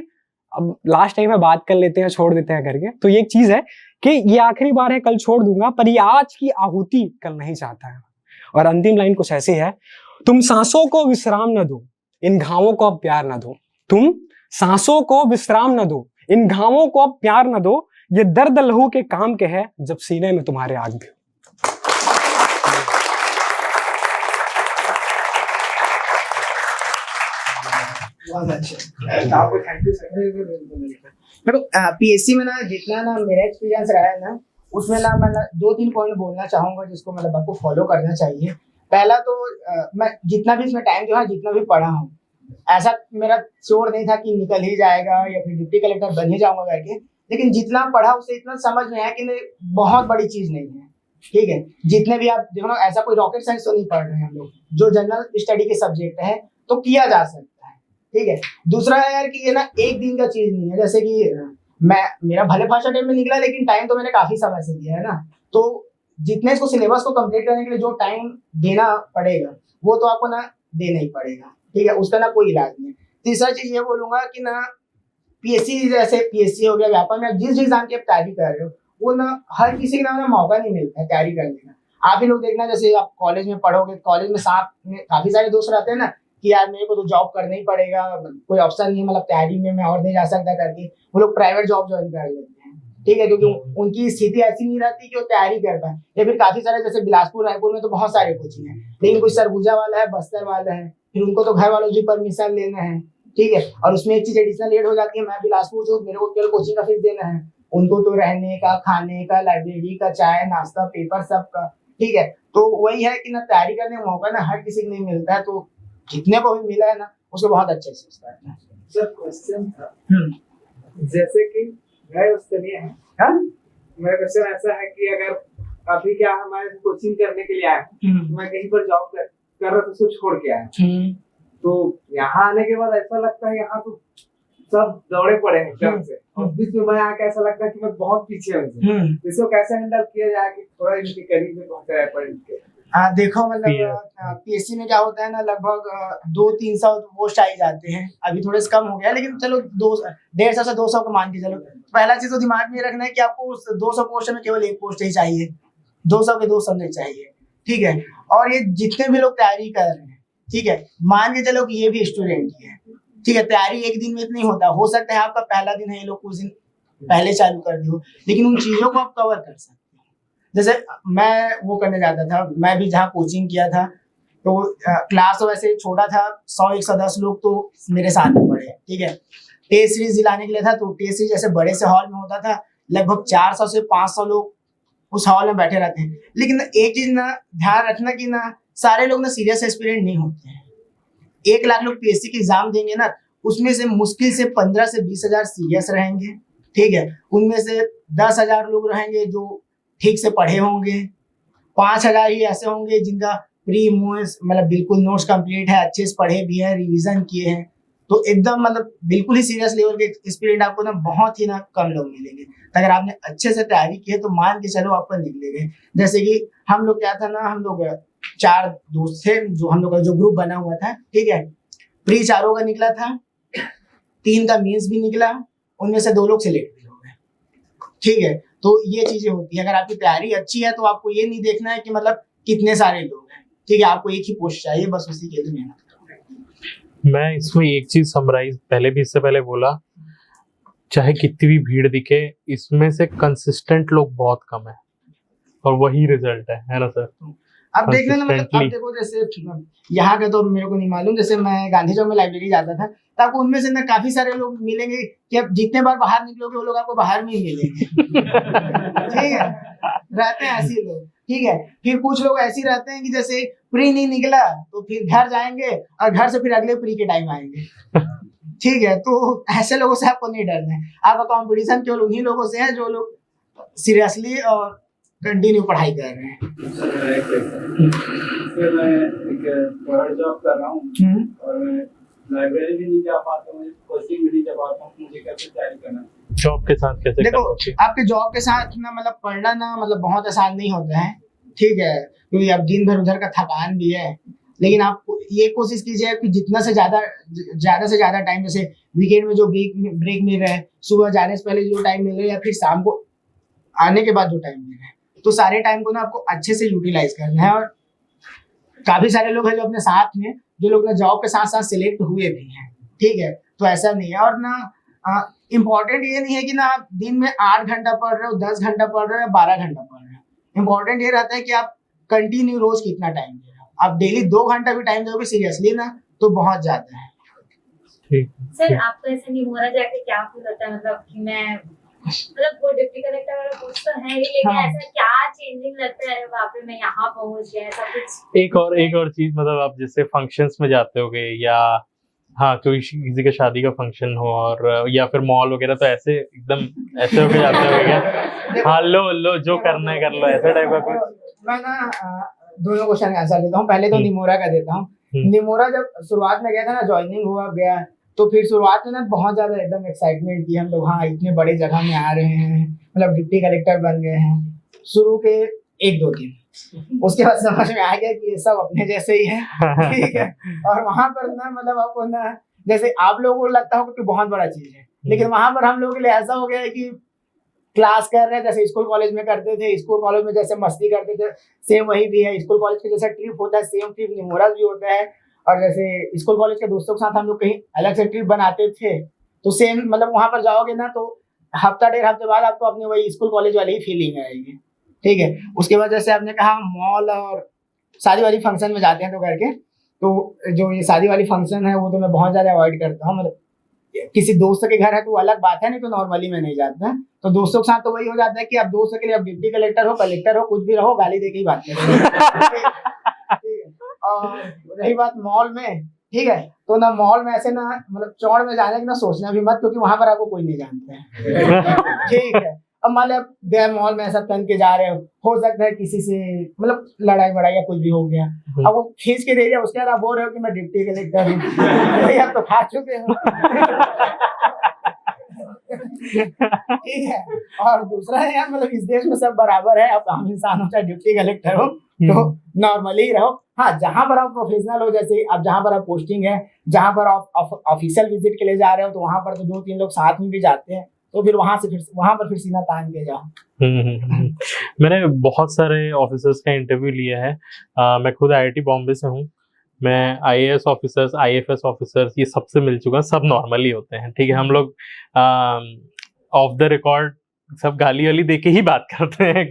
अब लास्ट टाइम में बात कर लेते हैं, छोड़ देते हैं करके, तो ये एक चीज है कि ये आखिरी बार है, कल छोड़ दूंगा, पर ये आज की आहुति कल नहीं चाहता है। और अंतिम लाइन कुछ ऐसी है, तुम सांसों को विश्राम न दो, इन घावों को अब प्यार न दो, तुम सांसों को विश्राम न दो, इन घावों को अब प्यार न दो, ये दर्द लहू के काम के है जब सीने में तुम्हारे आग भी। बहुत अच्छा, आपको थैंक यू सर। देखो पीएससी में ना जितना ना मेरा एक्सपीरियंस रहा है ना, उसमें ना मैं 2-3 पॉइंट बोलना चाहूंगा जिसको मतलब आपको फॉलो करना चाहिए। पहला तो मैं जितना भी इसमें टाइम जो है जितना भी पढ़ा हूँ, ऐसा मेरा श्योर नहीं था कि निकल ही जाएगा या फिर डिप्टी कलेक्टर बन ही जाऊंगा करके, लेकिन जितना पढ़ा उससे इतना समझ में आया कि नहीं बहुत बड़ी चीज नहीं है, ठीक है। जितने भी आप देखो ना, ऐसा कोई रॉकेट साइंस तो नहीं पढ़ रहे हैं हम लोग, जो जनरल स्टडी के सब्जेक्ट है तो किया जा सकता है, ठीक है। दूसरा है यार कि ये ना एक दिन का चीज नहीं है, जैसे कि मेरा भले भाषा टाइम में निकला लेकिन टाइम तो मैंने काफी समय से दिया है ना, तो जितने इसको सिलेबस को कंप्लीट करने के लिए जो टाइम देना पड़ेगा वो तो आपको ना देना ही पड़ेगा, ठीक है, उसका ना कोई इलाज नहीं है। तीसरा चीज ये बोलूंगा कि ना पीएससी जैसे पीएससी हो गया, व्यापार में जिस एग्जाम की आप तैयारी कर रहे हो वो ना हर किसी के ना मौका नहीं मिलता है तैयारी करने का। आप ही लोग देखना, जैसे आप कॉलेज में पढ़ोगे, कॉलेज में साथ में काफी सारे दोस्त रहते हैं ना कि यार मेरे को तो जॉब करना ही पड़ेगा, कोई ऑप्शन नहीं है, मतलब तैयारी में मैं और नहीं जा सकता करके वो लोग प्राइवेट जॉब ज्वाइन कर लेते हैं, ठीक है, क्योंकि उनकी स्थिति ऐसी नहीं रहती कि वो तैयारी कर पाए। या फिर काफी सारे जैसे बिलासपुर रायपुर में तो बहुत सारे कोचिंग है, लेकिन कोई सरगुजा वाला है, बस्तर वाला है, फिर उनको तो घर वालों से परमिशन लेना है, ठीक है। और उसमें एक चीज एडिशनल एड हो जाती है, मैं बिलासपुर से मेरे को केवल कोचिंग का फीस देना है, उनको तो रहने का, खाने का, लाइब्रेरी का, चाय नाश्ता, पेपर सब का, ठीक है। तो वही है कि ना तैयारी करने का मौका ना हर किसी को नहीं मिलता है, तो जितने को भी मिला है ना उसको बहुत अच्छे से स्टार्ट है। सर क्वेश्चन था, जैसे कि मैं उस तरह है, हाँ मेरा क्वेश्चन ऐसा है कि अगर अभी क्या हमारे कोचिंग करने के लिए आए, मैं कहीं पर जॉब कर रहा था, उसको छोड़ के आया, तो यहाँ आने के बाद ऐसा लगता है यहाँ तो सब दौड़े पड़े हैं एकदम से, और बीच में मैं आके ऐसा लगता है कि मैं बहुत पीछे हूँ, इसको कैसे हैंडल किया जाए कि थोड़ा इनके करीब में पहुंचा जाए। हाँ देखो, मतलब पीएससी में क्या होता है ना, लगभग 200-300 पोस्ट आई जाते हैं, अभी थोड़े से कम हो गया, लेकिन चलो 150 से 200 को मान के चलो। पहला चीज तो दिमाग में रखना है कि आपको उस 200 पोस्ट में केवल एक पोस्ट ही चाहिए, 200 के 200 नहीं चाहिए, ठीक है। और ये जितने भी लोग तैयारी कर रहे हैं, ठीक है, मान के चलो कि ये भी स्टूडेंट ही है, ठीक है, तैयारी एक दिन में इतना ही होता है, हो सकता है आपका पहला दिन है, ये लोग कुछ दिन पहले चालू कर दियो, लेकिन उन चीजों को आप कवर कर सकते हैं। जैसे मैं वो करने जाता था, मैं भी जहाँ कोचिंग किया था तो क्लास तो वैसे छोटा था, 100-110 लोग तो मेरे साथ में पढ़े, ठीक है। टेस्ट सीरीज दिलाने के लिए था, तो टेस्ट सीरीज जैसे बड़े से हॉल में होता था, लगभग 400 से 500 लोग उस हॉल में बैठे रहते हैं। लेकिन एक चीज ना ध्यान रखना कि ना सारे लोग ना सीरियस एस्पिरेंट नहीं होते हैं। 1 लाख लोग पीएससी की एग्जाम देंगे ना, उसमें से मुश्किल से 15 से 20 हजार सीरियस रहेंगे, ठीक है। उनमें से 10 हजार लोग रहेंगे जो ठीक से पढ़े होंगे, 5,000 ही ऐसे होंगे जिनका प्री मूव्स मतलब बिल्कुल नोट्स कंप्लीट है, अच्छे से पढ़े भी हैं, रिवीजन किए हैं। तो एकदम मतलब बिल्कुल ही सीरियस लेवल के स्टूडेंट आपको ना बहुत ही ना कम लोग मिलेंगे। तो अगर आपने अच्छे से तैयारी की है तो मान के चलो आपको निकलेंगे। जैसे कि हम लोग क्या था ना, हम लोग 4 दोस्त थे, जो हम लोग का जो ग्रुप बना हुआ था, ठीक है, प्री 4 का निकला था, 3 का मीन्स भी निकला, उनमें से 2 लोग सिलेक्ट भी हो गए, ठीक है। तो ये चीजें होती है। अगर आपकी तैयारी अच्छी है तो आपको ये नहीं देखना है कि मतलब कितने सारे लोग हैं, ठीक है, आपको एक ही पोस्ट चाहिए, बस उसी के लिए मेहनत करो। मैं इसमें एक चीज समराइज पहले भी इससे पहले बोला, चाहे कितनी भी भीड़ दिखे, इसमें से कंसिस्टेंट लोग बहुत कम है और वही रिजल्ट है ना सर? अब देखने ना मतलब अब देखो, जैसे यहाँ का तो मेरे को नहीं मालूम, जैसे मैं गांधी चौक में लाइब्रेरी जाता था तो आपको उनमें से ना काफी सारे लोग मिलेंगे कि अब जितने बार बाहर निकलोगे वो लोग आपको बाहर में ही मिलेंगे। ठीक है, रहते हैं ऐसे लोग, ठीक है। फिर कुछ लोग ऐसे रहते हैं कि जैसे प्री नहीं निकला तो फिर घर जाएंगे और घर से फिर अगले प्री के टाइम आएंगे, ठीक है। तो ऐसे लोगों से आपको नहीं डरना है, आपका कंपटीशन केवल उन्हीं लोगों से है जो लोग सीरियसली और कंटिन्यू पढ़ाई कर रहे हैं। मैं एक प्राइवेट जॉब कर रहा हूँ और मैं लाइब्रेरी भी नहीं जा पाता हूँ, कोचिंग भी नहीं जा पाता हूँ, मुझे कैसे तैयारी करना? जॉब के साथ कैसे? देखो आपके जॉब के साथ ना मतलब पढ़ना ना मतलब बहुत आसान नहीं होता है, ठीक है, क्योंकि अब दिन भर उधर का थकान भी है। लेकिन आप ये कोशिश कीजिए कि जितना से ज्यादा टाइम, जैसे वीकेंड में जो ब्रेक मिल रहा है, सुबह जाने से पहले जो टाइम मिल रहा है या फिर शाम को आने के बाद जो टाइम मिल रहा है, तो सारे टाइम को ना आपको अच्छे से यूटिलाइज करना है। और काफी सारे लोग हैं जो अपने साथ में, जो लोग ना जॉब के साथ साथ सिलेक्ट हुए भी हैं, ठीक है। तो ऐसा नहीं है। और ना इम्पोर्टेंट ये नहीं है कि ना आप दिन में 8 घंटा पढ़ रहे हो, 10 घंटा पढ़ रहे हो या 12 घंटा पढ़ रहे हो। इम्पोर्टेंट ये रहता है कि आप कंटिन्यू रोज कितना टाइम दे रहे हो। आप डेली 2 घंटा भी टाइम दोगे सीरियसली ना तो बहुत ज्यादा है। सर आपको ऐसे निमोरा जाके क्या फील होता है, मतलब कि मैं मतलब वो डिप्टी कलेक्टर वाला पोस्ट तो है ही, लेकिन ऐसा क्या चेंजिंग लगता है वहाँ पे मैं यहाँ पहुँच गया, ऐसा कुछ? एक और चीज, मतलब आप जैसे फंक्शंस में जाते होगे या हाँ कोई किसी के शादी का फंक्शन हो और या फिर मॉल वगैरह, तो ऐसे एकदम ऐसे होके जाते होगे क्या? हाँ लो जो करना है कर लो, ऐसा टाइप का कुछ? मैं ना दोनों क्वेश्चन का आंसर देता हूँ। पहले तो निमोरा का देता हूँ। निमोरा जब शुरुआत में गया था ना, ज्वाइनिंग हुआ गया, तो फिर शुरुआत में ना बहुत ज्यादा एकदम एक्साइटमेंट की हम लोग, हाँ इतने बड़े जगह में आ रहे हैं, मतलब डिप्टी कलेक्टर बन गए हैं। शुरू के 1-2 दिन, उसके बाद समझ में आ गया कि ये सब अपने जैसे ही है, ठीक है। और वहां पर ना मतलब आपको ना, जैसे आप लोगों को लगता होगा कि बहुत बड़ा चीज है, लेकिन वहां पर हम लोगों के लिए ऐसा हो गया है कि क्लास कर रहे हैं जैसे स्कूल कॉलेज में करते थे, स्कूल कॉलेज में जैसे मस्ती करते थे सेम वही भी है। स्कूल कॉलेज के जैसा ट्रिप होता है सेम ट्रिप निमोरा भी होता है। और जैसे स्कूल कॉलेज के दोस्तों के साथ हम लोग कहीं अलग से ट्रिप बनाते थे, तो सेम मतलब वहां पर जाओगे ना तो हफ्ता 1.5 हफ्ते बाद आपको अपनी वही स्कूल कॉलेज वाली ही फीलिंग आएगी, ठीक है। उसके बाद जैसे आपने कहा मॉल और शादी वाली फंक्शन में जाते हैं तो करके, तो जो ये शादी वाली फंक्शन है वो तो मैं बहुत ज्यादा अवॉइड करता हूँ। मतलब किसी दोस्त के घर है तो अलग बात है, नहीं तो नॉर्मली मैं नहीं जाता। तो दोस्तों के साथ तो वही हो जाता है कि आप दोस्त के लिए आप डिप्टी कलेक्टर हो, कलेक्टर हो, कुछ भी रहो, गाली दे के ही बात करेंगे। और रही बात मॉल में, ठीक है, तो ना मॉल में ऐसे ना मतलब चौड़ में जाने की ना सोचना भी मत, क्योंकि वहां पर आपको कोई नहीं जानता है, ठीक है। अब मान लो आप गए मॉल में ऐसा पहन के जा रहे हो सकता है किसी से मतलब लड़ाई वड़ाई या कुछ भी हो गया, अब वो खींच के दे दिया, उसके बाद आप बोल रहे हो कि मैं डिप्टी कलेक्टर हूँ, आप तो खा चुके हो, ठीक है। और दूसरा है यार, मतलब इस देश में सब बराबर है, आप आम इंसान हो चाहे डिप्टी कलेक्टर हो, तो नॉर्मली ही रहो। हाँ, जहाँ पर आप प्रोफेशनल हो, जैसे अब जहाँ पर आप पोस्टिंग है, जहाँ पर आप ऑफिशियल विजिट के लिए जा रहे हो, तो वहाँ पर तो 2-3 लोग साथ में भी जाते हैं, तो फिर वहां पर फिर सीना तान के जाओ। मैंने बहुत सारे ऑफिसर्स का इंटरव्यू लिया है। मैं खुद IIT बॉम्बे से हूँ। मैं IAS ऑफिसर्स, IFS ऑफिसर्स, ये सबसे मिल चुका, सब नॉर्मली होते हैं, ठीक है। हम लोग ऑफ द रिकॉर्ड सब गाली वाली दे के ही बात करते हैं,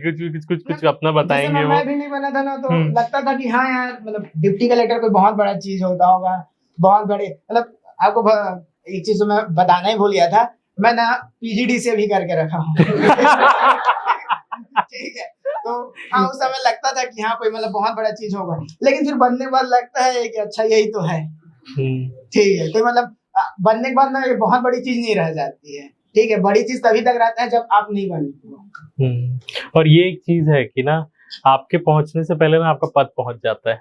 कुछ अपना बताएंगे। मैं भी नहीं बना था ना, तो लगता था कि हाँ यार मतलब डिप्टी कलेक्टर कोई बहुत बड़ा चीज होता होगा, बहुत बड़े, मतलब आपको एक चीज तो मैं बताना ही भूल गया था, मैं ना PGD से भी करके रखा हूँ, ठीक है। तो हाँ उस समय लगता था कि हाँ कोई मतलब बहुत बड़ा चीज होगा, लेकिन फिर बनने के बाद लगता है कि अच्छा यही तो है, ठीक है। कोई मतलब बनने के बाद ना ये बहुत बड़ी चीज नहीं रह जाती है, ठीक है, बड़ी चीज तभी तक रहता है जब आप नहीं बने। और ये एक चीज है कि ना आपके पहुंचने से पहले ना आपका पद पहुंच जाता है,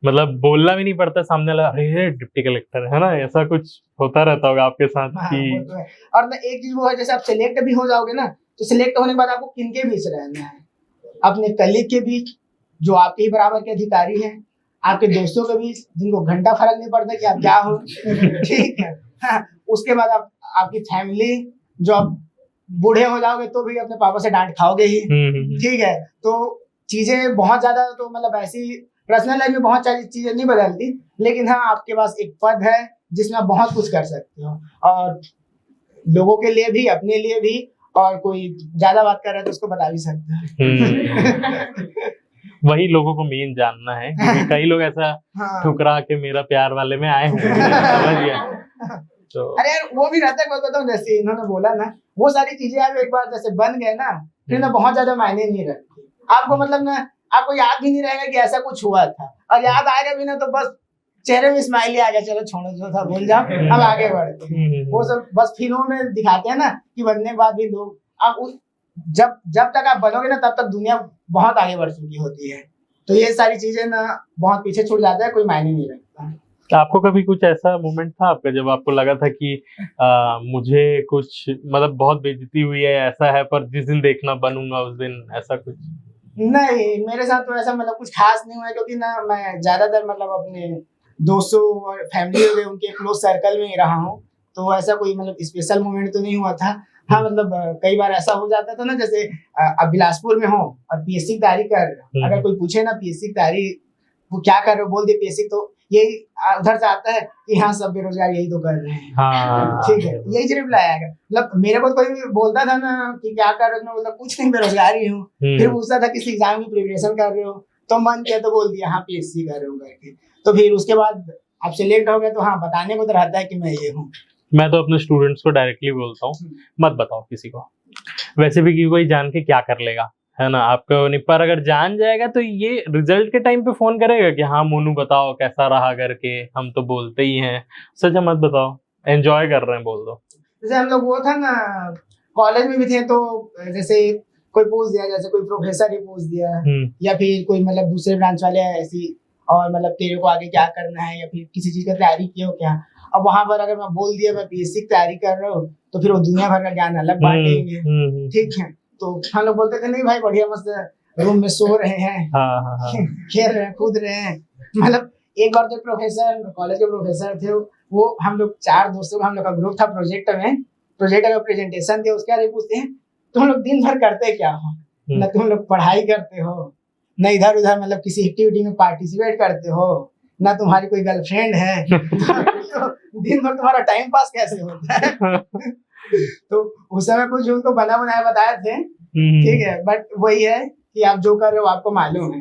मतलब बोलना भी नहीं पड़ता, सामने वाला अरे डिप्टी कलेक्टर है ना, ऐसा कुछ होता रहता होगा आपके साथ हाँ, कि वो तो है। और ना एक चीज वो है, जैसे आप सिलेक्ट भी हो जाओगे ना, तो सिलेक्ट होने के बाद आपको किनके बीच रहना है, अपने कलीग के बीच जो आपके ही बराबर के अधिकारी हैं, आपके दोस्तों के बीच जिनको घंटा फर्क नहीं पड़ता कि आप क्या हो, ठीक है। हाँ, उसके बाद आप आपकी फैमिली, जो आप बूढ़े हो जाओगे तो भी अपने पापा से डांट खाओगे ही, ठीक है। तो चीजें बहुत ज्यादा तो मतलब ऐसी पर्सनल लाइफ में बहुत सारी चीजें नहीं बदलती, लेकिन हाँ आपके पास एक पद है जिसमें आप बहुत कुछ कर सकते हो, और लोगों के लिए भी, अपने लिए भी, और कोई ज्यादा बात कर रहा है तो उसको बता भी सकते हैं। वही लोगों को मेन जानना है, क्योंकि कई लोग ऐसा हाँ। ठुकरा के मेरा प्यार वाले में आए होंगे, समझ गया। तो अरे यार वो भी रहता है, मैं बताऊं, जैसे इन्होंने बोला ना, वो सारी चीजें आप एक बार जैसे बन गए ना, फिर ना बहुत ज्यादा मायने नहीं रखती आपको, मतलब ना आपको याद भी नहीं रहेगा कि ऐसा कुछ हुआ था, और याद आएगा भी ना तो बस चेहरे में स्माइली आ गया, चलो छोड़ो जो था भूल जाओ, अब आगे बढ़ते हैं। वो सब बस फिल्मों में दिखाते हैं ना कि बनने के बाद भी लोग, आप उस जब तक आप बनोगे ना तब तक दुनिया बहुत आगे बढ़ चुकी होती है, तो ये सारी चीजें ना बहुत पीछे छूट जाता है, कोई मायने नहीं रखता। आपको कभी कुछ ऐसा मोमेंट था आपका जब आपको लगा था कि मुझे कुछ मतलब बहुत बेइज्जती हुई है, ऐसा है, पर जिस दिन देखना बनूंगा उस दिन, ऐसा कुछ? नहीं, मेरे साथ तो ऐसा मतलब कुछ खास नहीं हुआ है, क्योंकि ना मैं ज्यादातर मतलब अपने दोस्तों और फैमिली हो गए उनके क्लोज सर्कल में ही रहा हूँ, तो ऐसा कोई मतलब स्पेशल मोमेंट तो नहीं हुआ था। हाँ मतलब कई बार ऐसा हो जाता था ना, जैसे अब बिलासपुर में हो और पीएससी की तैयारी कर रहे हो, अगर कोई पूछे ना पीएससी की तैयारी वो क्या कर रहे हो, बोल दे पीएससी, तो यही उधर से आता है कि हाँ सब बेरोजगार यही तो कर रहे हैं, हाँ। ठीक है, यही सिर्फ लाया। मतलब मेरे को कोई भी बोलता था ना कि क्या कर रहे हो, मैं बोलता कुछ नहीं, बेरोजगार ही हूँ। फिर पूछता था किसी एग्जाम की प्रिपरेशन कर रहे हो, तो मन किया तो बोल दिया हाँ पीएससी कर रहे हो करके, तो फिर उसके बाद आप सिलेक्ट हो गए तो हाँ बताने को तो रहता है कि मैं ये हूँ। मैं तो अपने स्टूडेंट्स को डायरेक्टली बोलता हूँ, मत बताओ किसी को, वैसे भी कोई जान के क्या कर लेगा, है ना, आपको नहीं, पर अगर जान जाएगा तो ये रिजल्ट के टाइम पे फोन करेगा कि हाँ मोनू बताओ कैसा रहा करके, हम तो बोलते ही हैं, सच मत बताओ, एंजॉय कर रहे हैं बोल दो। जैसे हम लोग वो था ना कॉलेज में भी थे, तो जैसे कोई पूछ दिया, जैसे कोई प्रोफेसर ही पूछ दिया, या फिर कोई मतलब दूसरे ब्रांच वाले ऐसी, और मतलब तेरे को आगे क्या करना है, या फिर किसी चीज का तैयारी की हो क्या, अब वहां पर अगर मैं बोल दिया मैं पीएससी की तैयारी कर रहा हूँ, तो फिर वो दुनिया भर का ज्ञान अलग बांटेंगे, ठीक है। तो हम लोग बोलते थे नहीं भाई बढ़िया मस्त रूम में सो रहे हैं, खेल रहे हैं, कूद रहे हैं। मतलब एक बार तो प्रोफेसर, कॉलेज के प्रोफेसर थे, वो हम लोग 4 दोस्तों का हम लोग का ग्रुप था, प्रोजेक्ट का प्रेजेंटेशन थे, उसके बाद पूछते हैं तुम लोग दिन भर करते क्या हो, न तुम लोग पढ़ाई करते हो, न इधर उधर मतलब किसी एक्टिविटी में पार्टिसिपेट करते हो, ना तुम्हारी कोई गर्लफ्रेंड है, तो दिन भर तुम्हारा टाइम पास कैसे होता है। तो उस समय कुछ उनको बना बनाया बताए थे, ठीक है, बट वही है कि आप जो कर रहे हो आपको मालूम है।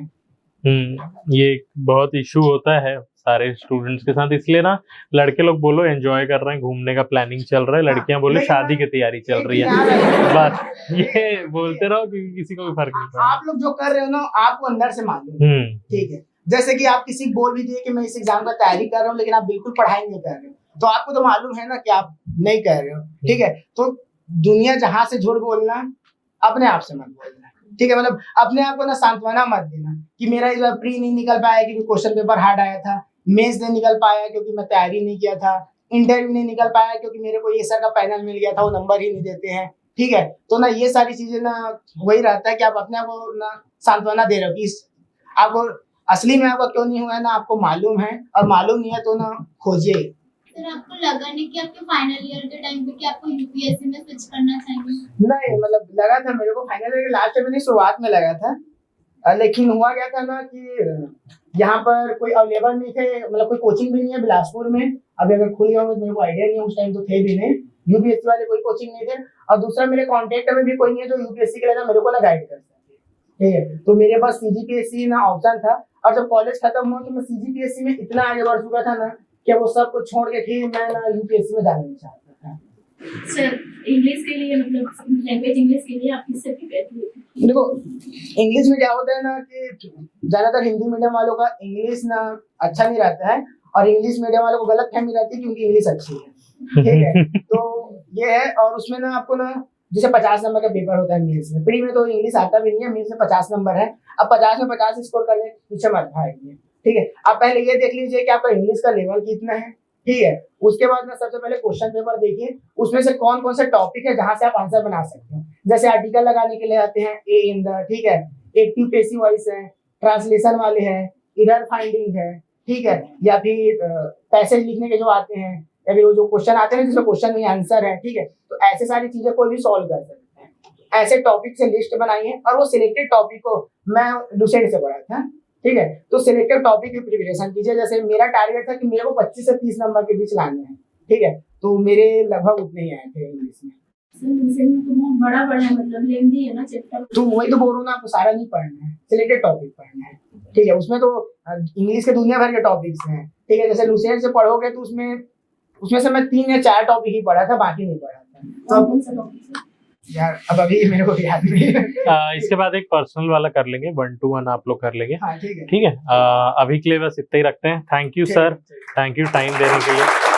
ये बहुत इशू होता है सारे स्टूडेंट्स के साथ, इसलिए ना लड़के लोग बोलो एंजॉय कर रहे हैं, घूमने का प्लानिंग चल रहा है, लड़कियां बोलो शादी की तैयारी चल रही है, बस ये बोलते रहो क्योंकि किसी को भी फर्क नहीं पड़ता। आप लोग जो कर रहे हो ना आपको अंदर से मालूम है, ठीक है। जैसे कि आप किसी बोल भी दिए कि मैं इस एग्जाम का तैयारी कर रहा हूँ, लेकिन आप बिल्कुल पढ़ाई नहीं कर रहे हो, तो आपको तो मालूम है ना कि आप नहीं कर रहे हो, ठीक है। तो दुनिया जहां से झूठ बोलना, अपने आप से मत बोलना, ठीक है। मतलब अपने आप को ना सांत्वना मत देना कि मेरा इस बार प्री नहीं निकल पाया क्योंकि क्वेश्चन पेपर हार्ड आया था, मेंस नहीं निकल पाया क्योंकि मैं तैयारी नहीं किया था, इंटरव्यू नहीं निकल पाया क्योंकि मेरे को ये सर का पैनल मिल गया था, वो नंबर ही नहीं देते हैं, ठीक है। तो ना ये सारी चीजें ना वही रहता है कि आप अपने आप को ना सांत्वना दे रहे हो कि आपको असली में आपका क्यों नहीं हुआ है ना, आपको मालूम है, और मालूम नहीं है तो ना खोजिए। सर आपको लगा नहीं कि आपके फाइनल ईयर के टाइम पे कि आपको यूपीएससी में स्विच करना चाहिए? नहीं मतलब लगा था मेरे को फाइनल ईयर के लास्ट में नहीं, शुरुआत में लगा था, लेकिन हुआ क्या था ना कि यहाँ पर कोई अवेलेबल नहीं थे, मतलब कोई कोचिंग भी नहीं है बिलासपुर में, अभी अगर खुली होंगे तो मेरे को आइडिया नहीं है, उस टाइम तो थे भी नहीं, यूपीएससी वाले कोई कोचिंग नहीं थे, और दूसरा मेरे कॉन्टेक्ट में भी कोई नहीं है जो यूपीएससी के लिए ना मेरे को ना गाइड कर सके, ठीक है। तो मेरे पास सीजीपीएससी ना ऑप्शन था, और जब कॉलेज खत्म हुआ तो मैं सीजीपीएससी में इतना आगे बढ़ चुका था ना कि वो सब कुछ छोड़ के फिर मैं ना यूपीएससी में जाना नहीं चाहता था। सर इंग्लिश के लिए मतलब लैंग्वेज इंग्लिश के लिए आप किससे प्रिपेयर किए? देखो इंग्लिश में क्या होता है ना कि ज्यादातर हिंदी मीडियम वालों का इंग्लिश ना अच्छा नहीं रहता है, और इंग्लिश मीडियम वालों को गलत फहमी रहती है क्योंकि इंग्लिश अच्छी है, ठीक है। तो ये है। और उसमें ना आपको ना जैसे 50 नंबर का पेपर होता है मेंस में, प्री में तो इंग्लिश आता भी नहीं है, मेंस में 50 नंबर है। अब 50 में 50 स्कोर करने पीछे मत भागिए, ठीक है। अब पहले ये देख लीजिए कि आपका इंग्लिश का लेवल कितना है, ठीक है। उसके बाद में सबसे पहले क्वेश्चन पेपर देखिए, उसमें से कौन कौन से टॉपिक है जहां से आप आंसर बना सकते हैं। जैसे आर्टिकल लगाने के लिए आते हैं ए इन द, ठीक है, एक्टिव पैसिव वॉइस है, ट्रांसलेशन वाले हैं, एरर फाइंडिंग है, ठीक है, या फिर पैसेज लिखने के जो आते हैं, या फिर वो जो क्वेश्चन आते हैं जिसमें क्वेश्चन में आंसर है, ठीक है। तो ऐसे सारी चीजें कोई भी सॉल्व कर सकते हैं। ऐसे टॉपिक से लिस्ट बनाइए और वो सिलेक्टेड टॉपिक को, मैं लुसेंट से पढ़ा था, ठीक है, तो सिलेक्टेड टॉपिक की प्रिपरेशन कीजिए। जैसे मेरा टारगेट था कि मेरे को 25 से 30 नंबर के बीच लाने हैं, ठीक है, तो मेरे लगभग उतने ही आए थे इंग्लिश में। तो बहुत बड़ा है, मतलब लेंदी है ना चैप्टर। तो वही तो बोल रहा हूँ ना, आपको सारा नहीं पढ़ना है, सिलेक्टेड टॉपिक पढ़ना है, ठीक है। उसमें तो इंग्लिश के दुनिया भर के टॉपिक्स हैं, ठीक है। जैसे लुसेंट से पढ़ोगे तो उसमें से मैं 3 या 4 टॉपिक ही पढ़ा था, बाकी नहीं पढ़ा था। तो यार अब अभी मेरे को याद नहीं है। इसके बाद एक पर्सनल वाला कर लेंगे, 1 to 1 आप लोग कर लेंगे। हाँ, ठीक है, ठीक है। अभी के लिए बस इतना ही रखते हैं। Thank you sir, thank you time देने के लिए।